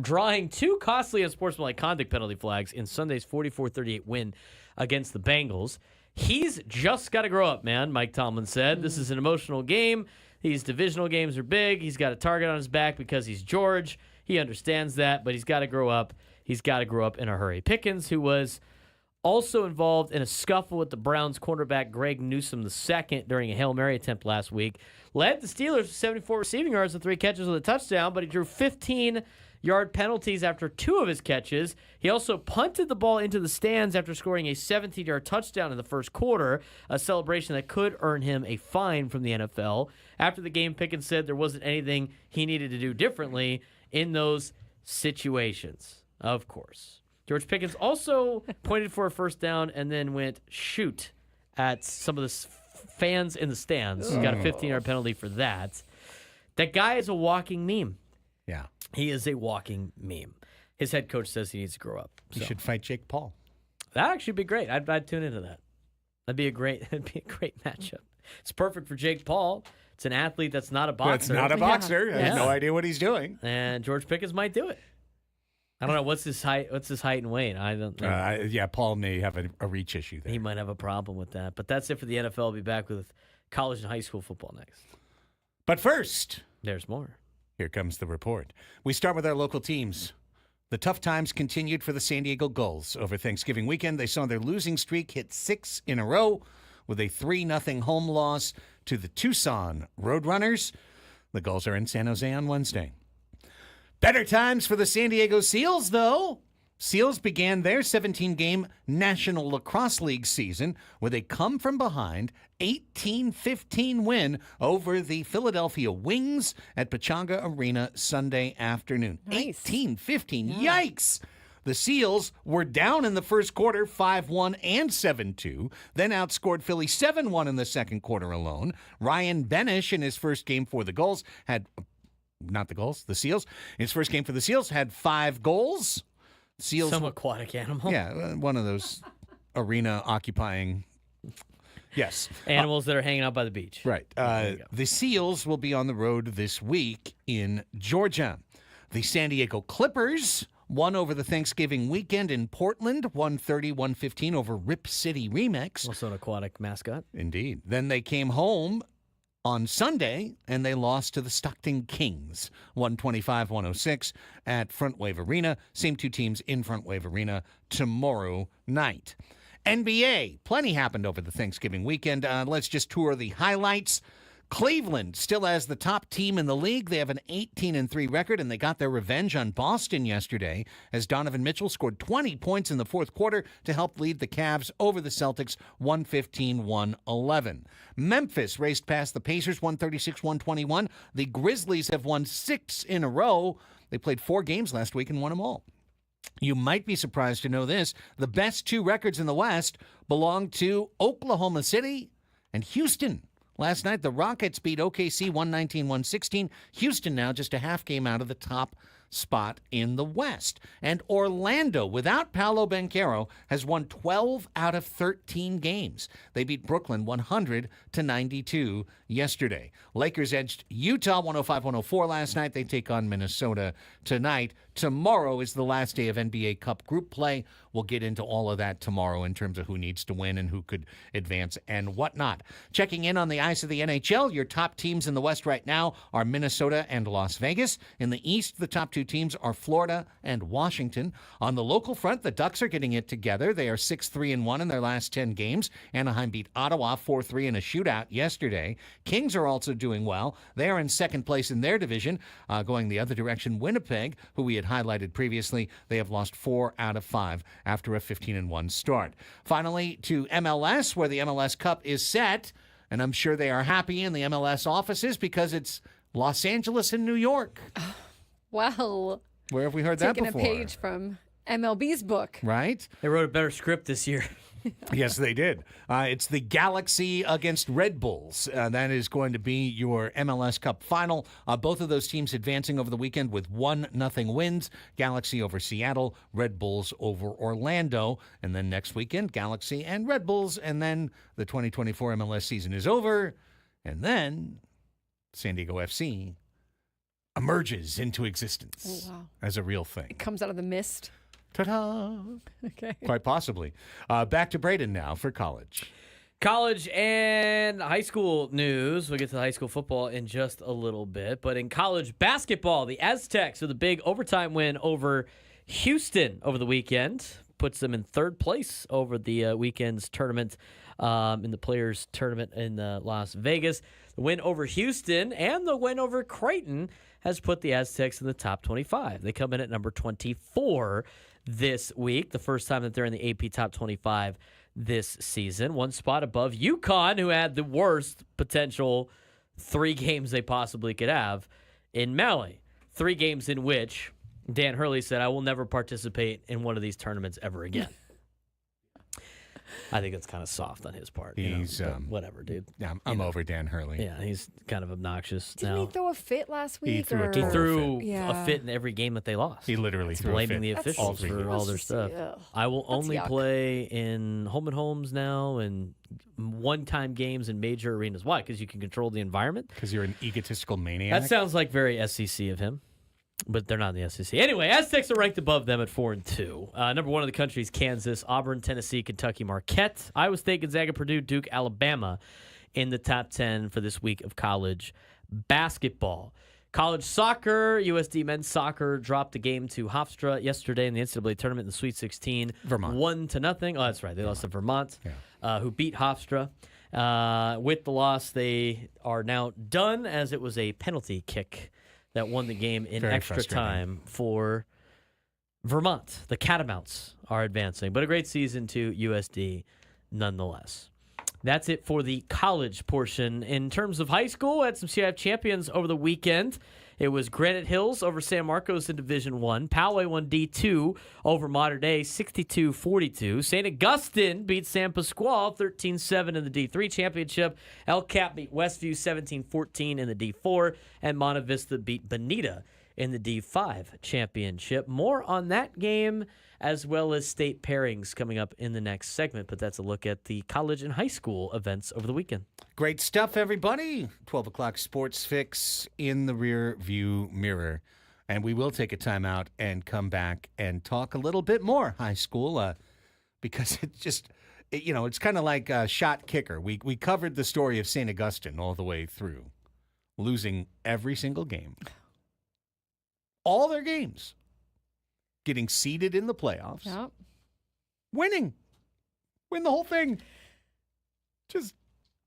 drawing 2 costly unsportsmanlike conduct penalty flags in Sunday's 44-38 win against the Bengals. He's just got to grow up, man, Mike Tomlin said. This is an emotional game. These divisional games are big. He's got a target on his back because he's George. He understands that, but he's got to grow up. He's got to grow up in a hurry. Pickens, who was also involved in a scuffle with the Browns cornerback Greg Newsome II during a Hail Mary attempt last week, led the Steelers with 74 receiving yards and 3 catches with a touchdown, but he drew 15-yard penalties after 2 of his catches. He also punted the ball into the stands after scoring a 17-yard touchdown in the first quarter, a celebration that could earn him a fine from the NFL. After the game, Pickens said there wasn't anything he needed to do differently in those situations. Of course. George Pickens also pointed for a first down and then went shoot at some of the fans in the stands. He got a 15-yard penalty for that. That guy is a walking meme. Yeah. He is a walking meme. His head coach says he needs to grow up. You So should fight Jake Paul. that'd actually be great. I'd tune into that. That'd be a great matchup. It's perfect for Jake Paul. It's an athlete that's not a boxer. But it's not a boxer. Yeah. Has no idea what he's doing. And George Pickens might do it. I don't know what's his height. What's his height and weight? I don't know. Yeah, Paul may have a reach issue there. He might have a problem with that. But that's it for the NFL. We'll be back with college and high school football next. But first, There's more. here comes the report. We start with our local teams. The tough times continued for the San Diego Gulls. Over Thanksgiving weekend, they saw their losing streak hit 6 in a row with a 3-0 home loss to the Tucson Roadrunners. The Gulls are in San Jose on Wednesday. Better times for the San Diego Seals, though. Seals began their 17-game National Lacrosse League season with a come-from-behind 18-15 win over the Philadelphia Wings at Pechanga Arena Sunday afternoon. Nice. 18-15, yikes! The Seals were down in the first quarter 5-1 and 7-2, then outscored Philly 7-1 in the second quarter alone. Ryan Benish in his first game for the Gulls the Seals. His first game for the Seals had 5 goals. Seals, Some aquatic animal. yeah, one of those arena occupying. Yes. Animals that are hanging out by the beach. Right. The Seals will be on the road this week in Georgia. The San Diego Clippers won over the Thanksgiving weekend in Portland, 130-115 over Rip City Remix. Also an aquatic mascot. Indeed. Then they came home on Sunday, and they lost to the Stockton Kings, 125-106 at Front Wave Arena. Same two teams in Front Wave Arena tomorrow night. NBA, plenty happened over the Thanksgiving weekend. Let's just tour the highlights. Cleveland still has the top team in the league. They have an 18-3 record, and they got their revenge on Boston yesterday as Donovan Mitchell scored 20 points in the fourth quarter to help lead the Cavs over the Celtics 115-111. Memphis raced past the Pacers 136-121. The Grizzlies have won 6 in a row. They played 4 games last week and won them all. You might be surprised to know this. The best 2 records in the West belong to Oklahoma City and Houston. Last night, the Rockets beat OKC 119-116. Houston now just a half game out of the top spot in the West. And Orlando, without Paolo Banchero, has won 12 out of 13 games. They beat Brooklyn 100-92 yesterday. Lakers edged Utah 105-104 last night. They take on Minnesota tonight. Tomorrow is the last day of NBA Cup group play. We'll get into all of that tomorrow in terms of who needs to win and who could advance and whatnot. Checking in on the ice of the NHL, your top teams in the West right now are Minnesota and Las Vegas. In the East, the top 2 teams are Florida and Washington. On the local front, the Ducks are getting it together. They are 6-3-1 in their last 10 games. Anaheim beat Ottawa 4-3 in a shootout yesterday. Kings are also doing well. They are in second place in their division. Going the other direction, Winnipeg, who we had highlighted previously, they have lost 4 out of 5 after a 15-1 start. Finally, to MLS, where the MLS Cup is set, and I'm sure they are happy in the MLS offices because it's Los Angeles and New York. Well, Where have we heard that taking before? a page from MLB's book. Right? They wrote a better script this year. Yes, they did. It's the Galaxy against Red Bulls. That is going to be your MLS Cup final. Both of those teams advancing over the weekend with 1-0 wins. Galaxy over Seattle, Red Bulls over Orlando. And then next weekend, Galaxy and Red Bulls. And then the 2024 MLS season is over. And then San Diego FC emerges into existence as a real thing. It comes out of the mist. Ta-da! Okay. Quite possibly. Back to Braden now for college. College and high school news. We'll get to the high school football in just a little bit. But in college basketball, the Aztecs with a big overtime win over Houston over the weekend. Puts them in third place over the weekend's tournament in the Players' Tournament in Las Vegas. The win over Houston and the win over Creighton has put the Aztecs in the top 25. They come in at number 24 this week, the first time that they're in the AP Top 25 this season. One spot above UConn, who had the worst potential 3 games they possibly could have in Maui. 3 games in which Dan Hurley said, I will never participate in one of these tournaments ever again. I think that's kind of soft on his part. He's whatever, dude. Yeah, I'm over Dan Hurley. Yeah, he's kind of obnoxious Didn't now. he throw a fit last week? threw a or- total He threw Yeah. a fit in every game that they lost. He literally He's threw blaming a the fit. officials All for all their stuff. Ugh. I will only yuck. play in home and homes now and one-time games in major arenas. Why? Because you can control the environment. Because you're an egotistical maniac. That sounds like very SEC of him. But they're not in the SEC. Anyway, Aztecs are ranked above them at 4-2. Number one in the country is Kansas, Auburn, Tennessee, Kentucky, Marquette, Iowa State, Gonzaga, Purdue, Duke, Alabama in the top 10 for this week of college basketball. College soccer, USD men's soccer dropped a game to Hofstra yesterday in the NCAA tournament in the Sweet 16. Vermont. 1-0. Oh, that's right. They lost to Vermont, who beat Hofstra. With the loss, they are now done as it was a penalty kick that won the game in extra time for Vermont. The Catamounts are advancing, but a great season to USD nonetheless. That's it for the college portion. In terms of high school, we had some CIF champions over the weekend. It was Granite Hills over San Marcos in Division I. Poway won D2 over Mater Dei, 62-42. St. Augustine beat San Pasqual, 13-7 in the D3 championship. El Cap beat Westview, 17-14 in the D4. And Monte Vista beat Bonita in the D5 championship. More on that game as well as state pairings coming up in the next segment. But that's a look at the college and high school events over the weekend. Great stuff, everybody. 12 o'clock sports fix in the rear view mirror. And we will take a timeout and come back and talk a little bit more high school because it's kind of like a shot kicker. We covered the story of St. Augustine all the way through, losing every single game. All their games. Getting seeded in the playoffs. Yep. Winning. Win the whole thing. Just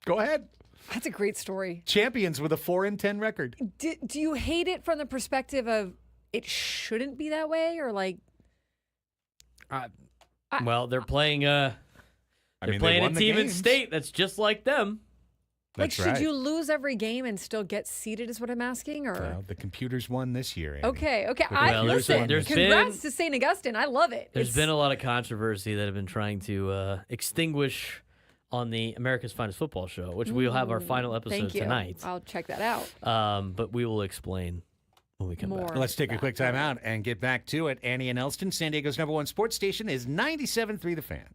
go ahead. That's a great story. Champions with a 4-10 record. Do you hate it from the perspective of it shouldn't be that way, or like? Well, they're playing a team in state that's just like them. Like, should you lose every game and still get seeded is what I'm asking? Or Well, the computers won this year. Andy. Okay. Well, there's Congrats to St. Augustine. I love it. There's been a lot of controversy that have been trying to extinguish on the America's Finest Football Show, which we'll have our final episode tonight. I'll check that out. But we will explain when we come back. Let's take a quick time out and get back to it. Annie and Elsten, San Diego's #1 sports station, is 97.3 The Fan.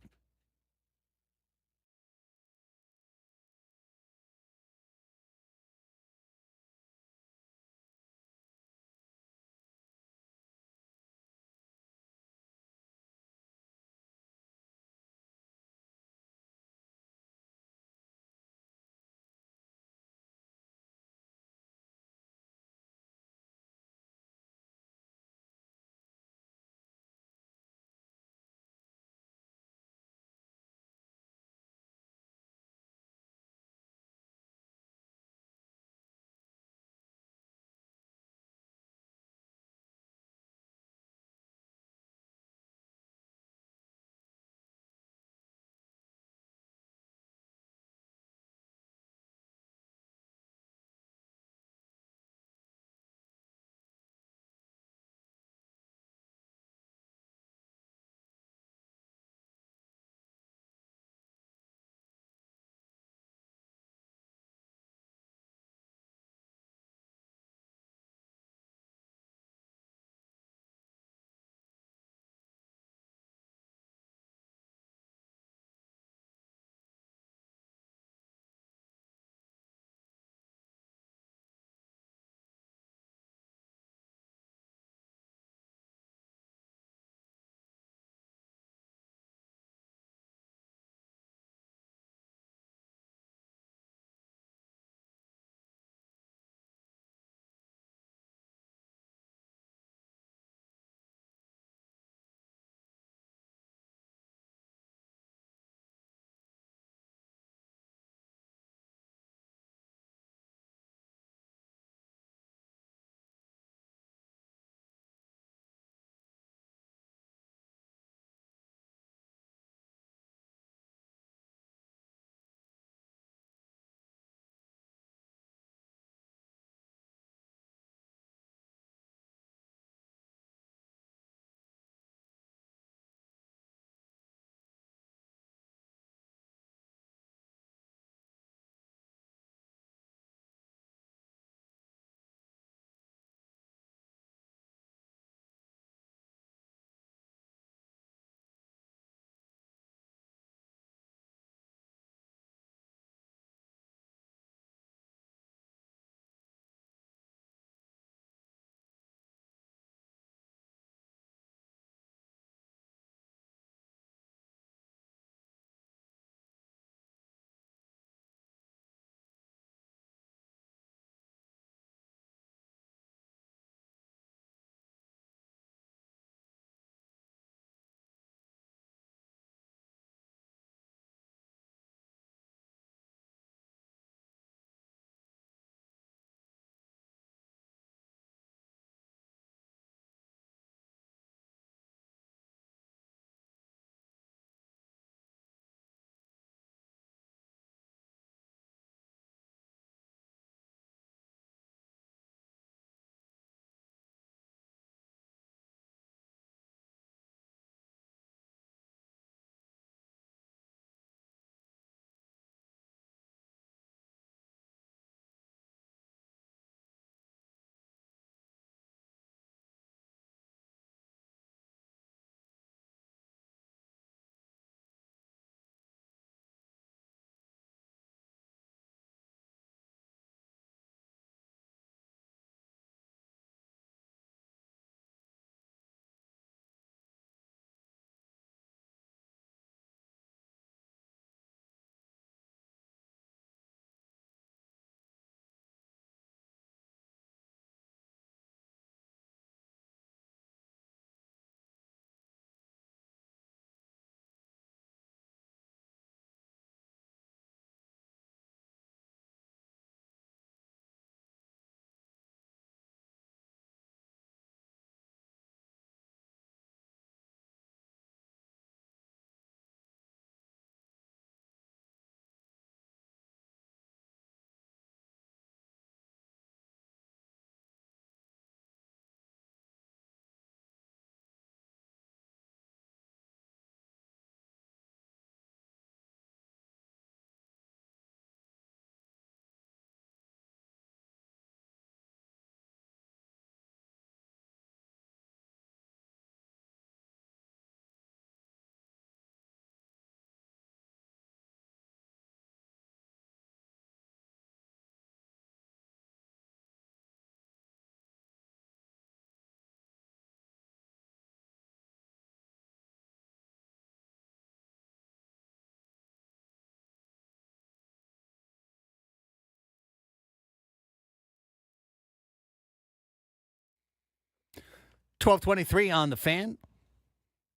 12:23 on the Fan.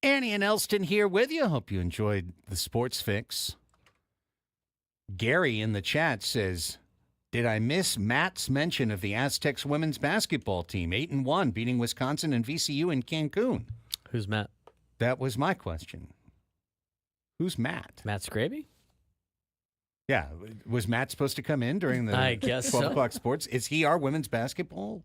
Annie and Elsten here with you. Hope you enjoyed the Sports Fix. Gary in the chat says, did I miss Matt's mention of the Aztecs women's basketball team, 8-1, beating Wisconsin and VCU in Cancun? Who's Matt? That was my question. Who's Matt? Matt Scraby? Yeah. Was Matt supposed to come in during the I guess 12 so. o'clock sports? Is he our women's basketball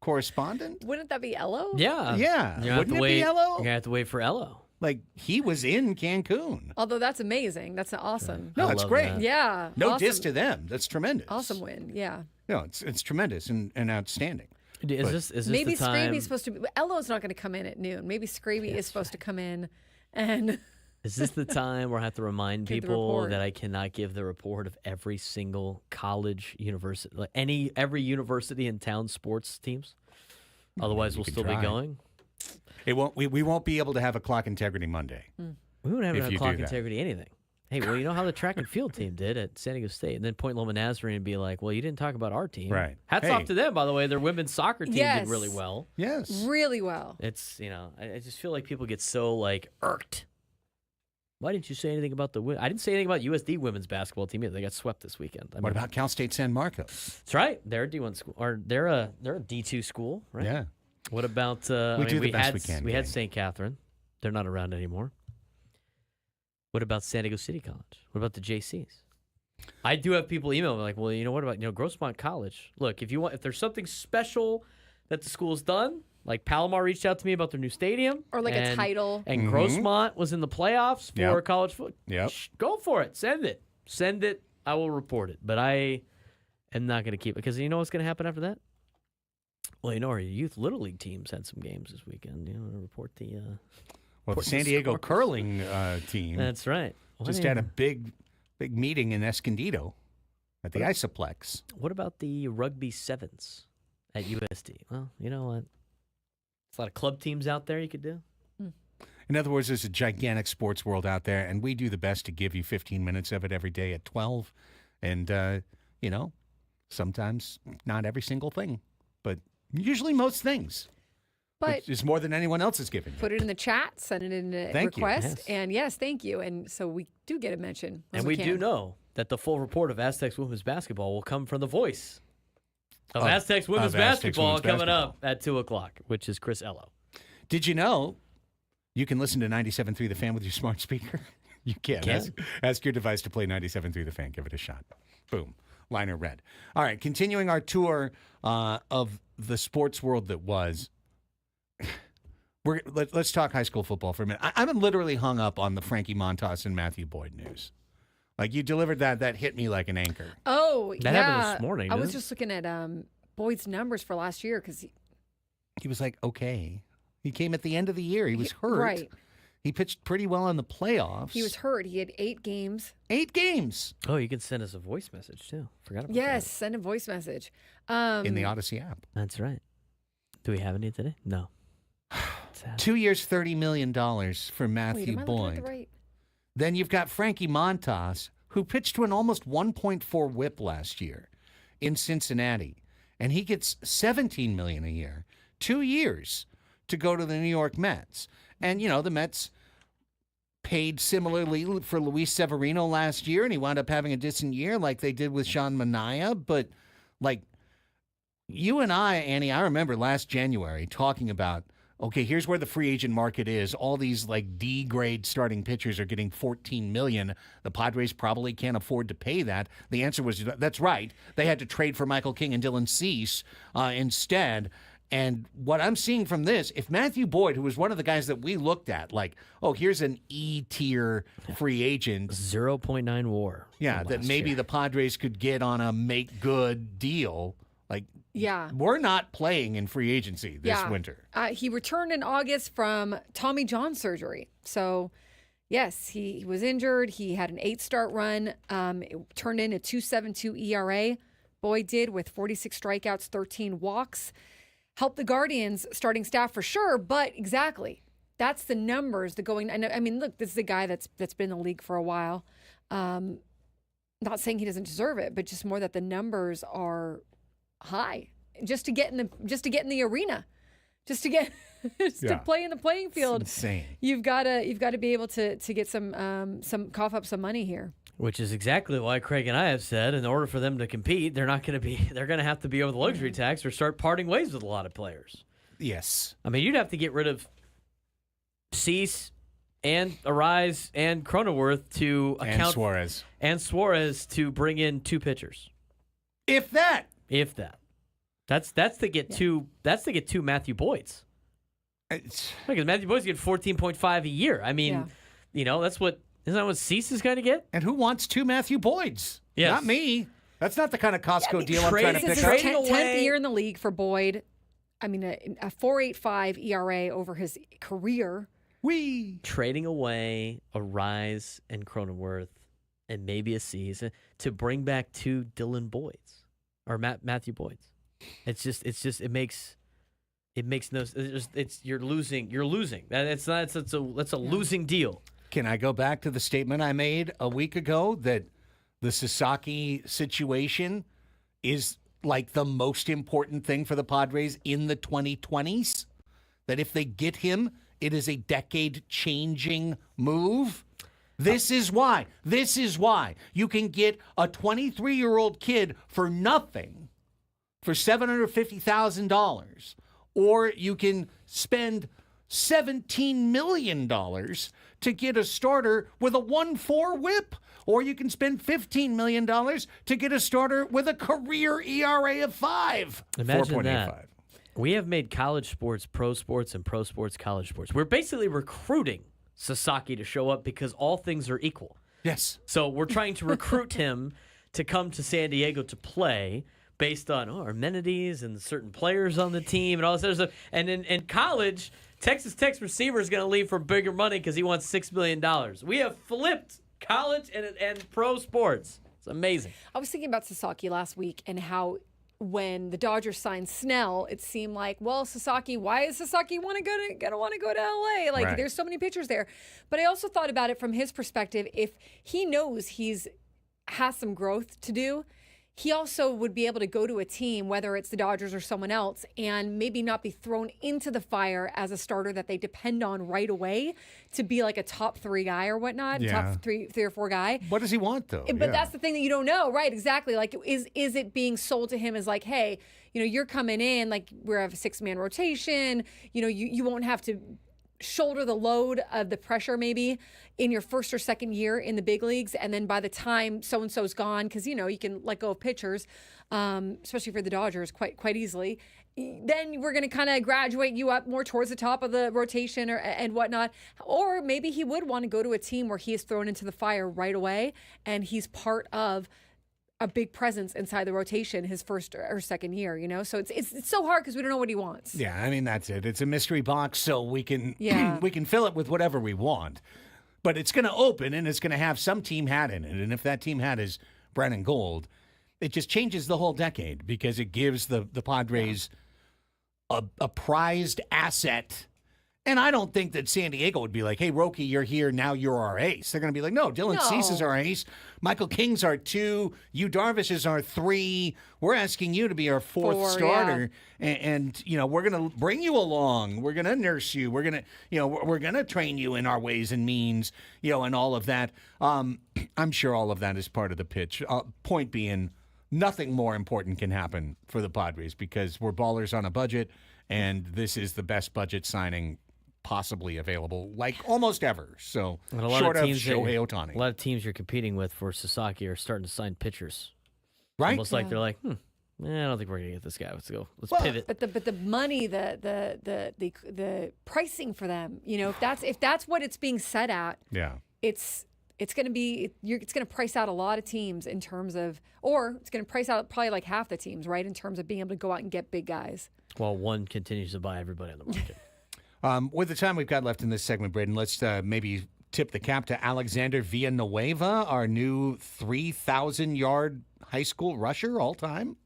correspondent? Wouldn't that be Ello? Yeah. Yeah. You're gonna have Wouldn't to it wait. be Ello? You're going to have to wait for Ello. Like, he was in Cancun. Although that's amazing. That's awesome. No, I it's love great. that. Yeah. No awesome. diss to them. That's tremendous. Awesome win. Yeah. No, it's tremendous and outstanding. Is this Maybe the time? Scraby's supposed to be. Ello's not going to come in at noon. Maybe Scraby is supposed to come in and. Is this the time where I have to remind Give the people report. that I cannot give the report of every single college, university, like every university in town sports teams? Otherwise, we'll could still try. be going. It won't. We won't be able to have a clock integrity Monday. We wouldn't have If enough you clock do that. integrity anything. Hey, well, you know how the track and field team did at San Diego State, and then Point Loma Nazarene and be like, well, you didn't talk about our team. Right. Hats Hey. off to them, by the way. Their women's soccer team Yes. did really well. Yes. Really well. It's, I just feel like people get so, like, irked. Why didn't you say anything about I didn't say anything about USD women's basketball team either. They got swept this weekend. I mean, What about Cal State San Marcos? That's right. They're a D1 school, or they're a D2 school, right? Yeah. What about? We do the best had we can, we had gang. St. Catherine. They're not around anymore. What about San Diego City College? What about the JCs? I do have people email me like, well, what about Grossmont College? Look, if there's something special that the school's done, like Palomar reached out to me about their new stadium, Or like a title. and Grossmont was in the playoffs for Yep. college football. Yep. Go for it. Send it. I will report it. But I am not going to keep it because you know what's going to happen after that? Well, our youth Little League teams had some games this weekend. To report the. Well, the Report San the Diego scores. curling team That's right. just had a big meeting in Escondido at the Isoplex. What about the rugby sevens at USD? Well, you know what? There's a lot of club teams out there you could do. In other words, there's a gigantic sports world out there, and we do the best to give you 15 minutes of it every day at 12. And, sometimes not every single thing, but usually most things. But Which is more than anyone else is giving you. put it in the chat, send it in a Thank you. request. Yes. And yes, thank you. And so we do get a mention. when And we do can. know that the full report of Aztecs women's basketball will come from the voice of Aztecs women's of Aztecs basketball women's coming basketball. up at 2 o'clock, which is Chris Ello. Did you know you can listen to 97.3 The Fan with your smart speaker? You can. Ask your device to play 97.3 The Fan. Give it a shot. Boom. Liner read. All right, continuing our tour of the sports world that was. Let's talk high school football for a minute. I'm literally hung up on the Frankie Montas and Matthew Boyd news. Like, you delivered that hit me like an anchor. Oh, That yeah. happened this morning, I didn't was it? just looking at Boyd's numbers for last year because He was like, okay. He came at the end of the year. He was hurt. Right. He pitched pretty well in the playoffs. He was hurt. He had 8 games. 8 games Oh, you can send us a voice message, too. Forgot about Yes, send a voice message. in the Odyssey app. that. That's right. Do we have any today? No. Sad. 2 years, $30 million for Wait, Matthew am I looking Boyd. at the right? Then you've got Frankie Montas, who pitched to an almost 1.4 whip last year in Cincinnati. And he gets $17 million a year, 2 years to go to the New York Mets. And, the Mets paid similarly for Luis Severino last year, and he wound up having a decent year like they did with Sean Manaea. But, you and I, Annie, I remember last January talking about, okay, here's where the free agent market is. All these D-grade starting pitchers are getting $14 million. The Padres probably can't afford to pay that. The answer was, that's right. They had to trade for Michael King and Dylan Cease instead. And what I'm seeing from this, if Matthew Boyd, who was one of the guys that we looked at, here's an E-tier free agent. 0.9 WAR. Yeah, that maybe year. the Padres could get on a make-good deal. Yeah. We're not playing in free agency this winter. He returned in August from Tommy John surgery. So, yes, he was injured. He had an 8-start run. It turned in a 2.72 ERA. Boyd did with 46 strikeouts, 13 walks. Helped the Guardians starting staff for sure, but exactly. That's the numbers that going. I mean, look, this is a guy that's been in the league for a while. Not saying he doesn't deserve it, but just more that the numbers are high just to get in the arena, just to get just to play in the playing field. It's insane. You've got to be able to get some cough up some money here. Which is exactly why Craig and I have said, in order for them to compete, they're going to have to be over the luxury tax or start parting ways with a lot of players. Yes. I mean, you'd have to get rid of Cease and Arise and Cronenworth to account and Suarez to bring in 2 pitchers. If that. That's to get two Matthew Boyds. Because Matthew Boyd's getting 14.5 a year. I mean, isn't that what Cease is going to get? And who wants 2 Matthew Boyds? Yes. Not me. That's not the kind of Costco deal I'm trying to pick This up. is his 10th year in the league for Boyd. I mean, a 4.85 ERA over his career. Trading away a Rise and Cronenworth and maybe a Cease to bring back 2 Dylan Boyds or Matthew Boyds. It makes no. You're losing. That's a losing deal. Can I go back to the statement I made a week ago that the Sasaki situation is like the most important thing for the Padres in the 2020s? That if they get him, it is a decade-changing move? This is why you can get a 23-year-old kid for nothing, for $750,000, or you can spend $17 million to get a starter with a 1.4 whip, or you can spend $15 million to get a starter with a career ERA of 5. Imagine that. We have made college sports pro sports and pro sports college sports. We're basically recruiting Sasaki to show up because all things are equal. Yes. So we're trying to recruit him to come to San Diego to play based on our amenities and certain players on the team and all this other stuff. And in college, Texas Tech's receiver is going to leave for bigger money because he wants $6 million. We have flipped college and pro sports. It's amazing. I was thinking about Sasaki last week and how when the Dodgers signed Snell, it seemed like, well, Sasaki, why is Sasaki gonna want to go to LA? Like, there's so many pitchers there. But I also thought about it from his perspective. If he knows has some growth to do, he also would be able to go to a team, whether it's the Dodgers or someone else, and maybe not be thrown into the fire as a starter that they depend on right away to be like a top 3 guy or whatnot, top three or 4 guy. What does he want, though? But that's the thing that you don't know, right? Exactly. Like, is it being sold to him as like, hey, you're coming in, like, we have a 6-man rotation, you won't have to shoulder the load of the pressure maybe in your first or second year in the big leagues, and then by the time so-and-so's gone, because you can let go of pitchers, especially for the Dodgers quite easily, then we're going to kind of graduate you up more towards the top of the rotation and whatnot. Or maybe he would want to go to a team where he is thrown into the fire right away and he's part of a big presence inside the rotation his first or second year, So it's so hard because we don't know what he wants. Yeah, I mean, that's it. It's a mystery box, so we can we can fill it with whatever we want. But it's going to open, and it's going to have some team hat in it. And if that team hat is brown and gold, it just changes the whole decade because it gives the Padres a prized asset. And I don't think that San Diego would be like, hey, Roki, you're here, now you're our ace. They're going to be like, no, Dylan Cease is our ace. Michael King's our 2. Yu Darvish is our 3. We're asking you to be our 4th starter. Yeah. And we're going to bring you along. We're going to nurse you. We're going to, we're going to train you in our ways and means, and all of that. I'm sure all of that is part of the pitch. Point being, nothing more important can happen for the Padres because we're ballers on a budget, and this is the best budget signing possibly available, like almost ever. So short of Shohei Ohtani. A lot of teams you're competing with for Sasaki are starting to sign pitchers. Right? Almost like they're like, I don't think we're gonna get this guy. Let's go. Let's pivot. But the money, the pricing for them, if that's what it's being set at, it's going to price out a lot of teams in terms of, or it's going to price out probably like half the teams, right, in terms of being able to go out and get big guys. Well, one continues to buy everybody on the market. With the time we've got left in this segment, Braden, let's maybe tip the cap to Alexander Villanueva, our new 3,000-yard high school rusher all time.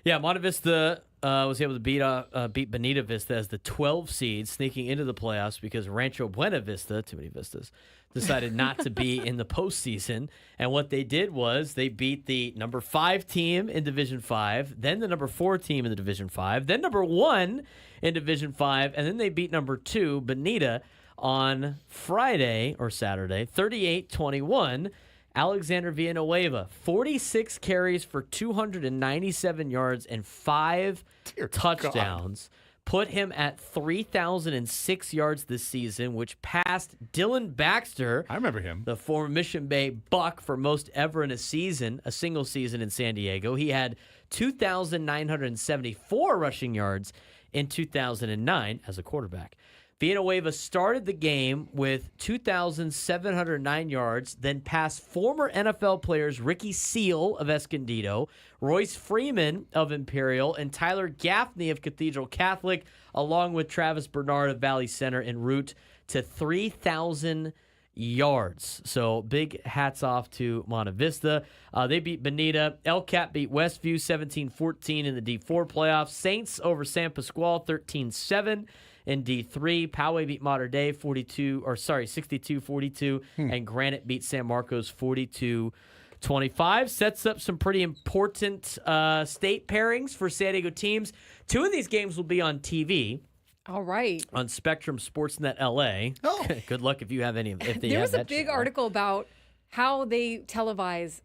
Yeah, Monte Vista was able to beat Bonita Vista as the 12 seed, sneaking into the playoffs because Rancho Buena Vista, too many Vistas, decided not to be in the postseason. And what they did was they beat the number 5 team in Division 5, then the number 4 team in the Division 5, then number 1 in Division 5, and then they beat number 2, Bonita, on Friday or Saturday, 38-21. Alexander Villanueva, 46 carries for 297 yards and 5 touchdowns. Put him at 3,006 yards this season, which passed Dylan Baxter. I remember him. The former Mission Bay Buck for most ever in a single season in San Diego. He had 2,974 rushing yards in 2009 as a quarterback. Villanueva started the game with 2,709 yards, then passed former NFL players Ricky Seal of Escondido, Royce Freeman of Imperial, and Tyler Gaffney of Cathedral Catholic, along with Travis Bernard of Valley Center, en route to 3,000 yards. So big hats off to Monte Vista. They beat Bonita. El Cap beat Westview 17-14 in the D4 playoffs. Saints over San Pasqual 13-7. In D3, Poway beat Mater Dei 62-42, and Granite beat San Marcos 42-25. Sets up some pretty important state pairings for San Diego teams. 2 of these games will be on TV. All right. On Spectrum Sportsnet LA. Oh. Good luck if you have any. If they There have was a that big channel. article about how they televise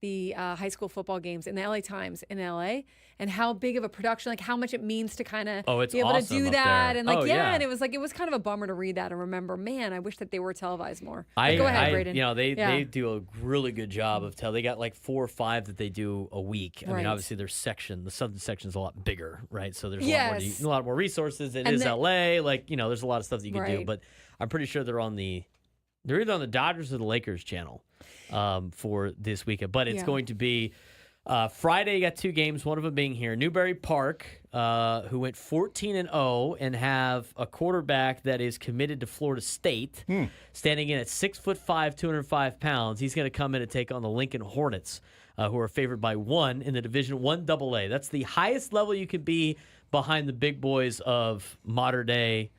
the high school football games in the LA Times in LA, and how big of a production, like how much it means to kind of it's be able awesome to do up that. there. And like, Oh, yeah, yeah. and it was kind of a bummer to read that and remember, man, I wish that they were televised more. Go Go ahead, Braden. They do a really good job of They got like 4 or 5 that they do a week. I Right. mean, obviously their section, the southern section is a lot bigger, right? So there's Yes. a lot more resources. It And is then- LA, there's a lot of stuff that you can do. Right. But I'm pretty sure they're either on the Dodgers or the Lakers channel for this weekend. But it's Yeah. going to be Friday. You got 2 games, one of them being here. Newberry Park, who went 14-0 and have a quarterback that is committed to Florida State, standing in at 6'5", 205 pounds. He's going to come in and take on the Lincoln Hornets, who are favored by 1 in the Division 1 AA. That's the highest level you can be behind the big boys of Mater Dei,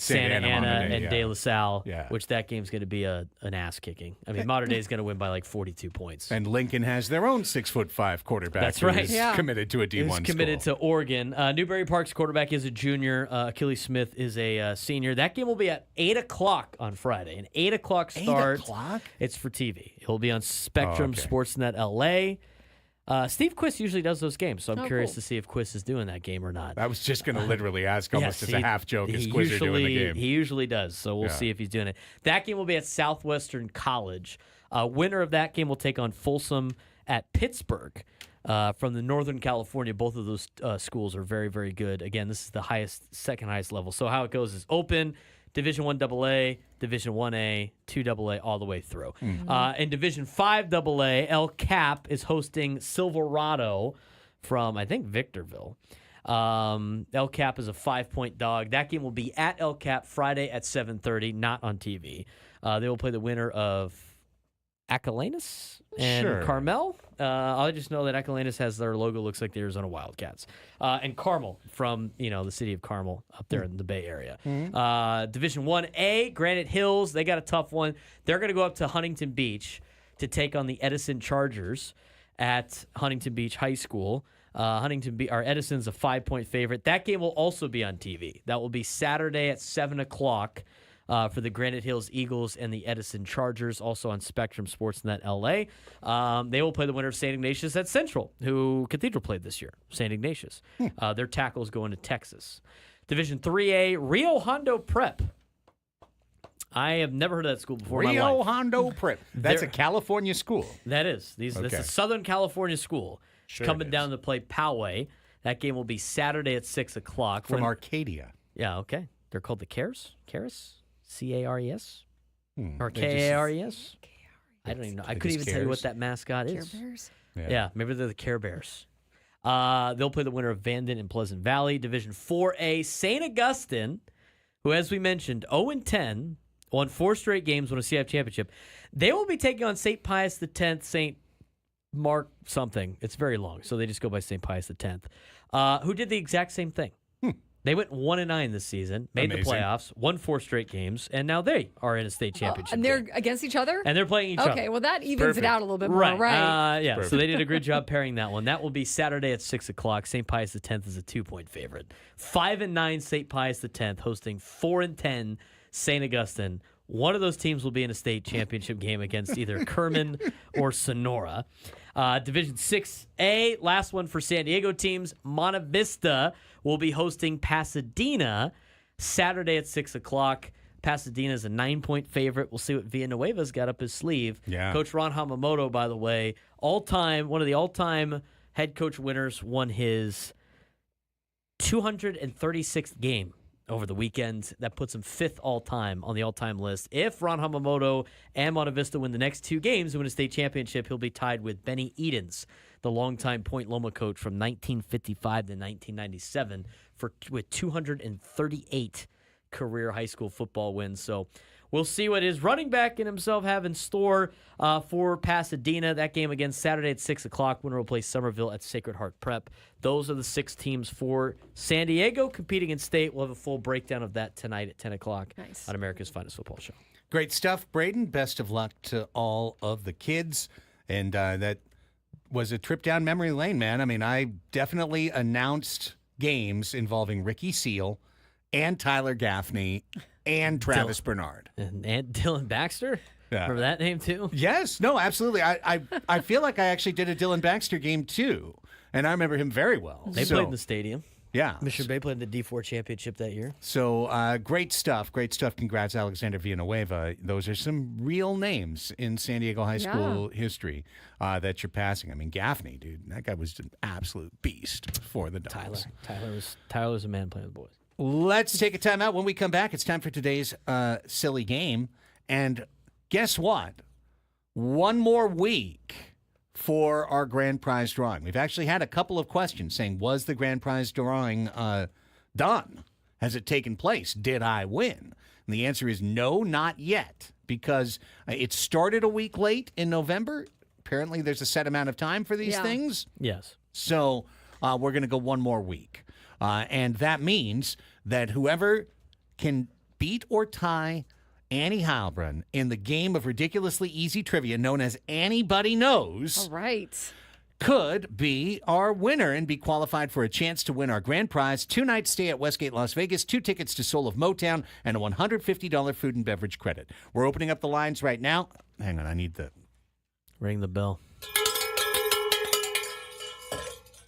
Santa Ana, and De La Salle, which that game's going to be an ass kicking. I mean, Mater Dei is going to win by like 42 points. And Lincoln has their own 6'5" quarterback. That's right. Who's committed to a D1 He's committed school. to Oregon. Newberry Park's quarterback is a junior. Achilles Smith is a senior. That game will be at 8 o'clock on Friday. An 8 o'clock start. 8 o'clock? It's for TV. It'll be on Spectrum Sportsnet LA. Steve Quiss usually does those games, so I'm curious to see if Quiss is doing that game or not. I was just going to literally ask almost as a half joke as he Quizzer doing the game. He usually does, so we'll see if he's doing it. That game will be at Southwestern College. Winner of that game will take on Folsom at Pittsburgh from the Northern California. Both of those schools are very, very good. Again, this is the second highest level. So how it goes is open, Division 1 AA, Division 1A, 2 AA, all the way through. In Division 5 AA, El Cap is hosting Silverado from, I think, Victorville. El Cap is a 5-point dog. That game will be at El Cap Friday at 7:30, not on TV. They will play the winner of Acalanes and Carmel. I just know that Acalanes has their logo, looks like the Arizona Wildcats. And Carmel from, the city of Carmel up there in the Bay Area. Division 1A, Granite Hills, they got a tough one. They're going to go up to Huntington Beach to take on the Edison Chargers at Huntington Beach High School. Edison's a 5-point favorite. That game will also be on TV. That will be Saturday at 7 o'clock. For the Granite Hills Eagles and the Edison Chargers, also on Spectrum Sportsnet LA. They will play the winner of St. Ignatius at Central, who Cathedral played this year, St. Ignatius. Their tackles going to Texas. Division 3A, Rio Hondo Prep. I have never heard of that school before in my Rio life. Hondo Prep. That's a California school. That is. That's a Southern California school. Sure coming down to play Poway. That game will be Saturday at 6 o'clock. From Arcadia. Yeah, okay. They're called the Cares? Cares? C-A-R-E-S? Or They just- K-A-R-E-S? I don't even know. I couldn't even tell you what Cares? that mascot Care is. Bears. Yeah, maybe they're the Care Bears. They'll play the winner of Vanden and Pleasant Valley. Division 4A, St. Augustine, who, as we mentioned, 0-10, won 4 straight games, won a CIF championship. They will be taking on St. Pius X, St. Mark something. It's very long, so they just go by St. Pius X, who did the exact same thing. They went 1-9 this season, made Amazing. the playoffs, won 4 straight games, and now they are in a state championship. And they're game. against each other? And they're playing each other. Okay, well, that evens Perfect. it out a little bit more, Right. right? Yeah, Perfect. so they did a good job pairing that one. That will be Saturday at 6 o'clock. St. Pius X is a 2-point favorite. 5-9 St. Pius X hosting 4-10 St. Augustine. One of those teams will be in a state championship game against either Kerman or Sonora. Division 6A, last one for San Diego teams. Monte Vista will be hosting Pasadena Saturday at 6 o'clock. Pasadena is a 9-point favorite. We'll see what Villanueva's got up his sleeve. Yeah. Coach Ron Hamamoto, by the way, one of the all-time head coach winners, won his 236th game over the weekend. That puts him 5th all-time on the all-time list. If Ron Hamamoto and Monte Vista win the next 2 games and win a state championship, he'll be tied with Benny Edens, the longtime Point Loma coach from 1955 to 1997, with 238 career high school football wins. So we'll see what his running back and himself have in store for Pasadena. That game again Saturday at 6 o'clock. Winner will play Somerville at Sacred Heart Prep. Those are the 6 teams for San Diego competing in state. We'll have a full breakdown of that tonight at 10 o'clock Nice. on America's Finest Football Show. Great stuff, Braden. Best of luck to all of the kids. And that was a trip down memory lane, man. I mean, I definitely announced games involving Ricky Seal and Tyler Gaffney and Travis Bernard. And Dylan Baxter? Yeah. Remember that name too? Yes, no, absolutely. I feel like I actually did a Dylan Baxter game too, and I remember him very well. They played in the stadium. Yeah. Mission Bay played in the D4 championship that year. So great stuff. Great stuff. Congrats, Alexander Villanueva. Those are some real names in San Diego high school history that you're passing. I mean, Gaffney, dude, that guy was an absolute beast for the Dogs. Tyler was a man playing with the boys. Let's take a time out. When we come back, it's time for today's silly game. And guess what? One more week for our grand prize drawing. We've actually had a couple of questions saying, was the grand prize drawing done? Has it taken place? Did I win? And the answer is no, not yet, because it started a week late in November. Apparently, there's a set amount of time for these things. Yes. So we're going to go one more week. And that means that whoever can beat or tie Annie Heilbrunn in the game of ridiculously easy trivia known as Anybody Knows All right. could be our winner and be qualified for a chance to win our grand prize, 2-night stay at Westgate, Las Vegas, 2 tickets to Soul of Motown, and a $150 food and beverage credit. We're opening up the lines right now. Hang on, I need the... Ring the bell.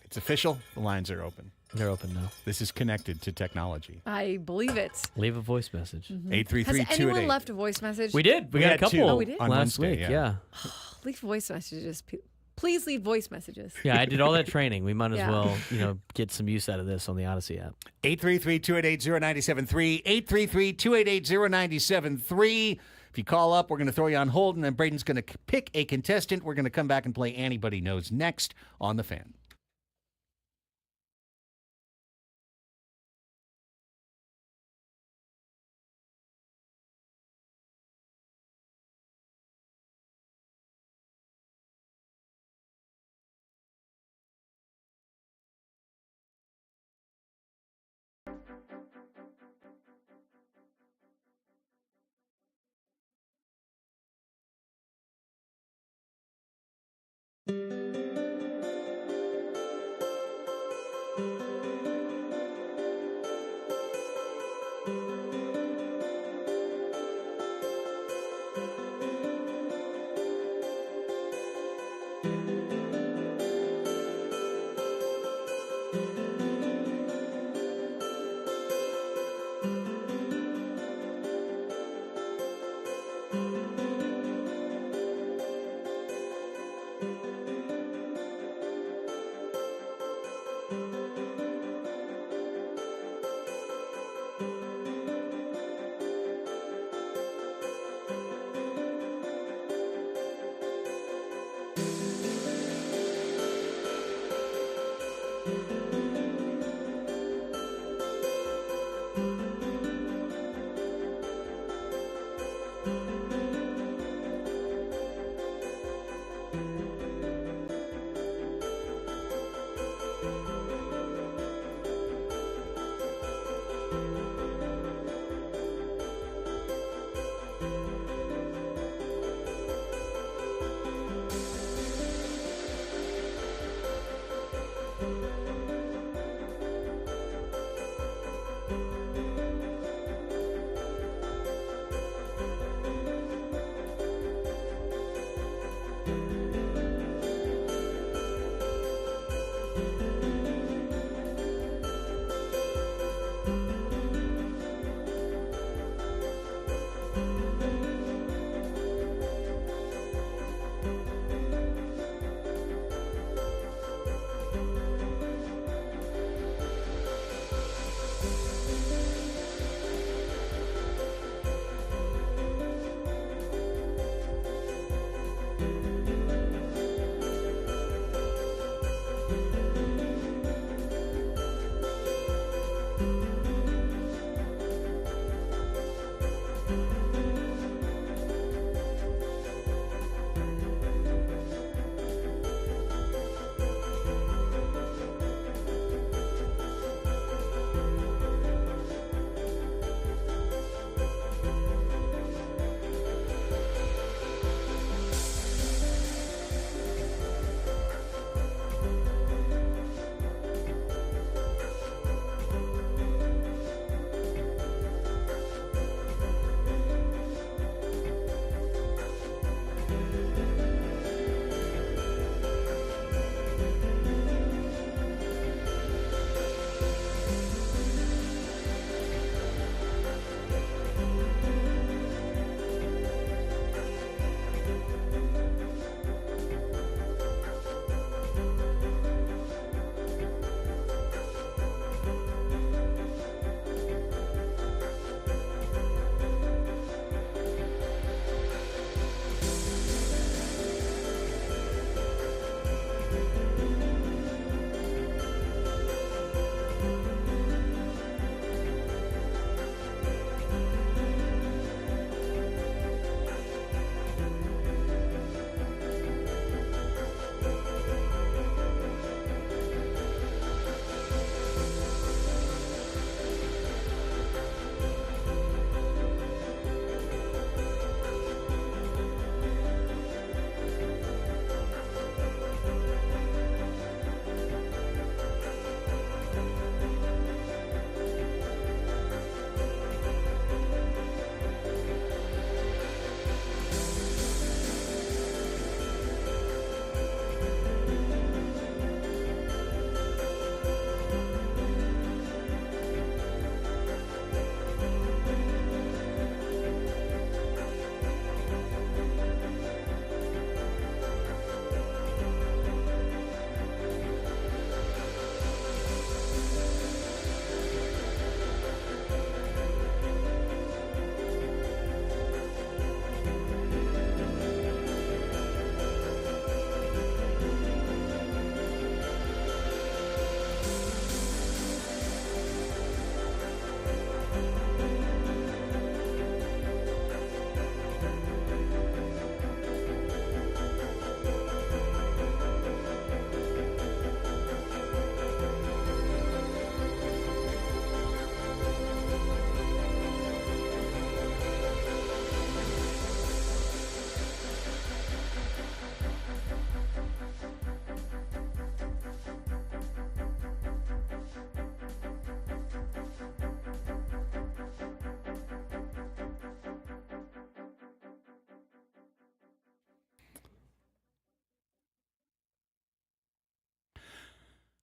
It's official. The lines are open. They're open now. This is connected to technology. I believe it. Leave a voice message. 833-288. Has anyone left a voice message? We did. We got a had couple 2 Oh, we did? on last Wednesday, week. Yeah. Leave voice messages. Please leave voice messages. Yeah, I did all that training. We might as Yeah. well, get some use out of this on the Odyssey app. 833-288-0973. 833-288-0973. If you call up, we're going to throw you on hold, and then Braden's going to pick a contestant. We're going to come back and play Anybody Knows next on The Fan.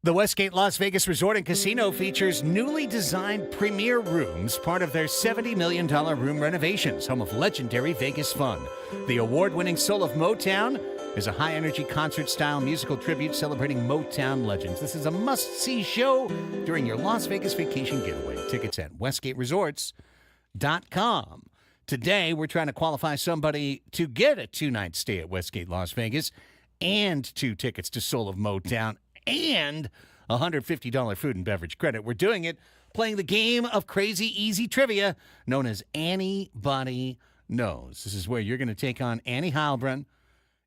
The Westgate Las Vegas Resort and Casino features newly designed premier rooms, part of their $70 million room renovations, home of legendary Vegas fun. The award-winning Soul of Motown is a high-energy concert-style musical tribute celebrating Motown legends. This is a must-see show during your Las Vegas vacation getaway. Tickets at westgateresorts.com. Today, we're trying to qualify somebody to get a 2-night stay at Westgate Las Vegas and 2 tickets to Soul of Motown and a $150 food and beverage credit. We're doing it playing the game of crazy easy trivia known as Anybody Knows. This is where you're going to take on Annie Heilbrunn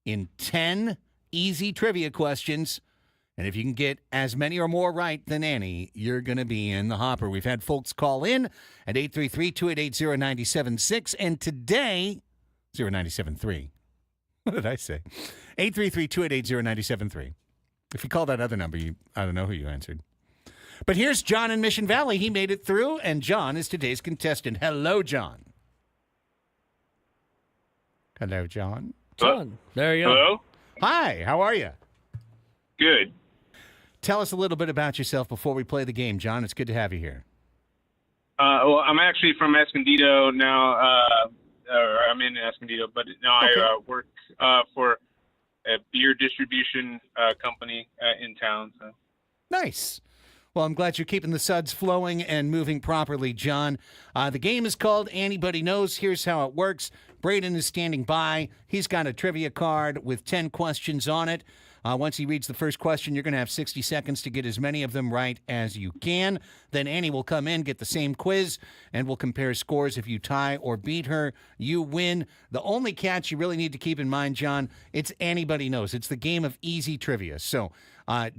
in 10 easy trivia questions. And if you can get as many or more right than Annie, you're going to be in the hopper. We've had folks call in at 833-288-0976. And today, 0973. What did I say? 833-288-0973. If you call that other number, I don't know who you answered. But here's John in Mission Valley. He made it through, and John is today's contestant. Hello, John. Hello, John. John, there you go. Hello? Hi, how are you? Good. Tell us a little bit about yourself before we play the game, John. It's good to have you here. Well, I'm actually from Escondido now. Or I'm in Escondido, but now I work for a beer distribution company in town. So. Nice. Well, I'm glad you're keeping the suds flowing and moving properly, John. The game is called Anybody Knows. Here's how it works. Braden is standing by. He's got a trivia card with 10 questions on it. Once he reads the first question, you're going to have 60 seconds to get as many of them right as you can. Then Annie will come in, get the same quiz, and we'll compare scores. If you tie or beat her, you win. The only catch you really need to keep in mind, John, it's Anybody Knows. It's the game of easy trivia. So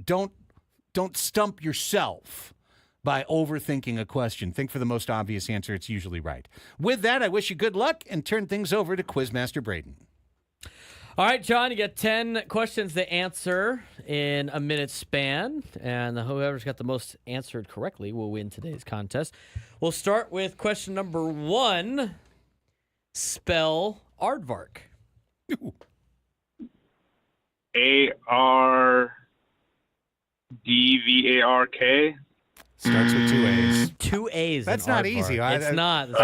don't stump yourself by overthinking a question. Think for the most obvious answer. It's usually right. With that, I wish you good luck and turn things over to Quizmaster Braden. All right, John, you got 10 questions to answer in a minute span, and whoever's got the most answered correctly will win today's contest. We'll start with question number 1. Spell aardvark. ARDVARK. Starts with 2 A's. 2 A's. That's in not aardvark. easy. It's not. I'm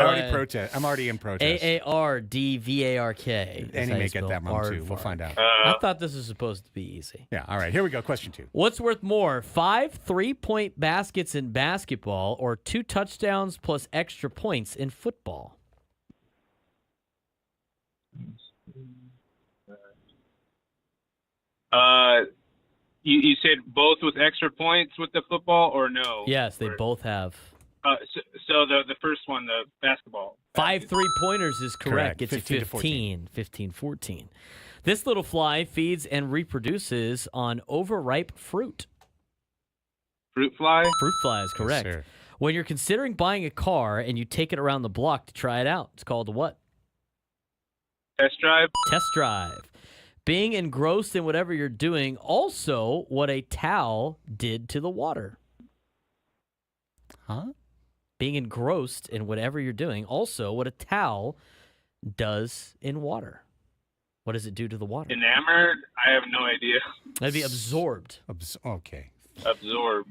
already in protest. AARDVARK. Annie may get that wrong, too. We'll find out. I thought this was supposed to be easy. Yeah, all right. Here we go. Question 2. What's worth more, 5 3-point baskets in basketball or 2 touchdowns plus extra points in football? You said both with extra points with the football, or no? Yes, they both have. So the first one, the basketball. 5 3-pointers is correct. Gets you 15 to 14. 15-14. This little fly feeds and reproduces on overripe fruit. Fruit fly? Fruit fly is correct. Yes, sir. When you're considering buying a car and you take it around the block to try it out, it's called a what? Test drive? Test drive. Being engrossed in whatever you're doing, also what a towel did to the water. Huh? Being engrossed in whatever you're doing, also what a towel does in water. What does it do to the water? Enamored? I have no idea. That'd be absorbed. Okay. Absorb.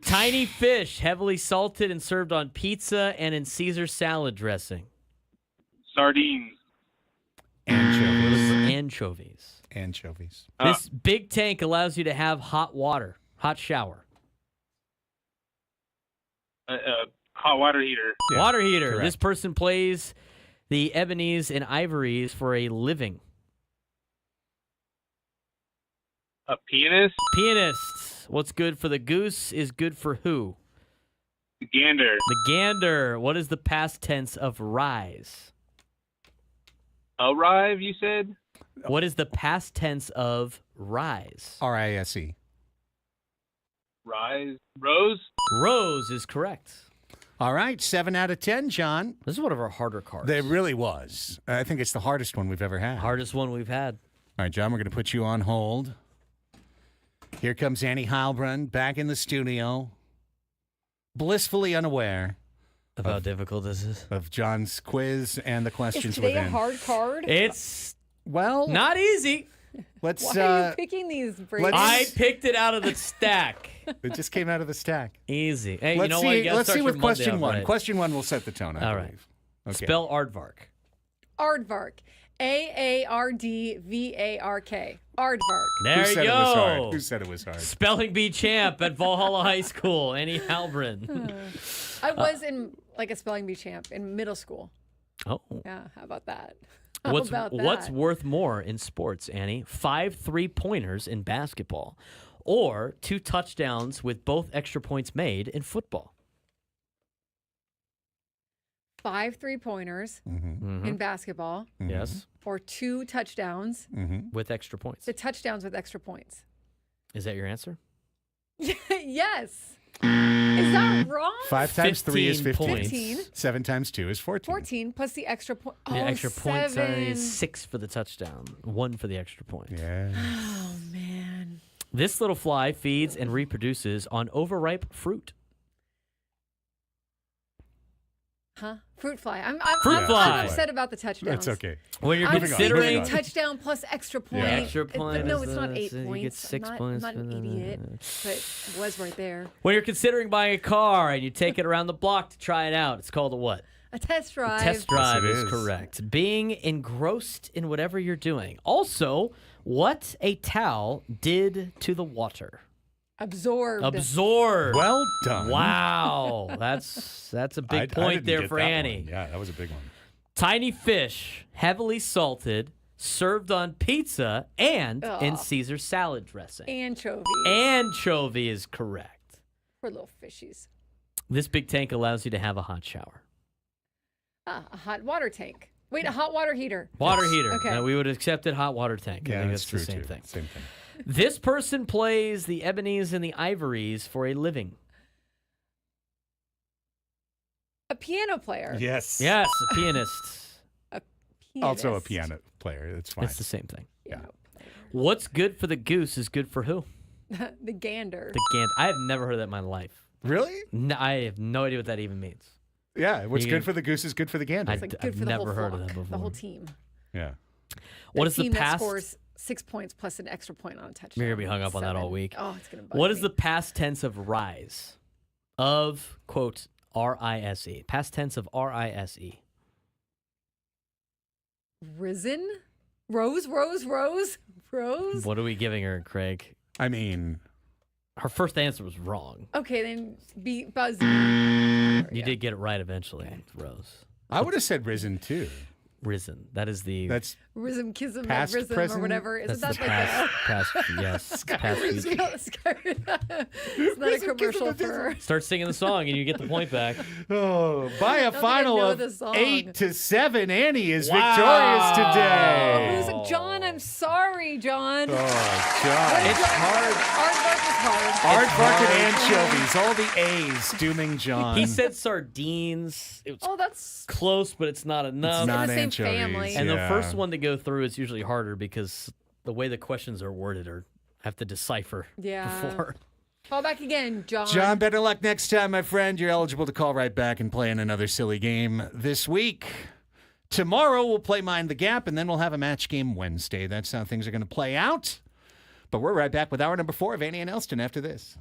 Tiny fish, heavily salted and served on pizza and in Caesar salad dressing. Sardines. Anchovies. Anchovies. This big tank allows you to have hot water, hot shower. Hot water heater. Yeah, Water heater. correct. This person plays the ebonies and ivories for a living. A pianist. Pianist. What's good for the goose is good for who? Gander. The gander. What is the past tense of rise? Arrive, you said? What is the past tense of rise? RISE. Rise. Rose? Rose is correct. All right, 7 out of 10, John. This is one of our harder cards. There really was. I think it's the hardest one we've ever had. Hardest one we've had. All right, John, we're going to put you on hold. Here comes Annie Heilbrunn back in the studio, blissfully unaware Of how difficult this is. of John's quiz and the questions Is today within. a hard card? It's Well, not easy. Let's. Why are you picking these, Brady? I picked it out of the stack. It just came out of the stack. Easy. Hey, Let's you know see. what? You gotta Let's start see your with Monday question off one. right. Question one will set the tone. I All believe. right. Okay. Spell aardvark. Aardvark. Aardvark. Aardvark. There Who you said go. it was hard? Who said it was hard? Spelling bee champ at Valhalla High School, Annie Halbrin. I was in like a spelling bee champ in middle school. Oh. Yeah, how about that? How What's about that? what's worth more in sports, Annie? 5 3-pointers in basketball, or 2 touchdowns with both extra points made in football? 5 3-pointers in basketball, Yes, or 2 touchdowns. with extra points. The touchdowns with extra points. Is that your answer? Yes. Is that wrong? 5 times 3 is 15 15. points. 15. 7 times 2 is 14. 14 plus the extra point. The extra points are 7. 6 for the touchdown, 1 for the extra point. Yeah. Oh, man. This little fly feeds and reproduces on overripe fruit. Huh? Fruit fly. Fruit fly. I'm upset about the touchdowns. That's okay. When you're I'm considering thinking touchdown plus extra point. extra point, No, it's not 8 you points. get 6 I'm points. not an idiot, but it was right there. When you're considering buying a car and you take it around the block to try it out, it's called a what? A test drive. Test drive Yes, it is is. correct. Being engrossed in whatever you're doing. Also, what a towel did to the water. Absorbed. Absorb. Well done. Wow, that's a big I point didn't there get for that Annie. one. Yeah, that was a big one. Tiny fish, heavily salted, served on pizza and in Ugh. Caesar salad dressing. Anchovy. Anchovy is correct. Poor little fishies. This big tank allows you to have a hot shower. A hot water tank. Wait, a hot water heater. Water heater. Okay. Now, we would have accepted hot water tank. I Yeah, think that's that's true the same too. thing. Same thing. This person plays the ebonies and the ivories for a living. A piano player. Yes. Yes, a pianist. Also a Pianist. piano player. That's fine. It's the same thing. Piano What's good for the goose is good for who? player. The gander. The gander. I have never heard that in my life. Really? No, I have no idea what that even means. Yeah. What's You- good for the goose is good for the gander. It's like good I've for the never whole heard flock, of that the before. whole team. Yeah. What The is the team past? that scores 6 points plus an extra point on a touchdown? You're gonna be hung up on that all 7. week. Oh, it's gonna bug What is me. the past tense of rise? Of quote rise. Past tense of rise. Risen? Rose. What are we giving her, Craig? I mean, Her first answer was wrong. Okay, then be buzz. You did get it right eventually, Rose. I would have said risen too. Risen. That is the That's Rhythm, kism, Past, rhythm, or present? whatever. that's Isn't the that like past yes past future. It's not a commercial for. Start singing the song and you get the point back. oh, by a think I final know of the song. 8-7, Annie is Wow. victorious today. Who's John? I'm sorry, John. Oh, John. It's hard. Aardvark is hard. Aardvark and anchovies, all the A's, dooming John. He said sardines. It was Oh, that's close, but it's not enough. It's not the same anchovies. family. And the yeah. first one to go through is usually harder because the way the questions are worded are have to decipher Yeah. before. Call back again, John. John, better luck next time, my friend. You're eligible to call right back and play in another silly game this week. Tomorrow, we'll play Mind the Gap, and then we'll have a match game Wednesday. That's how things are going to play out. But we're right back with hour number 4 of Annie and Elsten after this.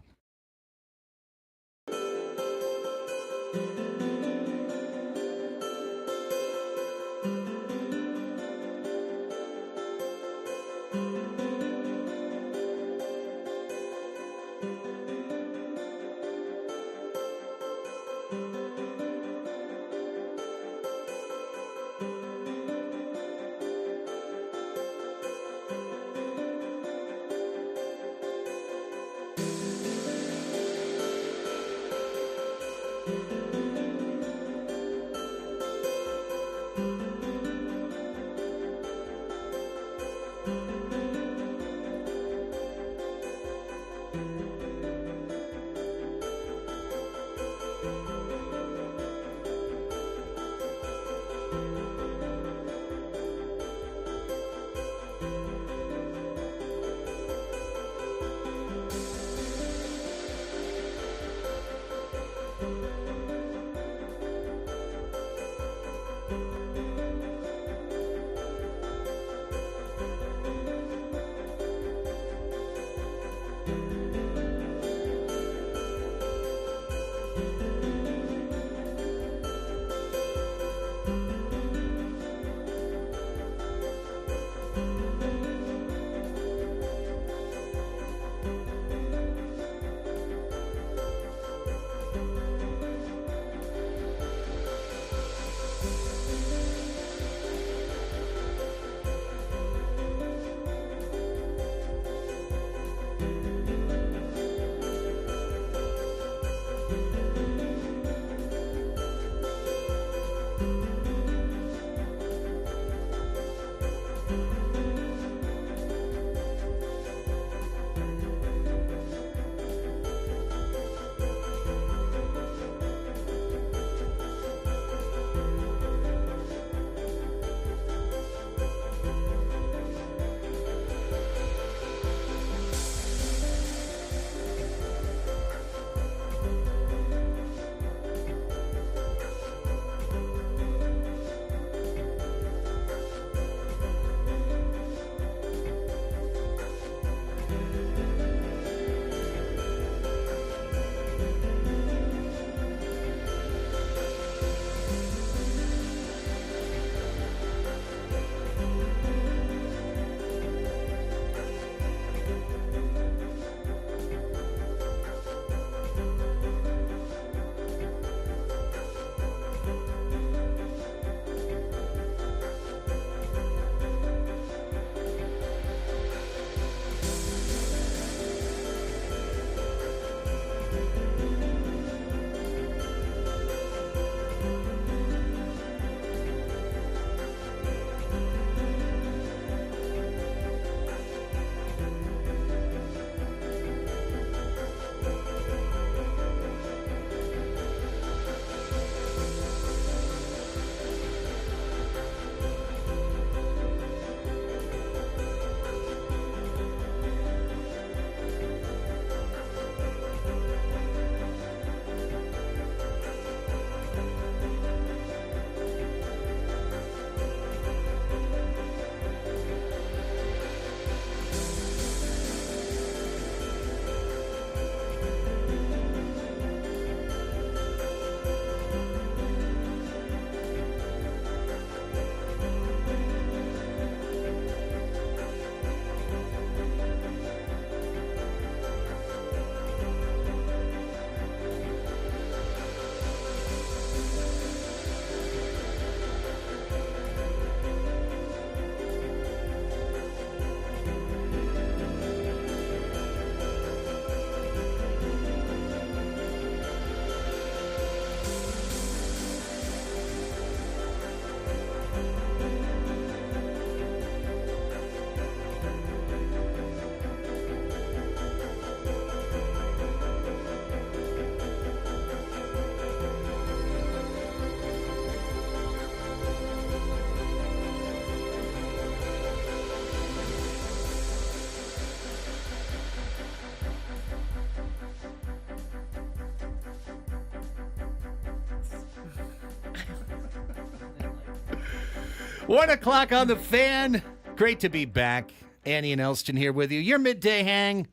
1 o'clock on the Fan. Great to be back. Annie and Elsten here with you. Your midday hang.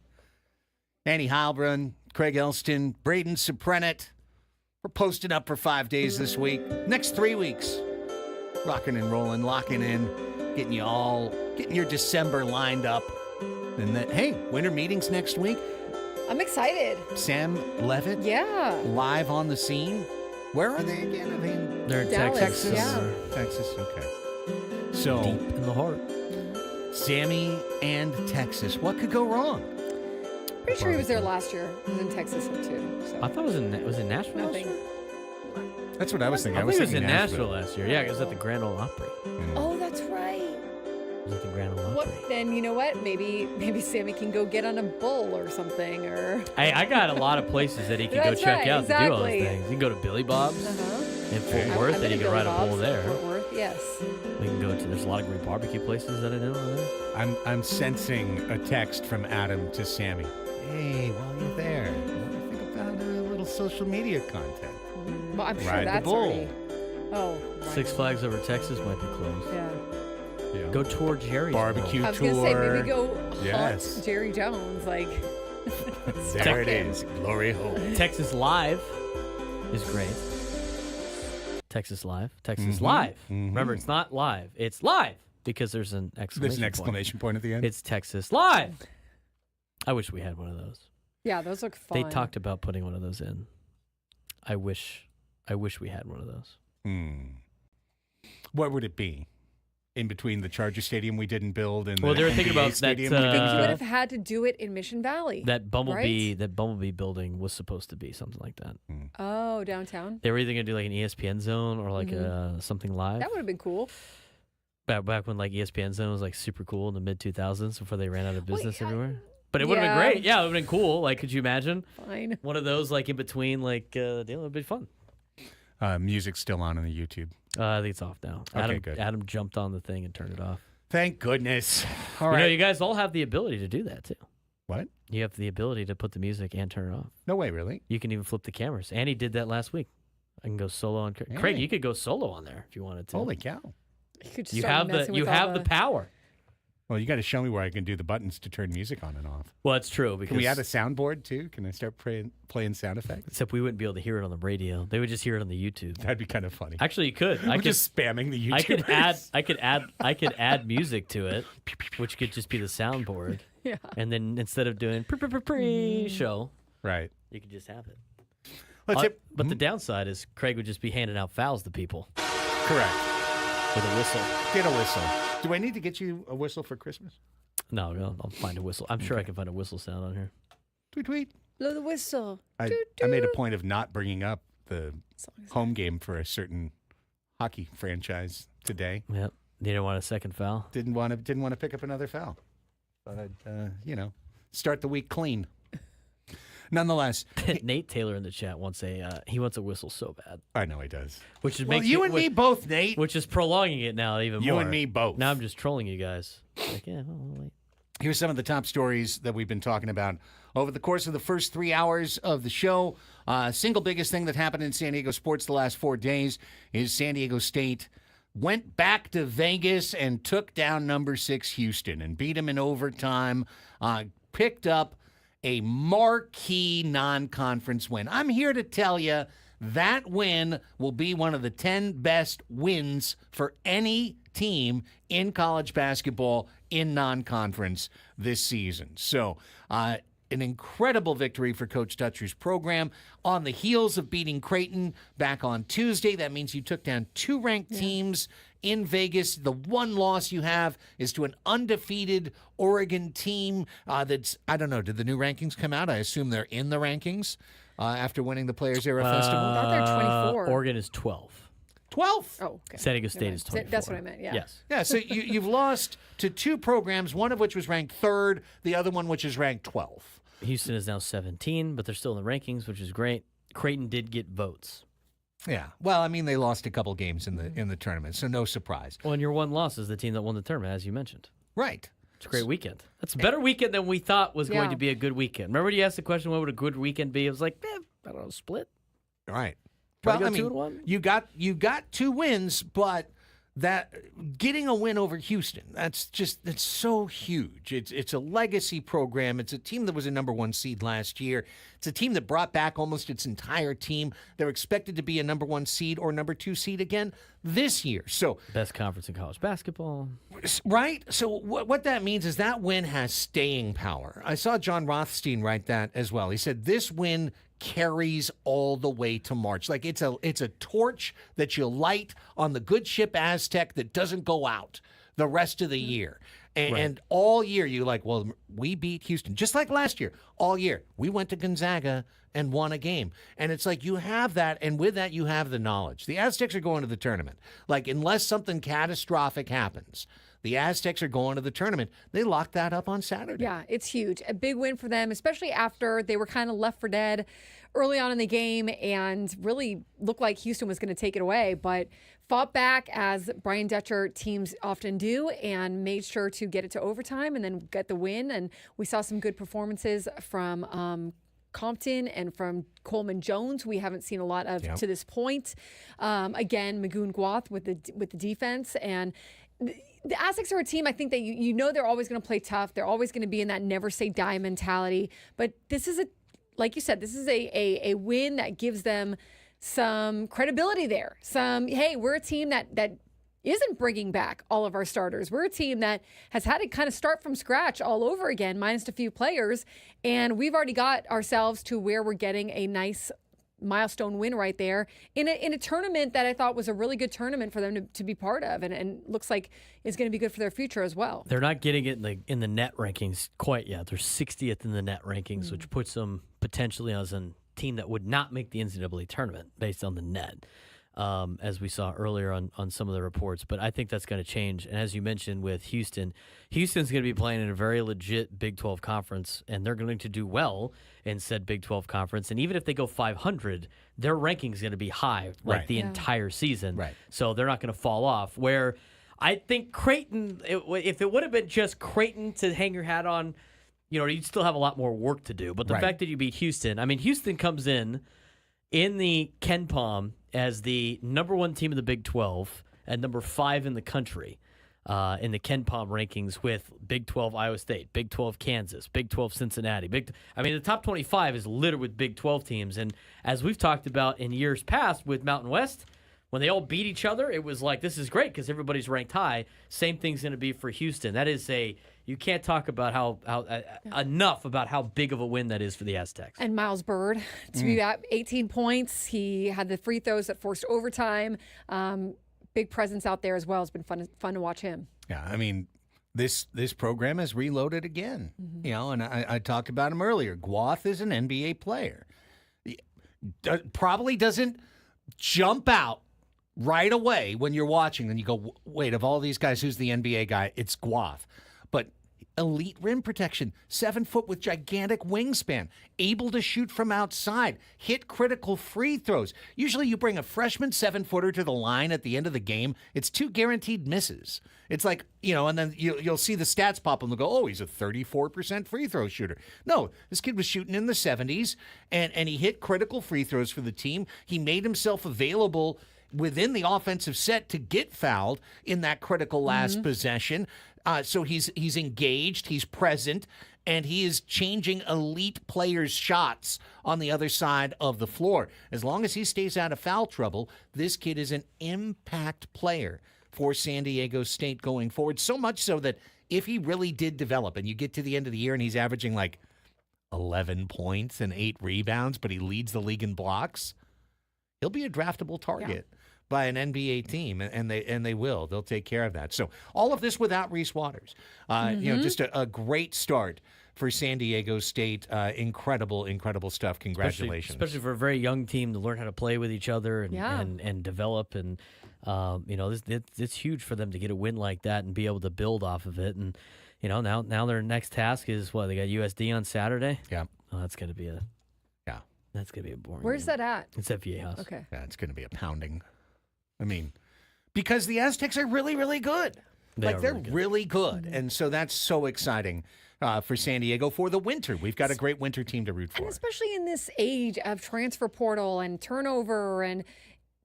Annie Heilbrunn, Craig Elsten, Braden Soprenet. We're posted up for 5 days this week. Next 3 weeks, rocking and rolling, locking in, getting your December lined up. And then, hey, winter meetings next week. I'm excited. Sam Levitt, Yeah. live on the scene. Where are they again? I mean, They're in Dallas, Texas. yeah. Texas. Okay. So, Deep in the heart. Sammy and Texas. What could go wrong? Pretty sure he was there last year. He was in Texas too. So. I thought it was in Nashville. last Nothing. year? That's what I was thinking. I think it was in thinking Nashville last year. Yeah, it was at the Grand Ole Opry. Oh, that's right. It was at the Grand Ole What? Opry. Then you know what? Maybe Sammy can go get on a bull or something. Or Hey, I got a lot of places that he can go That's check right, out to do all exactly. those things. You can go to Billy Bob's in Fort I've Worth, been and you to can ride a Billy bull Bob's, there. Fort Worth, yes. We can go to. There's a lot of great barbecue places that I know over there. I'm sensing a text from Adam to Sammy. Hey, while you're there, what do you think about a little social media content? Well, I'm sure Ride the that's bull. already. Oh. Six Flags over Texas might be closed. Yeah. Yeah. Go tour Jerry's Barbecue I was tour. gonna say maybe go Yes. hunt Jerry Jones. Like. There it is. Glory hole. Texas Live is great. Texas Live. Texas Mhm. Live. Mhm. Remember, it's not live. It's live because there's an exclamation There's an point. exclamation point at the end. It's Texas Live. I wish we had one of those. Yeah, those look fun. They talked about putting one of those in. I wish we had one of those. What would it be? In between the Charger Stadium we didn't build and Well, the they were thinking NBA about that, stadium we didn't You would build? have had to do it in Mission Valley. That Bumblebee building was supposed to be something like that. Oh, downtown. They were either gonna do like an ESPN zone or like something live. That would have been cool. Back when like ESPN zone was like super cool in the mid 2000s before they ran out of business Wait, everywhere. But it would have yeah. been great. Yeah, it would have been cool. Like, could you imagine Fine. one of those like in between like deal? It would be fun. Music's still on the YouTube. I think it's off now. Okay, good. Adam jumped on the thing and turned it off. Thank goodness. All You right. know, you guys all have the ability to do that too. What? You have the ability to put the music and turn it off. No way, really? You can even flip the cameras. Annie did that last week. I can go solo on Craig. Annie. You could go solo on there if you wanted to. Holy cow. You could just You start have messing the with all the power. Well, you got to show me where I can do the buttons to turn music on and off. Well, it's true because Can we add a soundboard too? Can I start playing sound effects? except we wouldn't be able to hear it on the radio. They would just hear it on the YouTube. That'd be kind of funny. Actually, you could. I'm just spamming the YouTube. I could add music to it, which could just be the soundboard. Yeah. And then instead of doing pre-show, Right. you could just have it. Let's hit. But the downside is Craig would just be handing out fouls to people Correct. with a whistle. Get a whistle. Do I need to get you a whistle for Christmas? No, I'll find a whistle. I'm sure I can find a whistle sound on here. Tweet, tweet. Blow the whistle. I made a point of not bringing up the home game for a certain hockey franchise today. Yep. You didn't want a second foul? Didn't want to pick up another foul. Thought I'd start the week clean. Nonetheless, Nate Taylor in the chat wants he wants a whistle so bad, I know he does. which is Well, you and me both, Nate. which is prolonging it now even You more. and me both. Now I'm just trolling you guys. Like, yeah, well, wait. Here's some of the top stories that we've been talking about over the course of the first 3 hours of the show. Single biggest thing that happened in San Diego sports the last 4 days is San Diego State went back to Vegas and took down number 6 Houston and beat them in overtime, picked up a marquee non-conference win. I'm here to tell you that win will be one of the 10 best wins for any team in college basketball in non-conference this season. So, an incredible victory for Coach Dutcher's program on the heels of beating Creighton back on Tuesday. That means you took down 2 ranked teams in Vegas. The one loss you have is to an undefeated Oregon team that's, I don't know, did the new rankings come out? I assume they're in the rankings after winning the Players Era Festival. I thought they're 24. Oregon is 12. 12th. Oh, okay. San Diego State Never is mind. 24. That's what I meant, yeah. Yes. Yeah, so you've lost to 2 programs, one of which was ranked 3rd, the other one which is ranked 12th. Houston is now 17, but they're still in the rankings, which is great. Creighton did get votes. Yeah. Well, I mean, they lost a couple games in the tournament, so no surprise. Well, and your one loss is the team that won the tournament, as you mentioned. Right. It's a great weekend. That's a better weekend than we thought was going Yeah. to be a good weekend. Remember when you asked the question, what would a good weekend be? It was like, I don't know, split. Right. Try to Well, go I mean, 2-1? you got 2 wins, but that getting a win over Houston, that's so huge. It's a legacy program. It's a team that was a number 1 seed last year. It's a team that brought back almost its entire team. They're expected to be a number 1 seed or number 2 seed again this year. So Best conference in college basketball. right? So what that means is that win has staying power. I saw John Rothstein write that as well. He said this win carries all the way to March. Like it's a torch that you light on the good ship Aztec that doesn't go out the rest of the year. And all year you're like, well, we beat Houston. Just like last year, all year. We went to Gonzaga and won a game. And it's like you have that, and with that you have the knowledge. The Aztecs are going to the tournament. Like unless something catastrophic happens, the Aztecs are going to the tournament. They locked that up on Saturday. Yeah, it's huge. A big win for them, especially after they were kind of left for dead early on in the game and really looked like Houston was going to take it away, but fought back as Brian Dutcher teams often do and made sure to get it to overtime and then get the win. And we saw some good performances from Compton and from Coleman Jones, we haven't seen a lot of to this point. Again, Magoon Guath with the defense. And the Aztecs are a team, I think that you know they're always going to play tough. They're always going to be in that never say die mentality. But this is like you said, this is a win that gives them some credibility there. Hey, we're a team that isn't bringing back all of our starters. We're a team that has had to kind of start from scratch all over again, minus a few players. And we've already got ourselves to where we're getting a nice milestone win right there in a tournament that I thought was a really good tournament for them to be part of, and looks like is going to be good for their future as well. They're not getting it in the net rankings quite yet. They're 60th in the net rankings, which puts them potentially as a team that would not make the NCAA tournament based on the net, as we saw earlier on some of the reports. But I think that's going to change. And as you mentioned with Houston's going to be playing in a very legit Big 12 conference, and they're going to do well in said Big 12 conference. And even if they go 500, their ranking is going to be high the entire season. Right. So they're not going to fall off. Where I think Creighton, if it would have been just Creighton to hang your hat on, you'd still have a lot more work to do. But the fact that you beat Houston, I mean, Houston comes in the Ken Pom as the number 1 team in the Big 12 and number 5 in the country in the Ken Pom rankings, with Big 12 Iowa State, Big 12 Kansas, Big 12 Cincinnati. The top 25 is littered with Big 12 teams. And as we've talked about in years past with Mountain West, when they all beat each other, it was like, this is great because everybody's ranked high. Same thing's going to be for Houston. That is you can't talk about how enough about how big of a win that is for the Aztecs. And Miles Bird to be at 18 points. He had the free throws that forced overtime. Big presence out there as well. It's been fun to watch him. Yeah, I mean, this program has reloaded again. And I talked about him earlier. Guath is an NBA player. Probably doesn't jump out right away when you're watching and you go, wait, of all these guys, who's the NBA guy? It's Guath. But elite rim protection, 7 foot with gigantic wingspan, able to shoot from outside, hit critical free throws. Usually you bring a freshman 7-footer to the line at the end of the game, it's 2 guaranteed misses. It's like, and then you'll see the stats pop and they'll go, oh, he's a 34% free throw shooter. No, this kid was shooting in the 70s, and he hit critical free throws for the team. He made himself available within the offensive set to get fouled in that critical last possession. So he's engaged, he's present, and he is changing elite players' shots on the other side of the floor. As long as he stays out of foul trouble, this kid is an impact player for San Diego State going forward. So much so that if he really did develop, and you get to the end of the year and he's averaging like 11 points and 8 rebounds, but he leads the league in blocks, he'll be a draftable target. Yeah. By an NBA team, and they will. They'll take care of that. So all of this without Reese Waters. Just a great start for San Diego State. Incredible stuff. Congratulations. Especially for a very young team to learn how to play with each other and develop. And, it's huge for them to get a win like that and be able to build off of it. And, now their next task is what? They got USD on Saturday? Yeah. Oh, that's going to be that's going to be a boring Where's game. that at? It's at VA House. Okay. Yeah, it's going to be a pounding. I mean, because the Aztecs are really, really good. They're really good. And so that's so exciting for San Diego for the winter. We've got a great winter team to root for. And especially in this age of transfer portal and turnover and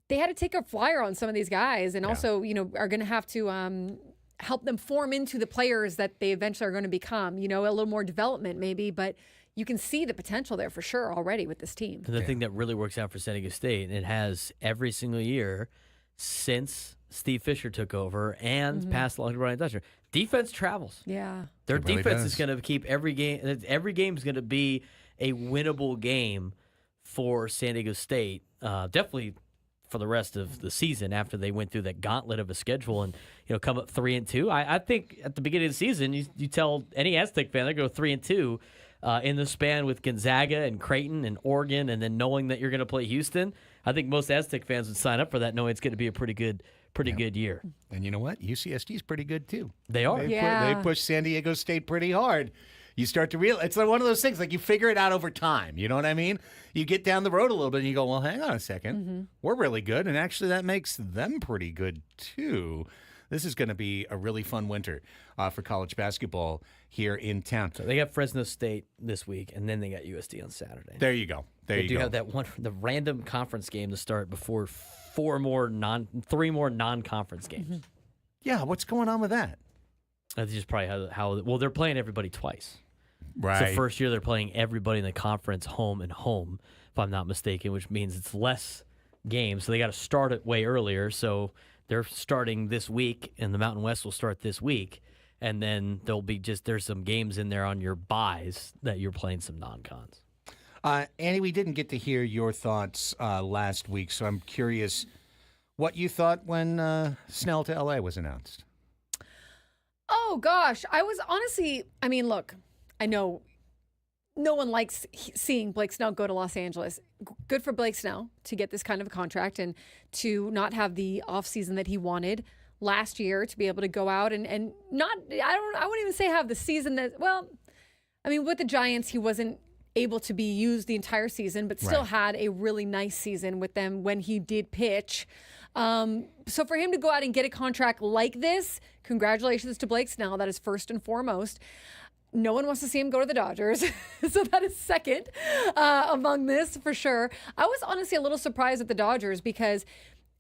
they had to take a flyer on some of these guys, and Yeah. also, are going to have to help them form into the players that they eventually are going to become. A little more development maybe, but you can see the potential there for sure already with this team. And the thing that really works out for San Diego State, and it has every single year since Steve Fisher took over and passed along to Brian Dutcher, defense travels. Yeah. Their It really defense does. is going to keep every game. Every game is going to be a winnable game for San Diego State. Definitely for the rest of the season after they went through that gauntlet of a schedule and come up 3-2. I think at the beginning of the season, you tell any Aztec fan they go 3-2 in the span with Gonzaga and Creighton and Oregon, and then knowing that you're going to play Houston. I think most Aztec fans would sign up for that, knowing it's going to be a pretty good year. And you know what? UCSD is pretty good too. They are. They push San Diego State pretty hard. You start to realize it's like one of those things, like you figure it out over time. You know what I mean? You get down the road a little bit and you go, well, hang on a second. We're really good. And actually, that makes them pretty good, too. This is going to be a really fun winter for college basketball here in town. So they got Fresno State this week, and then they got USD on Saturday. There you go. There They you do go. have the random conference game to start before three more non-conference games. Yeah, what's going on with that? That's just probably how they're playing everybody twice. Right. So first year they're playing everybody in the conference home and home, if I'm not mistaken, which means it's less games. So they got to start it way earlier. So they're starting this week, and the Mountain West will start this week. And then there's some games in there on your buys that you're playing some non-cons. Annie, we didn't get to hear your thoughts last week, so I'm curious what you thought when Snell to LA was announced. Oh, gosh. I was honestly, look, I know no one likes seeing Blake Snell go to Los Angeles. Good for Blake Snell to get this kind of a contract and to not have the offseason that he wanted last year, to be able to go out and not, I wouldn't even say have the season that, with the Giants, he wasn't able to be used the entire season, but still had a really nice season with them when he did pitch. So for him to go out and get a contract like this, congratulations to Blake Snell. That is first and foremost. No one wants to see him go to the Dodgers. So that is second among this for sure. I was honestly a little surprised at the Dodgers because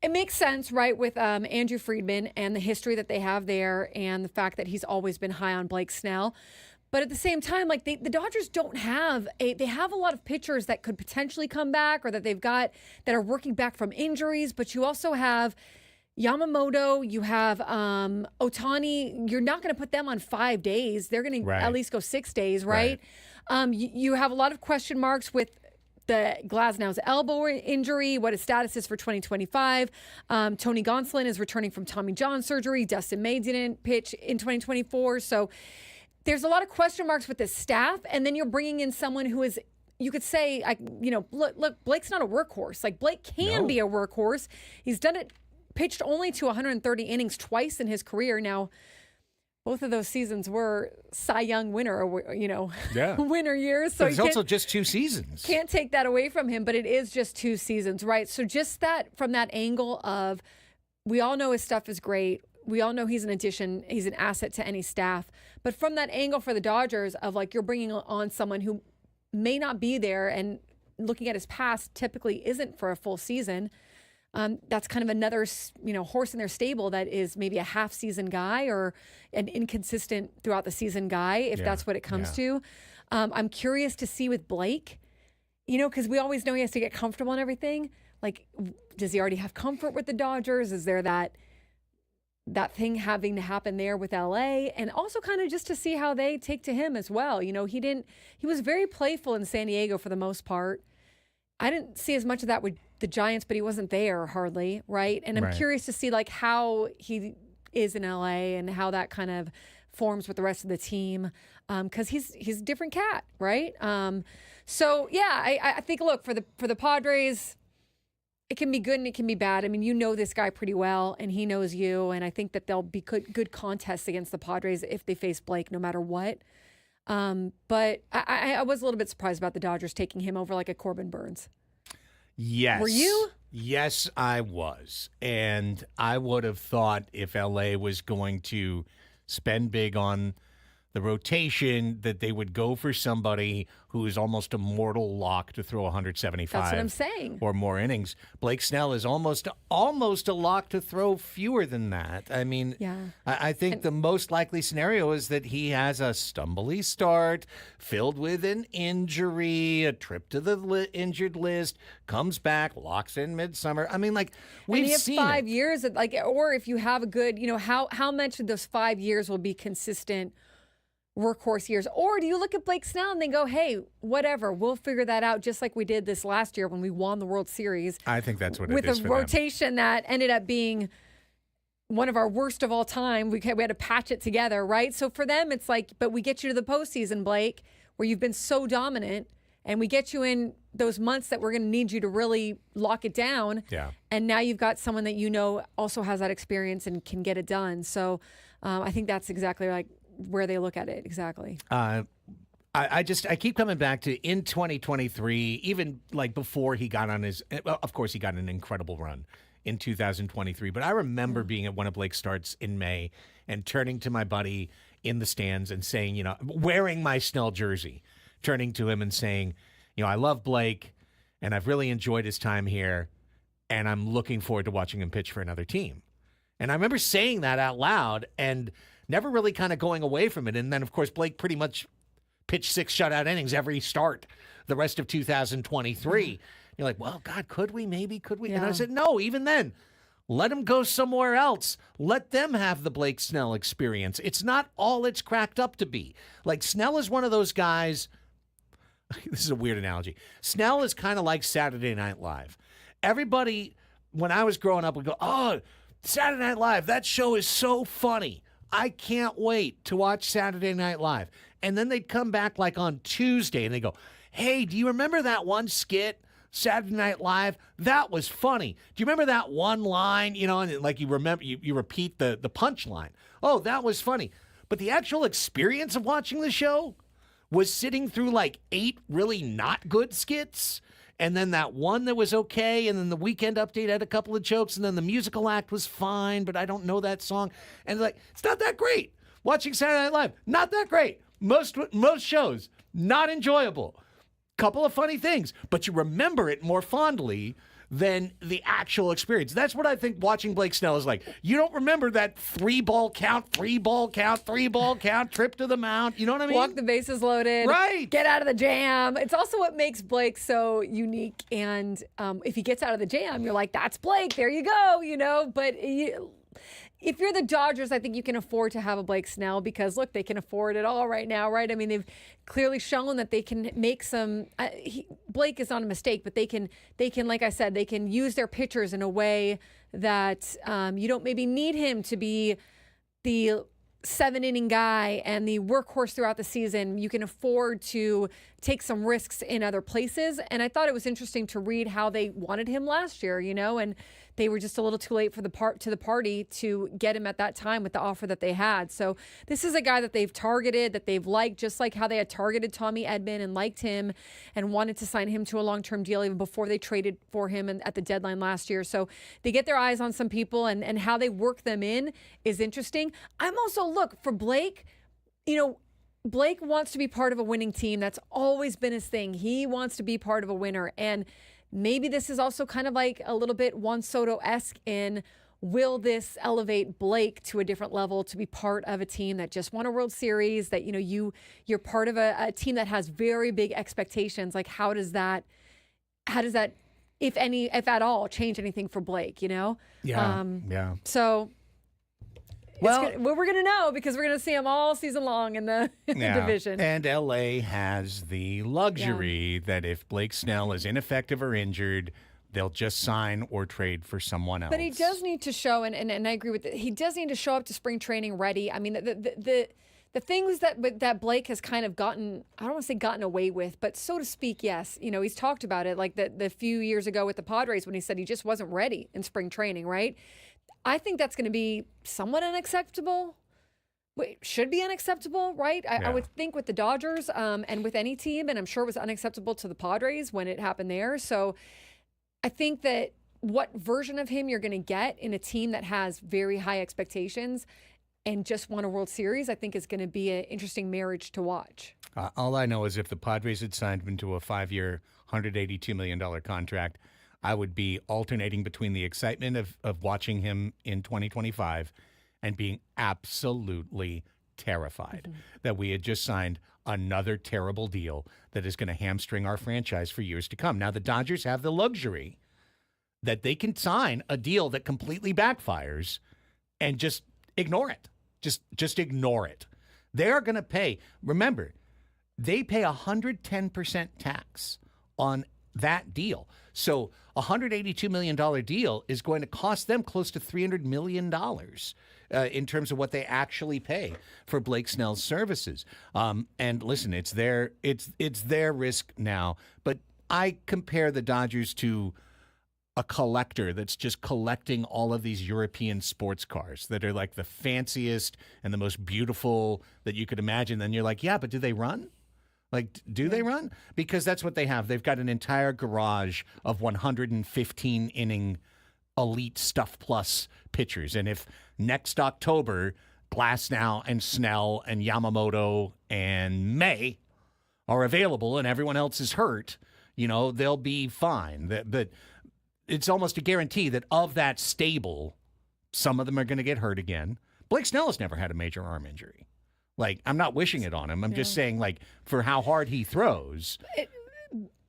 it makes sense, right, with Andrew Friedman and the history that they have there and the fact that he's always been high on Blake Snell. But at the same time, like the Dodgers don't have they have a lot of pitchers that could potentially come back or that they've got that are working back from injuries. But you also have Yamamoto, you have Ohtani. You're not going to put them on 5 days. They're going to at least go 6 days, right? You have a lot of question marks with the Glasnow's elbow injury, what his status is for 2025. Tony Gonsolin is returning from Tommy John surgery. Dustin May didn't pitch in 2024. So there's a lot of question marks with the staff. And then you're bringing in someone who is, you could say, look, Blake's not a workhorse. Like Blake can be a workhorse. He's done it, pitched only to 130 innings twice in his career. Now, both of those seasons were Cy Young winner, winner years. So it's also just 2 seasons. Can't take that away from him, but it is just 2 seasons, right? So just that from that angle of, we all know his stuff is great. We all know he's an addition. He's an asset to any staff. But from that angle for the Dodgers of like, you're bringing on someone who may not be there and looking at his past typically isn't for a full season. That's kind of another, horse in their stable that is maybe a half season guy or an inconsistent throughout the season guy, if that's what it comes to. I'm curious to see with Blake, because we always know he has to get comfortable and everything. Like, does he already have comfort with the Dodgers? Is there that thing having to happen there with LA? And also kind of just to see how they take to him as well. He was very playful in San Diego for the most part. I didn't see as much of that with the Giants, but he wasn't there hardly, right? And I'm curious to see like how he is in LA and how that kind of forms with the rest of the team, because he's a different cat, right? So yeah, I think look for the Padres, it can be good and it can be bad. I mean, you know this guy pretty well, and he knows you, and I think that there'll be good contests against the Padres if they face Blake, no matter what. But I was a little bit surprised about the Dodgers taking him over like a Corbin Burns. Yes. Were you? Yes, I was. And I would have thought if LA was going to spend big on the rotation, that they would go for somebody who is almost a mortal lock to throw 175 That's what I'm saying. or more innings. Blake Snell is almost a lock to throw fewer than that. I mean, Yeah. I think the most likely scenario is that he has a stumbly start filled with an injury, a trip to the injured list, comes back, locks in midsummer. I mean, like, we've and you have seen 5 it. years, or if you have a good, how much of those 5 years will be consistent workhorse years? Or do you look at Blake Snell and then go, hey, whatever, we'll figure that out, just like we did this last year when we won the World Series. I think that's what with it is a for them. rotation that ended up being one of our worst of all time. We had to patch it together, right? So for them, it's like, but we get you to the postseason, Blake, where you've been so dominant, and we get you in those months that we're going to need you to really lock it down. Yeah. And now you've got someone that also has that experience and can get it done. So I think that's exactly like where they look at it. Exactly. I keep coming back to in 2023, even like before he got on his, well, of course he got an incredible run in 2023, but I remember being at one of Blake's starts in May and turning to my buddy in the stands and saying, wearing my Snell jersey, turning to him and saying, I love Blake and I've really enjoyed his time here and I'm looking forward to watching him pitch for another team. And I remember saying that out loud and never really kind of going away from it. And then, of course, Blake pretty much pitched 6 shutout innings every start the rest of 2023. You're like, well, God, could we? Maybe, could we? Yeah. And I said, no, even then, let him go somewhere else. Let them have the Blake Snell experience. It's not all it's cracked up to be. Like, Snell is one of those guys. This is a weird analogy. Snell is kind of like Saturday Night Live. Everybody, when I was growing up, would go, oh, Saturday Night Live, that show is so funny. I can't wait to watch Saturday Night Live. And then they'd come back like on Tuesday and they go, hey, do you remember that one skit, Saturday Night Live? That was funny. Do you remember that one line? And like you remember, you repeat the punchline. Oh, that was funny. But the actual experience of watching the show was sitting through like 8 really not good skits. And then that one that was okay, and then the Weekend Update had a couple of jokes, and then the musical act was fine, but I don't know that song. And like, it's not that great. Watching Saturday Night Live, not that great. Most shows, not enjoyable. Couple of funny things, but you remember it more fondly than the actual experience. That's what I think watching Blake Snell is like. You don't remember that 3-ball count, 3-ball count, 3-ball count, trip to the mound. You know what I mean? Walk the bases loaded. Right. Get out of the jam. It's also what makes Blake so unique. And if he gets out of the jam, you're like, that's Blake. There you go, But if you're the Dodgers, I think you can afford to have a Blake Snell because, look, they can afford it all right now, right? I mean, they've clearly shown that they can make some Blake is not a mistake, but they can, like I said, they can use their pitchers in a way that you don't maybe need him to be the 7-inning guy and the workhorse throughout the season. You can afford to take some risks in other places. And I thought it was interesting to read how they wanted him last year, and they were just a little too late for the party to get him at that time with the offer that they had. So this is a guy that they've targeted, that they've liked, just like how they had targeted Tommy Edman and liked him and wanted to sign him to a long-term deal even before they traded for him at the deadline last year. So they get their eyes on some people, and how they work them in is interesting. I'm also, look, for Blake, Blake wants to be part of a winning team. That's always been his thing. He wants to be part of a winner. And maybe this is also kind of like a little bit Juan Soto-esque in, will this elevate Blake to a different level to be part of a team that just won a World Series, that, you're part of a team that has very big expectations. Like, how does that, if at all, change anything for Blake, Yeah. So... Well, we're going to know because we're going to see him all season long in the division. And LA has the luxury that if Blake Snell is ineffective or injured, they'll just sign or trade for someone else. But he does need to show, and I agree with it, he does need to show up to spring training ready. I mean, the things that Blake has kind of gotten, I don't want to say gotten away with, but so to speak, yes. He's talked about it like the few years ago with the Padres when he said he just wasn't ready in spring training, right? I think that's going to be somewhat unacceptable. Should be unacceptable, right? I would think with the Dodgers and with any team, and I'm sure it was unacceptable to the Padres when it happened there. So I think that what version of him you're going to get in a team that has very high expectations, and just won a World Series, I think is going to be an interesting marriage to watch. All I know is if the Padres had signed him to a 5-year, $182 million contract, I would be alternating between the excitement of watching him in 2025 and being absolutely terrified that we had just signed another terrible deal that is going to hamstring our franchise for years to come. Now, the Dodgers have the luxury that they can sign a deal that completely backfires and just ignore it. Just ignore it. They're going to pay. Remember, they pay 110% tax on that deal. So a $182 million deal is going to cost them close to $300 million in terms of what they actually pay for Blake Snell's services. And listen, it's their risk now. But I compare the Dodgers to a collector that's just collecting all of these European sports cars that are like the fanciest and the most beautiful that you could imagine. Then you're like, yeah, but do they run? Like, do they run? Because that's what they have. They've got an entire garage of 115-inning elite Stuff Plus pitchers. And if next October, Glasnow and Snell and Yamamoto and May are available and everyone else is hurt, they'll be fine. But it's almost a guarantee that of that stable, some of them are going to get hurt again. Blake Snell has never had a major arm injury. Like, I'm not wishing it on him. I'm just saying, like, for how hard he throws.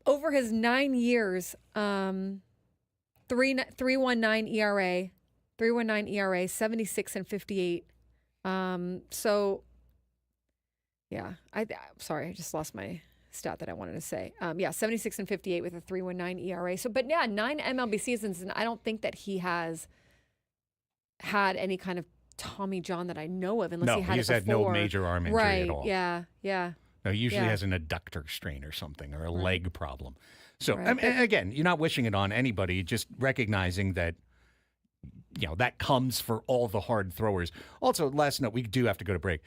Over his 9 years, 3.19 ERA, 76 and 58. So, yeah. Sorry, I just lost my stat that I wanted to say. 76 and 58 with a 3.19 ERA. So, but yeah, 9 MLB seasons, and I don't think that he has had any kind of Tommy John that I know of, unless he had he's it had before. no major arm injury at all. Yeah. No, he usually has an adductor strain or something, or a leg problem. So, Right. I mean, again, you're not wishing it on anybody, just recognizing that, that comes for all the hard throwers. Also, last note, we do have to go to break.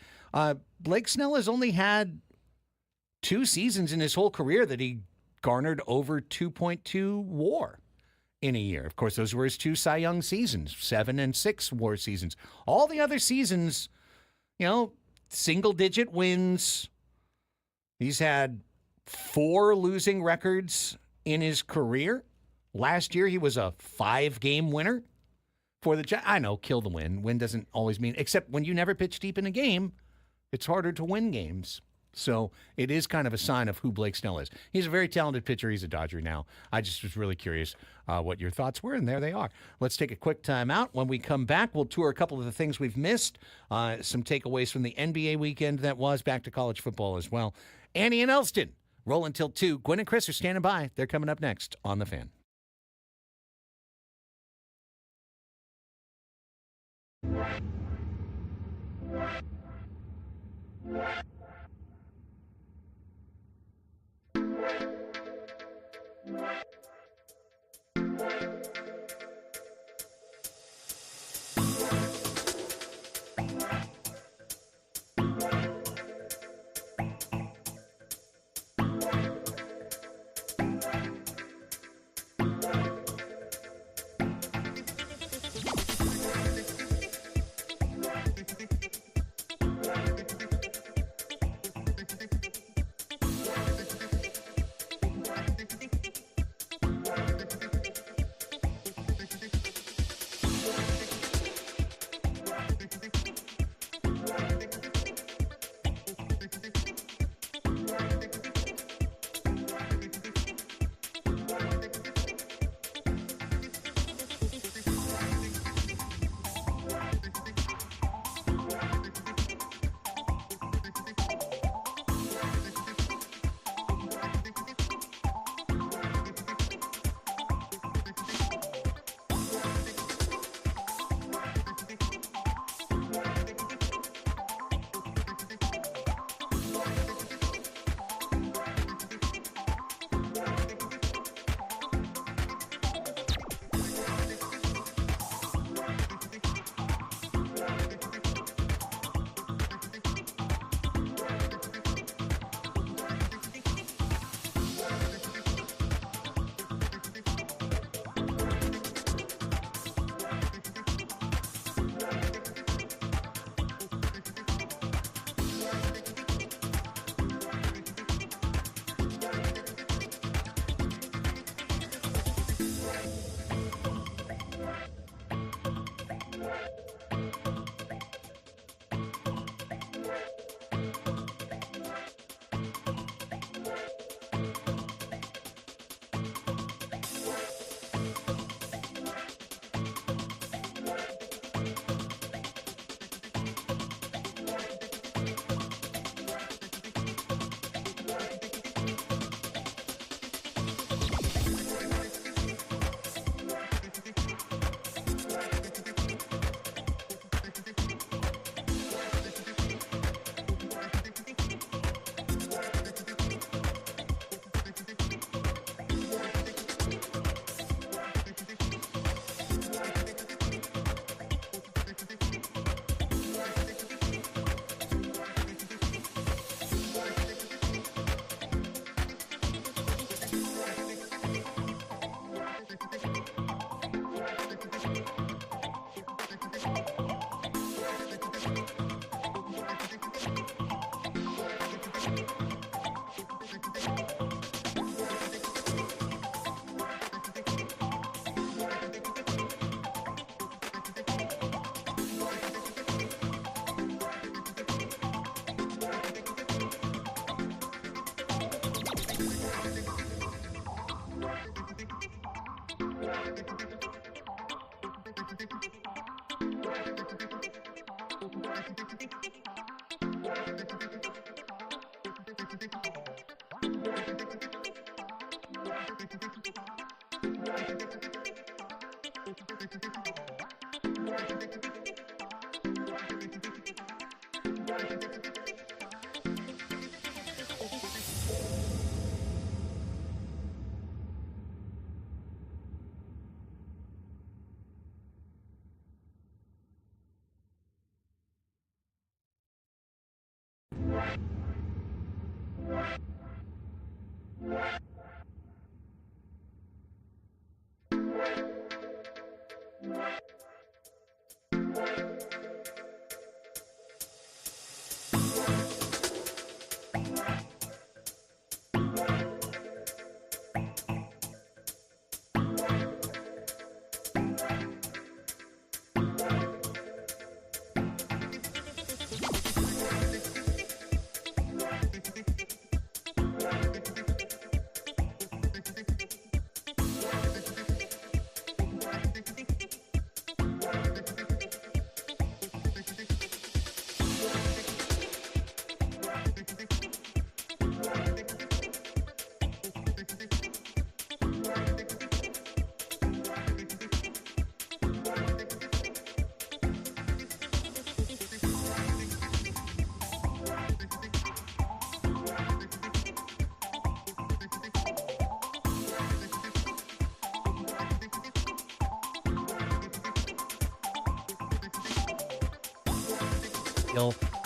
Blake Snell has only had 2 seasons in his whole career that he garnered over 2.2 WAR in a year. Of course, those were his 2 Cy Young seasons, 7 and 6 WAR seasons. All the other seasons, single-digit wins. He's had 4 losing records in his career. Last year, he was a 5-game winner for the Jets. I know, kill the win. Win doesn't always mean, except when you never pitch deep in a game, it's harder to win games. So it is kind of a sign of who Blake Snell is. He's a very talented pitcher. He's a Dodger now. I just was really curious what your thoughts were, and there they are. Let's take a quick time out. When we come back, we'll tour a couple of the things we've missed, some takeaways from the NBA weekend that was, back to college football as well. Annie and Elsten roll until 2. Gwen and Chris are standing by. They're coming up next on The Fan.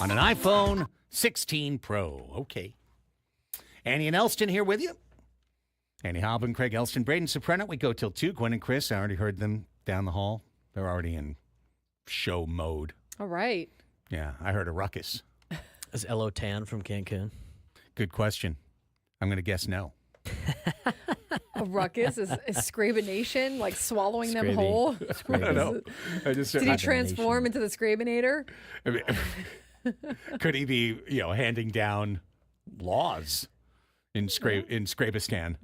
On an iPhone 16 Pro. Okay. Annie and Elsten here with you. Annie Halvin, Craig Elsten, Braden Soprano. We go till 2. Gwen and Chris, I already heard them down the hall. They're already in show mode. All right. Yeah, I heard a ruckus. Is Elo Tan from Cancun? Good question. I'm going to guess no. A ruckus is Scrabination, like swallowing them Scraby. whole. I don't know. Did he transform into the Scrabinator? I mean, could he be, handing down laws in Scrabistan?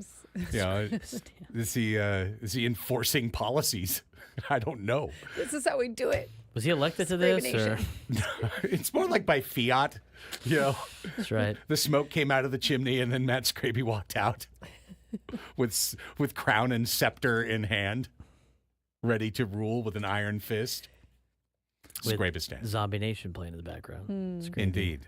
Is he enforcing policies? I don't know. This is how we do it. Was he elected to this? Or? It's more like by fiat. That's right. The smoke came out of the chimney, and then Matt Scraby walked out with crown and scepter in hand, ready to rule with an iron fist. Scrabistan. Zombie Nation playing in the background. Indeed.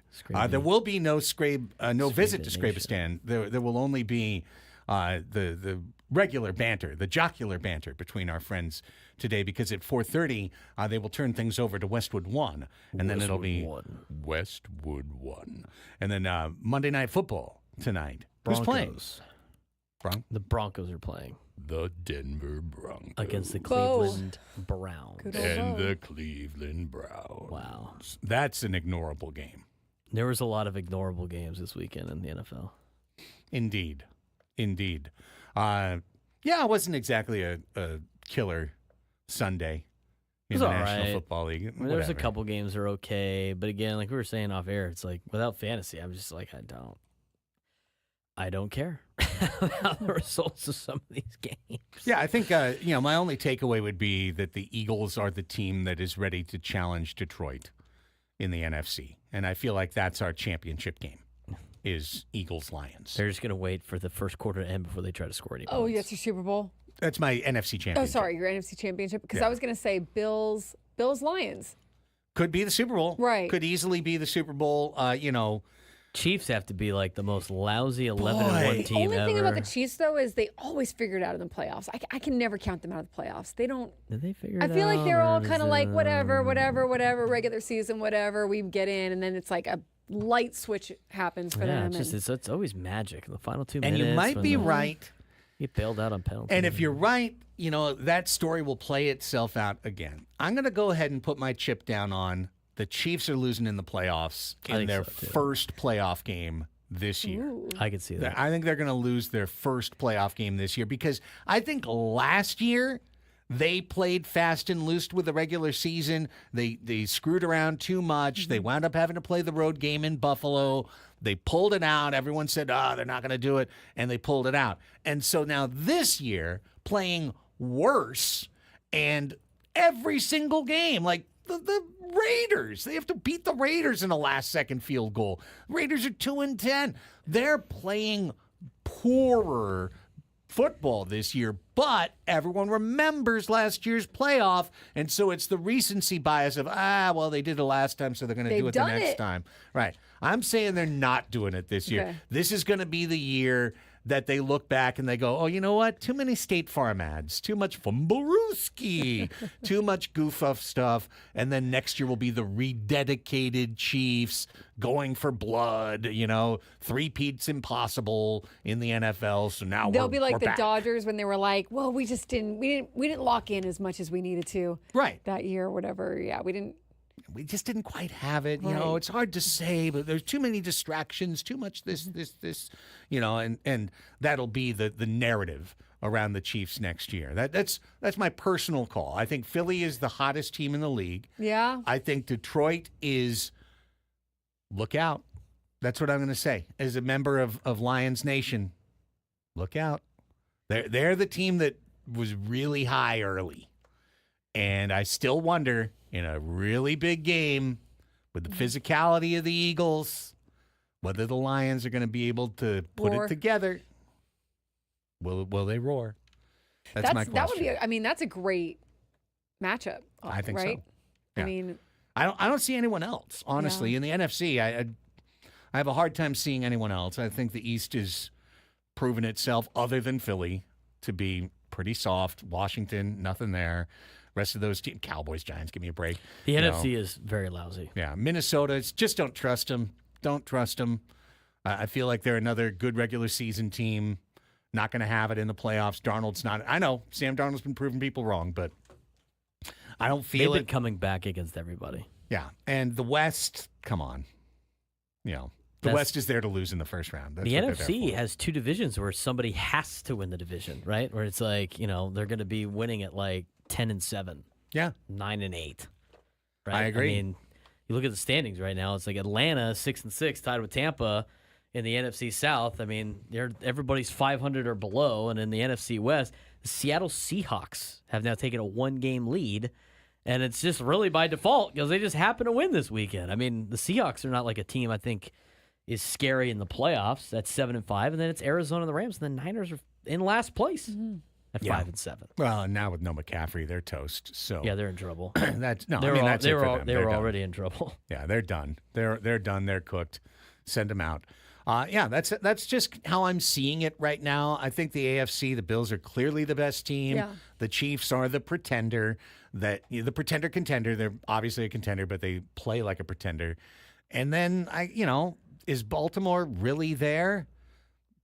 There will be no visit to Scrabistan. There will only be the regular banter, the jocular banter between our friends today, because at 4:30 they will turn things over to Westwood 1, and then it'll be Westwood 1. And then Monday Night Football tonight. Broncos. Who's playing? The Broncos are playing. The Denver Broncos. Against the Cleveland Browns. And the Cleveland Browns. Wow. That's an ignorable game. There was a lot of ignorable games this weekend in the NFL. Indeed. It wasn't exactly a killer Sunday in the National Football League. There's a couple games that are okay, but again, like we were saying off air, it's like without fantasy, I'm just like I don't care about the results of some of these games. Yeah, I think my only takeaway would be that the Eagles are the team that is ready to challenge Detroit in the NFC, and I feel like that's our championship game. Is Eagles-Lions. They're just going to wait for the first quarter to end before they try to score any points. Oh, that's your Super Bowl? That's my NFC championship. Oh, sorry, your NFC championship? Because I was going to say Bills-Lions. Could be the Super Bowl. Right. Could easily be the Super Bowl. Chiefs have to be like the most lousy 11-1 team The only ever. thing about the Chiefs, though, is they always figure it out in the playoffs. I can never count them out of the playoffs. They don't. Did they figure it out? I feel like they're all kind of like whatever, regular season, whatever. We get in, and then it's like a light switch happens for them. It's always magic in the final 2 And minutes. you might be right. You bailed out on penalties. And if you're right, that story will play itself out again. I'm going to go ahead and put my chip down on the Chiefs are losing in the playoffs in their first playoff game this year. Ooh. I could see that. I think they're going to lose their first playoff game this year, because I think last year they played fast and loose with the regular season. They screwed around too much. They wound up having to play the road game in Buffalo. They pulled it out. Everyone said, they're not going to do it, and they pulled it out. And so now this year, playing worse, and every single game, like the Raiders, they have to beat the Raiders in a last-second field goal. Raiders are 2-10. They're playing poorer football this year, but everyone remembers last year's playoff, and so it's the recency bias of, they did it last time, so they're going to do it the next time. Right. I'm saying they're not doing it this year. Okay. This is going to be the year that they look back and they go, oh, you know what? Too many State Farm ads, too much Fumbarooski, too much goof-off stuff. And then next year will be the rededicated Chiefs going for blood, three-peat's impossible in the NFL. So now they'll be like we're the back. Dodgers when they were like, well, we didn't lock in as much as we needed to that year or whatever. Yeah, we just didn't quite have it. Right. It's hard to say, but there's too many distractions, too much this, and that'll be the narrative around the Chiefs next year. That's my personal call. I think Philly is the hottest team in the league. Yeah. I think Detroit is, look out. That's what I'm going to say. As a member of Lions Nation, look out. They're the team that was really high early. And I still wonder, in a really big game with the physicality of the Eagles, whether the Lions are going to be able to put it together. Will they roar? That's my question. That would be. That's a great matchup. I think right? so. Yeah. I don't see anyone else, honestly. In the NFC, I have a hard time seeing anyone else. I think the East has proven itself, other than Philly, to be pretty soft. Washington, nothing there. Rest of those teams, Cowboys, Giants, give me a break. The NFC is very lousy. Yeah, Minnesota, just don't trust them. Don't trust them. I feel like they're another good regular season team. Not going to have it in the playoffs. Darnold's not. I know Sam Darnold's been proving people wrong, but I don't feel They've been coming back against everybody. Yeah, and the West, come on. The West is there to lose in the first round. That's the what NFC has two divisions where somebody has to win the division, right? Where it's like, they're going to be winning at like 10-7. Yeah. 9-8. Right? I agree. You look at the standings right now. It's like Atlanta 6-6, tied with Tampa in the NFC South. Everybody's 500 or below, and in the NFC West, the Seattle Seahawks have now taken a 1-game lead, and it's just really by default because they just happen to win this weekend. The Seahawks are not like a team I think is scary in the playoffs. That's 7-5, and then it's Arizona and the Rams, and the Niners are in last place. At 5-7. Well, and now with no McCaffrey, they're toast. So yeah, they're in trouble. That's they were already in trouble. Yeah, they're done. They're done. They're cooked. Send them out. That's just how I'm seeing it right now. I think the AFC, the Bills are clearly the best team. Yeah. The Chiefs are the pretender. The pretender contender. They're obviously a contender, but they play like a pretender. And then is Baltimore really there?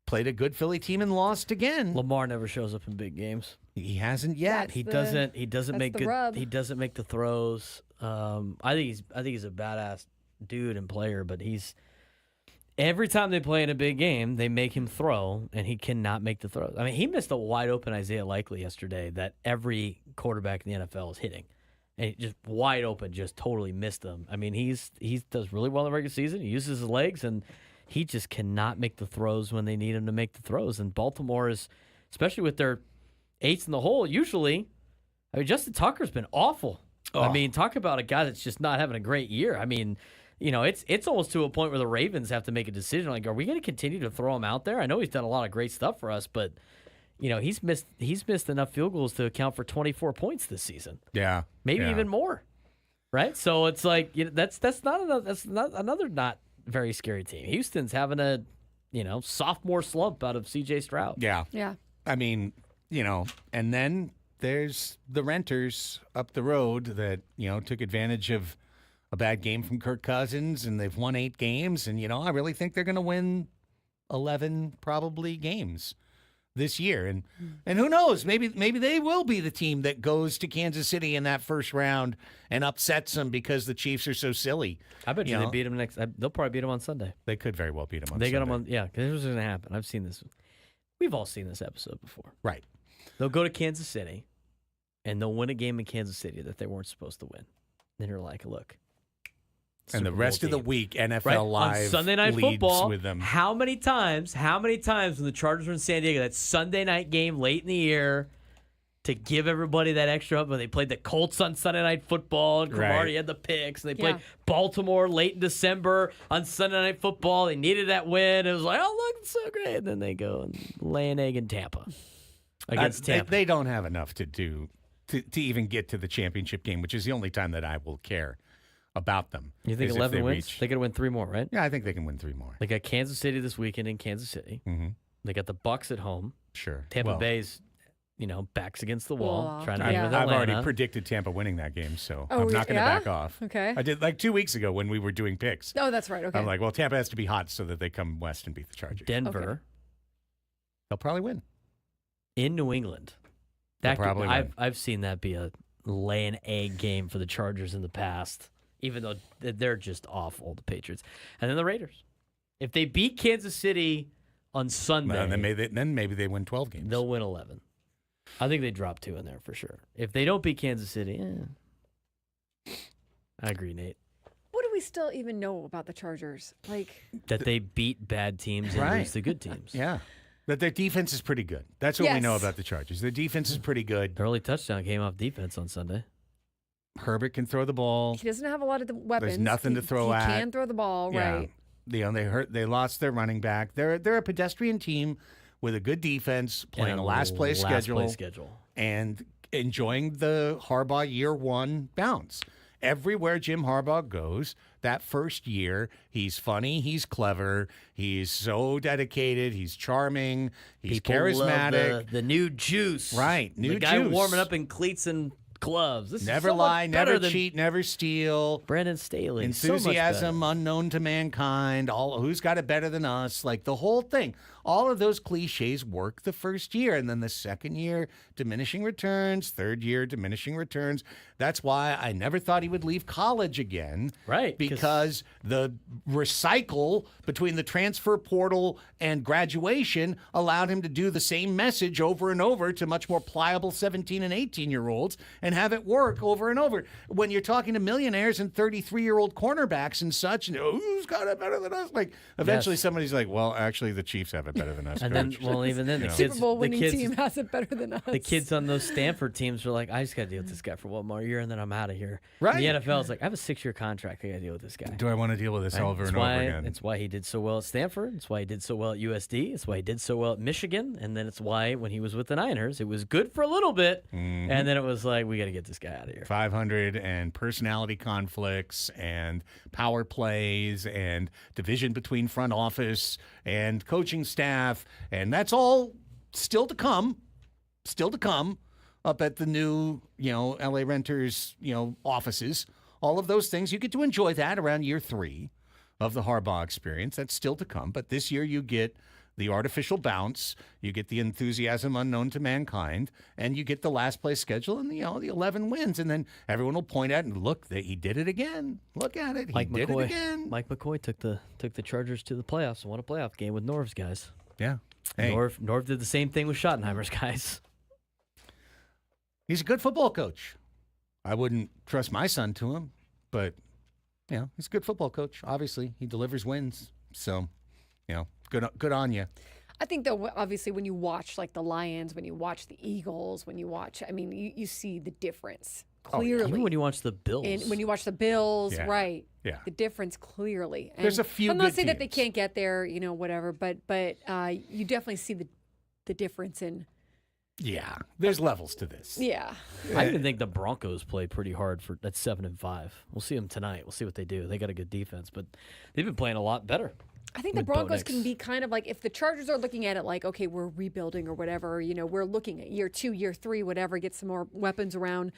Played a good Philly team and lost again. Lamar never shows up in big games. He hasn't yet. He doesn't make good. Rub. He doesn't make the throws. I think he's a badass dude and player, but every time they play in a big game, they make him throw, and he cannot make the throws. He missed a wide open Isaiah Likely yesterday that every quarterback in the NFL is hitting, and just wide open, just totally missed them. He does really well in the regular season. He uses his legs and. He just cannot make the throws when they need him to make the throws. And Baltimore is, especially with their eights in the hole, usually, Justin Tucker's been awful. Oh. Talk about a guy that's just not having a great year. It's almost to a point where the Ravens have to make a decision. Like, are we going to continue to throw him out there? I know he's done a lot of great stuff for us, but, he's missed enough field goals to account for 24 points this season. Yeah. Maybe even more. Right? So it's like, that's not another not very scary team. Houston's having a, sophomore slump out of C.J. Stroud. Yeah. Yeah. And then there's the renters up the road that, took advantage of a bad game from Kirk Cousins, and they've won 8 games. And, I really think they're going to win 11 probably games this year. And who knows? Maybe they will be the team that goes to Kansas City in that first round and upsets them because the Chiefs are so silly. I bet you they beat them they'll probably beat them on Sunday. They could very well beat them on Sunday. They got them on, because here's what's going to happen. I've seen this. We've all seen this episode before. Right. They'll go to Kansas City, and they'll win a game in Kansas City that they weren't supposed to win. Then you're like, look. And the rest of the week, NFL Live on Sunday Night leads Football with them. How many times when the Chargers were in San Diego, that Sunday night game late in the year, to give everybody that extra up when they played the Colts on Sunday Night Football, and Cromartie had the picks, and they played Baltimore late in December on Sunday Night Football. They needed that win. It was like, oh, look, it's so great. And then they go and lay an egg in Tampa against Tampa. They don't have enough to do to even get to the championship game, which is the only time that I will care about them. You think 11 wins? They could win 3 more, right? Yeah, I think they can win 3 more. They got Kansas City this weekend in Kansas City. Mm-hmm. They got the Bucks at home. Sure. Tampa Well, Bay's, backs against the wall, Well, trying to yeah. hang with I've Atlanta. already predicted Tampa winning that game, so Oh, I'm not going to yeah? back off. Okay. I did like 2 weeks ago when we were doing picks. Oh, that's right. Okay. I'm like, well, Tampa has to be hot so that they come west and beat the Chargers. Denver Okay. They'll probably win. in New England. They'll That could, probably win. I've seen that be a lay an egg game for the Chargers in the past, even though they're just awful, the Patriots. And then the Raiders. If they beat Kansas City on Sunday, Well, then maybe they win 12 games. they'll win 11. I think they drop 2 in there for sure. If they don't beat Kansas City, I agree, Nate. What do we still even know about the Chargers? Like, That they beat bad teams and Right. lose the good teams. Yeah. That their defense is pretty good. That's what we know Yes. about the Chargers. Their defense is pretty good. Their only touchdown came off defense on Sunday. Herbert can throw the ball. he doesn't have a lot of the weapons. nothing to throw he at. He can throw the ball, right? They lost their running back. They're a pedestrian team with a good defense, playing And a last play schedule, schedule. and enjoying the Harbaugh year one bounce. Everywhere Jim Harbaugh goes, that first year, he's funny, he's clever, he's so dedicated, he's charming, he's People love charismatic. the new juice. Right, The new guy juice. warming up in cleats and gloves. This Never is so lie, much better never than cheat, never steal. Brandon Staley. So much Enthusiasm better. unknown to mankind. Who's got it better than us? Like the whole thing. All of those cliches work the first year, and then the second year, diminishing returns. Third year, diminishing returns. That's why I never thought he would leave college again. Right, 'cause- Because the recycle between the transfer portal and graduation allowed him to do the same message over and over to much more pliable 17 and 18-year-olds and have it work over and over. When you're talking to millionaires and 33-year-old cornerbacks and such, and who's got it better than us? Like, eventually Yes. somebody's like, well, actually, the Chiefs have it better than us. And then, coach. well, even then, the You know. kids, Super Bowl the winning kids, team has it better than us. the kids on those Stanford teams were like, I just got to deal with this guy for one more year, and then I'm out of here. Right. And the NFL is like, I have a 6-year contract. I got to deal with this guy. Do I want to deal with this over That's and why, over again? It's why he did so well at Stanford. It's why he did so well at USD. It's why he did so well at Michigan. And then it's why when he was with the Niners, it was good for a little bit. Mm-hmm. And then it was like, we got to get this guy out of here. 500 and personality conflicts and power plays and division between front office and coaching staff. And that's all still to come up at the new, LA Renters, offices. All of those things, you get to enjoy that around year 3 of the Harbaugh experience. That's still to come. But this year you get the artificial bounce, you get the enthusiasm unknown to mankind, and you get the last place schedule and the 11 wins. And then everyone will point out and look, he did it again. Look at it. He did it again. Mike McCoy took the Chargers to the playoffs and won a playoff game with Norv's guys. Yeah. Hey, Norv did the same thing with Schottenheimer's guys. he's a good football coach. I wouldn't trust my son to him, but he's a good football coach. Obviously, he delivers wins. So, good on you. I think, though, obviously, when you watch like the Lions, when you watch the Eagles, when you watch, you see the difference clearly. Even when you watch the Bills. And when you watch the Bills, Yeah. right? Yeah. The difference clearly. And There's a few I'm not good saying that they teams. can't get there, whatever, but you definitely see the difference in. Yeah, there's levels to this. Yeah. I even think the Broncos play pretty hard at 7-5. We'll see them tonight. We'll see what they do. They got a good defense, but they've been playing a lot better. I think the With Bo Broncos Nix. can be kind of like if the Chargers are looking at it like, okay, we're rebuilding or whatever, we're looking at year 2, year 3, whatever, get some more weapons around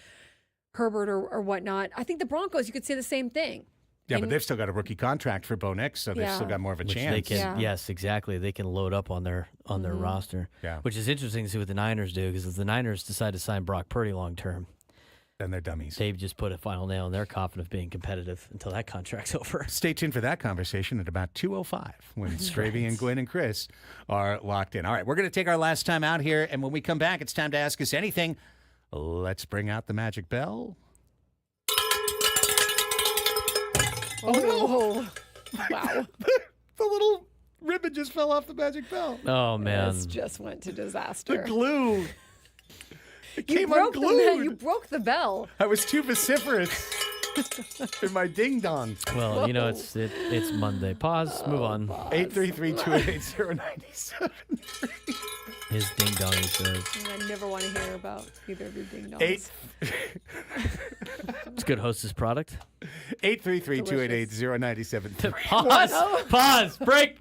Herbert or whatnot. I think the Broncos, you could say the same thing. Yeah, And- but they've still got a rookie contract for Bo Nix, so they've Yeah. still got more of a Which chance. they can, Yeah. yes, exactly. They can load up on their roster. Yeah. Which is interesting to see what the Niners do, because if the Niners decide to sign Brock Purdy long term, Then they're dummies. they've just put a final nail in their coffin of being competitive until that contract's over. Stay tuned for that conversation at about 2:05 when Stravey and Gwen and Chris are locked in. All right, we're going to take our last time out here, and when we come back, it's time to ask us anything. Let's bring out the magic bell. Oh, wow. The little ribbon just fell off the magic bell. Oh, man. This just went to The disaster. glue. It You came broke unglued. you broke the bell. I was too vociferous in my ding dong. Well, it's Monday. Pause. Move on. 833-288-0973. His ding dong, he says. I never want to hear about either of your ding dongs. It's good hostess product. 833-288-0973. Pause. Pause. Break.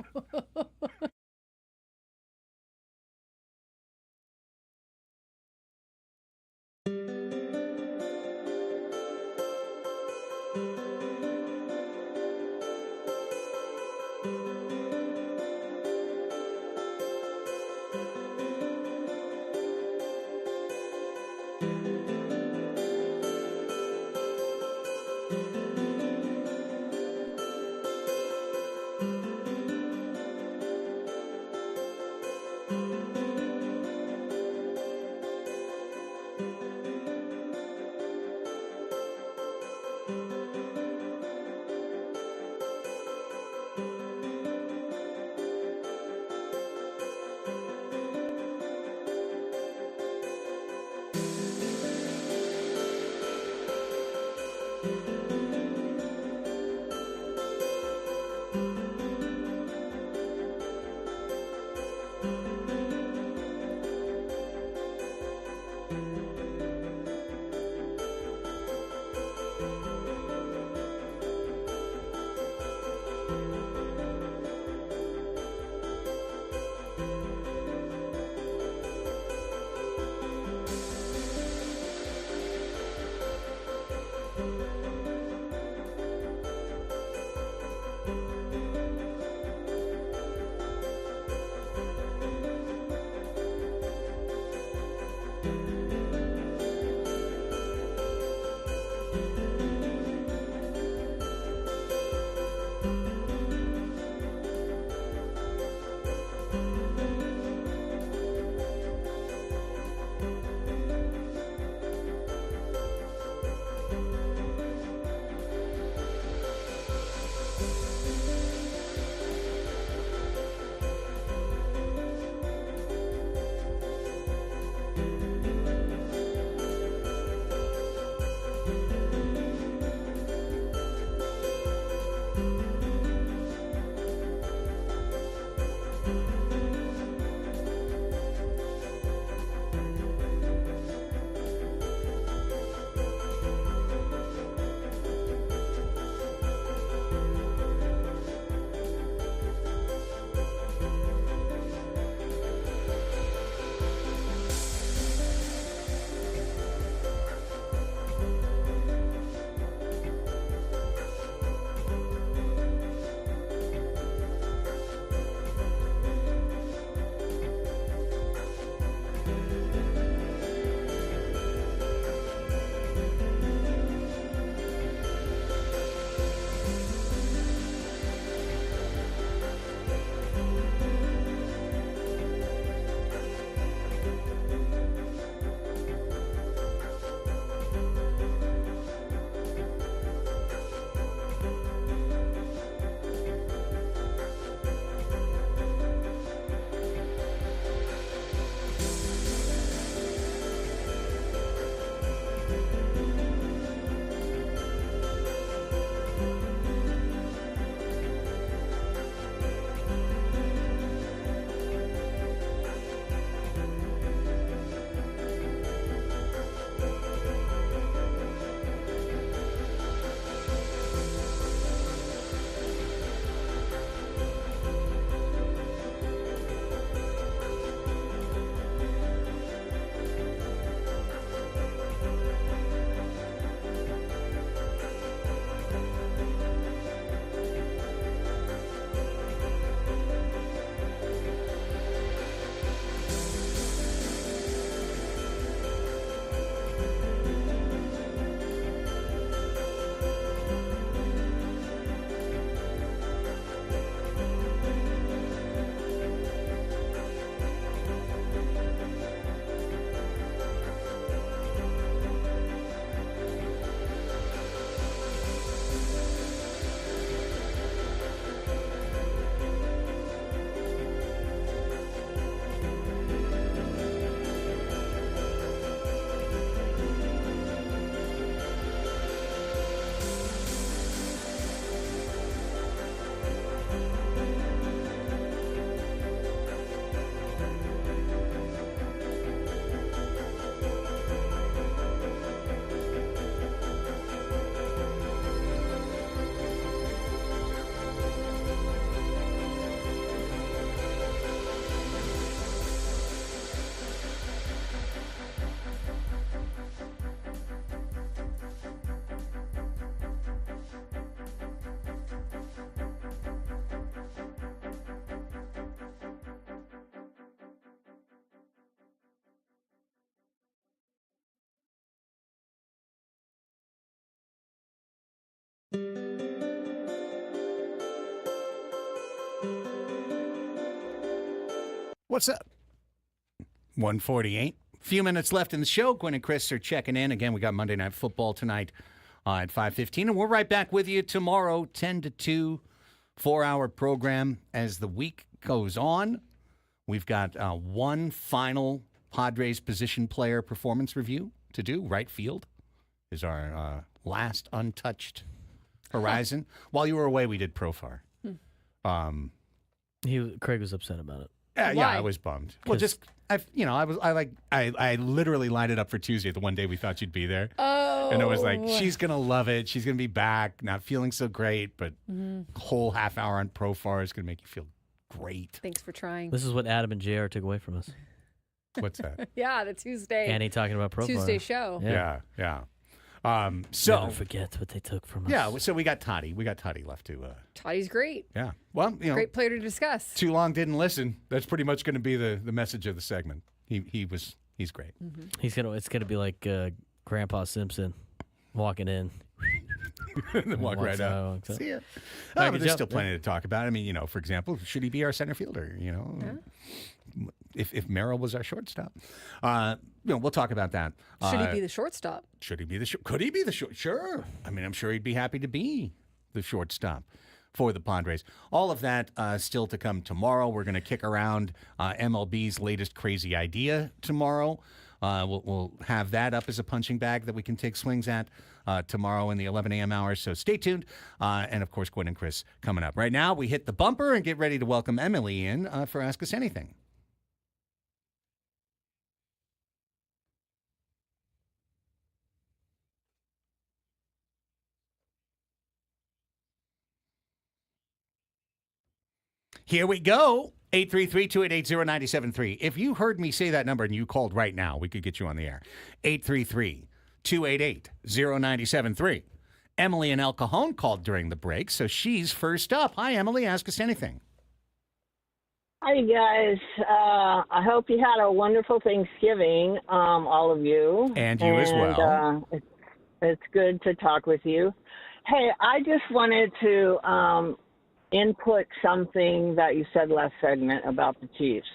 What's up? 148. Few minutes left in the show. Gwen and Chris are checking in. Again, we got Monday Night Football tonight at 5:15. And we're right back with you tomorrow, 10 to 2, 4-hour program as the week goes on. We've got one final Padres position player performance review to do. Right field is our last untouched horizon. While you were away, we did Profar. Craig was upset about it. Yeah, I was bummed. Well, just I literally lined it up for Tuesday, the one day we thought you'd be there. Oh, and it was like, she's gonna love it. She's gonna be back, not feeling so great, but whole half hour on Profar is gonna make you feel great. Thanks for trying. This is what Adam and JR took away from us. What's that? Yeah, the Tuesday. Annie talking about Profar. Tuesday show. Yeah. Never forget what they took from us. Yeah, so we got Toddy. We got Toddy left to. Toddy's great. Yeah. Well, Great player to discuss. Too long didn't listen. That's pretty much going to be the message of the segment. He's great. Mm-hmm. It's gonna be like Grandpa Simpson walking in. Then walk right out. So. See ya. Right, But good there's job. still plenty to talk about. I mean, for example, should he be our center fielder? If Merrill was our shortstop, we'll talk about that. Should he be the shortstop? Should he be could he be the short? Sure. I mean, I'm sure he'd be happy to be the shortstop for the Padres. All of that still to come tomorrow. We're going to kick around MLB's latest crazy idea tomorrow. We'll have that up as a punching bag that we can take swings at tomorrow in the 11 a.m. hours. So stay tuned. And, of course, Gwen and Chris coming up. Right now, we hit the bumper and get ready to welcome Emily in for Ask Us Anything. Here we go. 833-288-0973. If you heard me say that number and you called right now, we could get you on the air. 833-288-0973. Emily in El Cajon called during the break, so she's first up. Hi, Emily. Ask us anything. Hi, guys. I hope you had a wonderful Thanksgiving, all of you. And you as well. It's good to talk with you. Hey, I just wanted to input something that you said last segment about the Chiefs.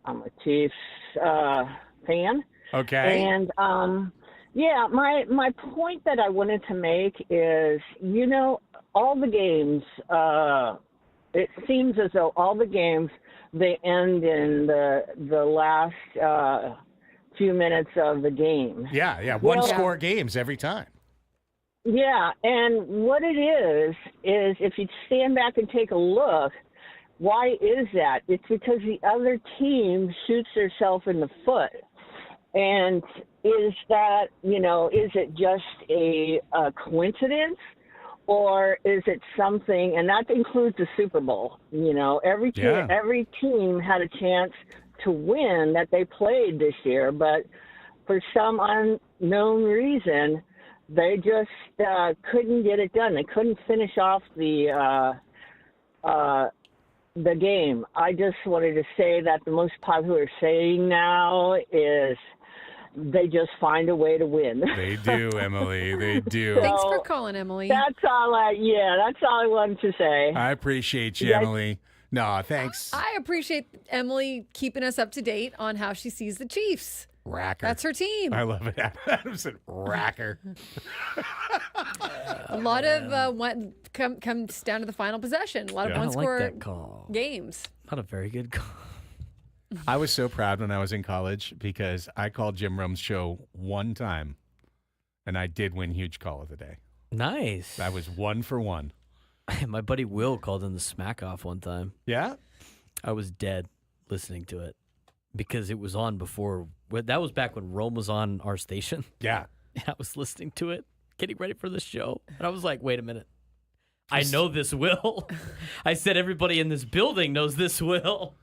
I'm a Chiefs fan. Okay. And, my point that I wanted to make is, all the games, it seems as though all the games, they end in the last few minutes of the game. Yeah. One-score games every time. Yeah, and what it is if you stand back and take a look, why is that? It's because the other team shoots themselves in the foot. And is that, is it just a coincidence? Or is it something, and that includes the Super Bowl, every team had a chance to win that they played this year, but for some unknown reason, they just couldn't get it done. They couldn't finish off the game. I just wanted to say that the most popular saying now is they just find a way to win. They do, Emily. They do. Thanks for calling, Emily. That's all I wanted to say. I appreciate you, Emily. No, thanks. I appreciate Emily keeping us up to date on how she sees the Chiefs. Racker. That's her team. I love it. Adam said racker. A lot of comes down to the final possession. A lot of I don't one-score like that call. games. Not a very good call. I was so proud when I was in college because I called Jim Rome's show one time, and I did win huge call of the day. Nice. I was 1 for 1. My buddy Will called in the smack off one time. Yeah? I was dead listening to it because it was on before. That was back when Rome was on our station. Yeah. And I was listening to it, getting ready for the show. And I was like, wait a minute. I know this Will. I said everybody in this building knows this Will.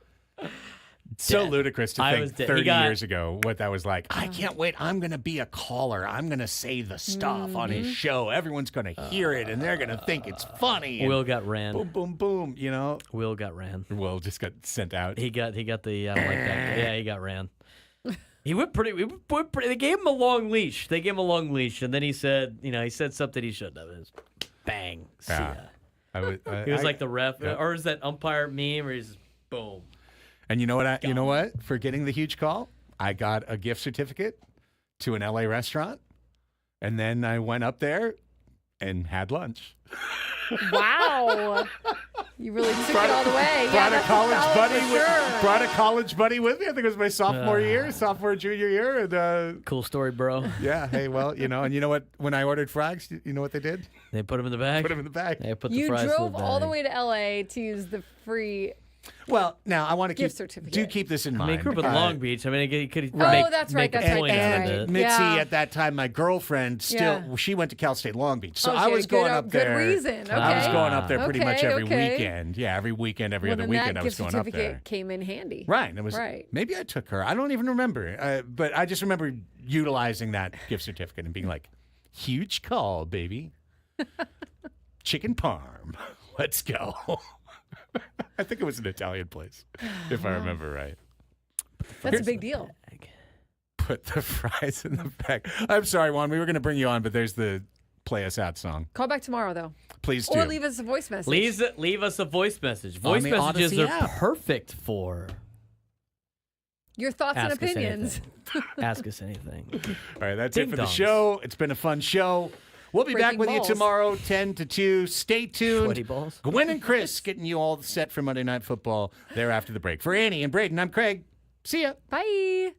So Dead. ludicrous to I think was dead. 30 years ago what that was like. I can't wait. I'm going to be a caller. I'm going to say the stuff on his show. Everyone's going to hear it, and they're going to think it's funny. And Will got ran. boom, boom, boom, Will got ran. Will just got sent out. He got the I don't like that. Yeah, he got ran. He went pretty. They gave him a long leash. And then he said, he said something he shouldn't have. It was bang. See ya. He He was like the ref, or is that umpire meme, or he's just boom. And you know what? You know what? For getting the huge call, I got a gift certificate to an LA restaurant, and then I went up there and had lunch. Wow. You really took it all the way. Brought Yeah, a college buddy. sure. Brought a college buddy with me. I think it was my sophomore junior year, and Cool story, bro. yeah. Hey, well, and you know what? When I ordered fries, you know what they did? They put them in the bag. Put them in the bag. They put the You fries in drove the all the bag. way to LA to use the free. Well, now I want to Gift keep certificate. keep this in I mind. mean, he grew up in Long Beach. I mean, he could that's right, make a that's right, point that's out right. of it. Mitzi, Yeah. at that time, my girlfriend, she went to Cal State Long Beach. So Oh, I she was had going up there. Good reason. Okay. I was going up there pretty much every Okay. weekend. Yeah, every weekend, every Well, other then weekend that I was gift going up certificate there. came in handy. Right. It was Right. Maybe I took her. I don't even remember. But I just remember utilizing that gift certificate and being like, huge call, baby. Chicken parm. Let's go. I think it was an Italian place, if I remember right. That's a big deal. Put the fries in the bag. I'm sorry, Juan. We were going to bring you on, but there's the Play Us Out song. Call back tomorrow, though. Please do. Or leave us a voice message. Leave us a voice message. Voice the messages Odyssey are app. perfect for Your thoughts and ask us opinions. anything. Ask us anything. All right, that's Ding it for the dongs. show. It's been a fun show. We'll be back Breaking with balls. you tomorrow, 10 to 2. Stay tuned. Sweaty balls. Gwen and Chris getting you all set for Monday Night Football there after the break. For Annie and Braden, I'm Craig. See ya. Bye.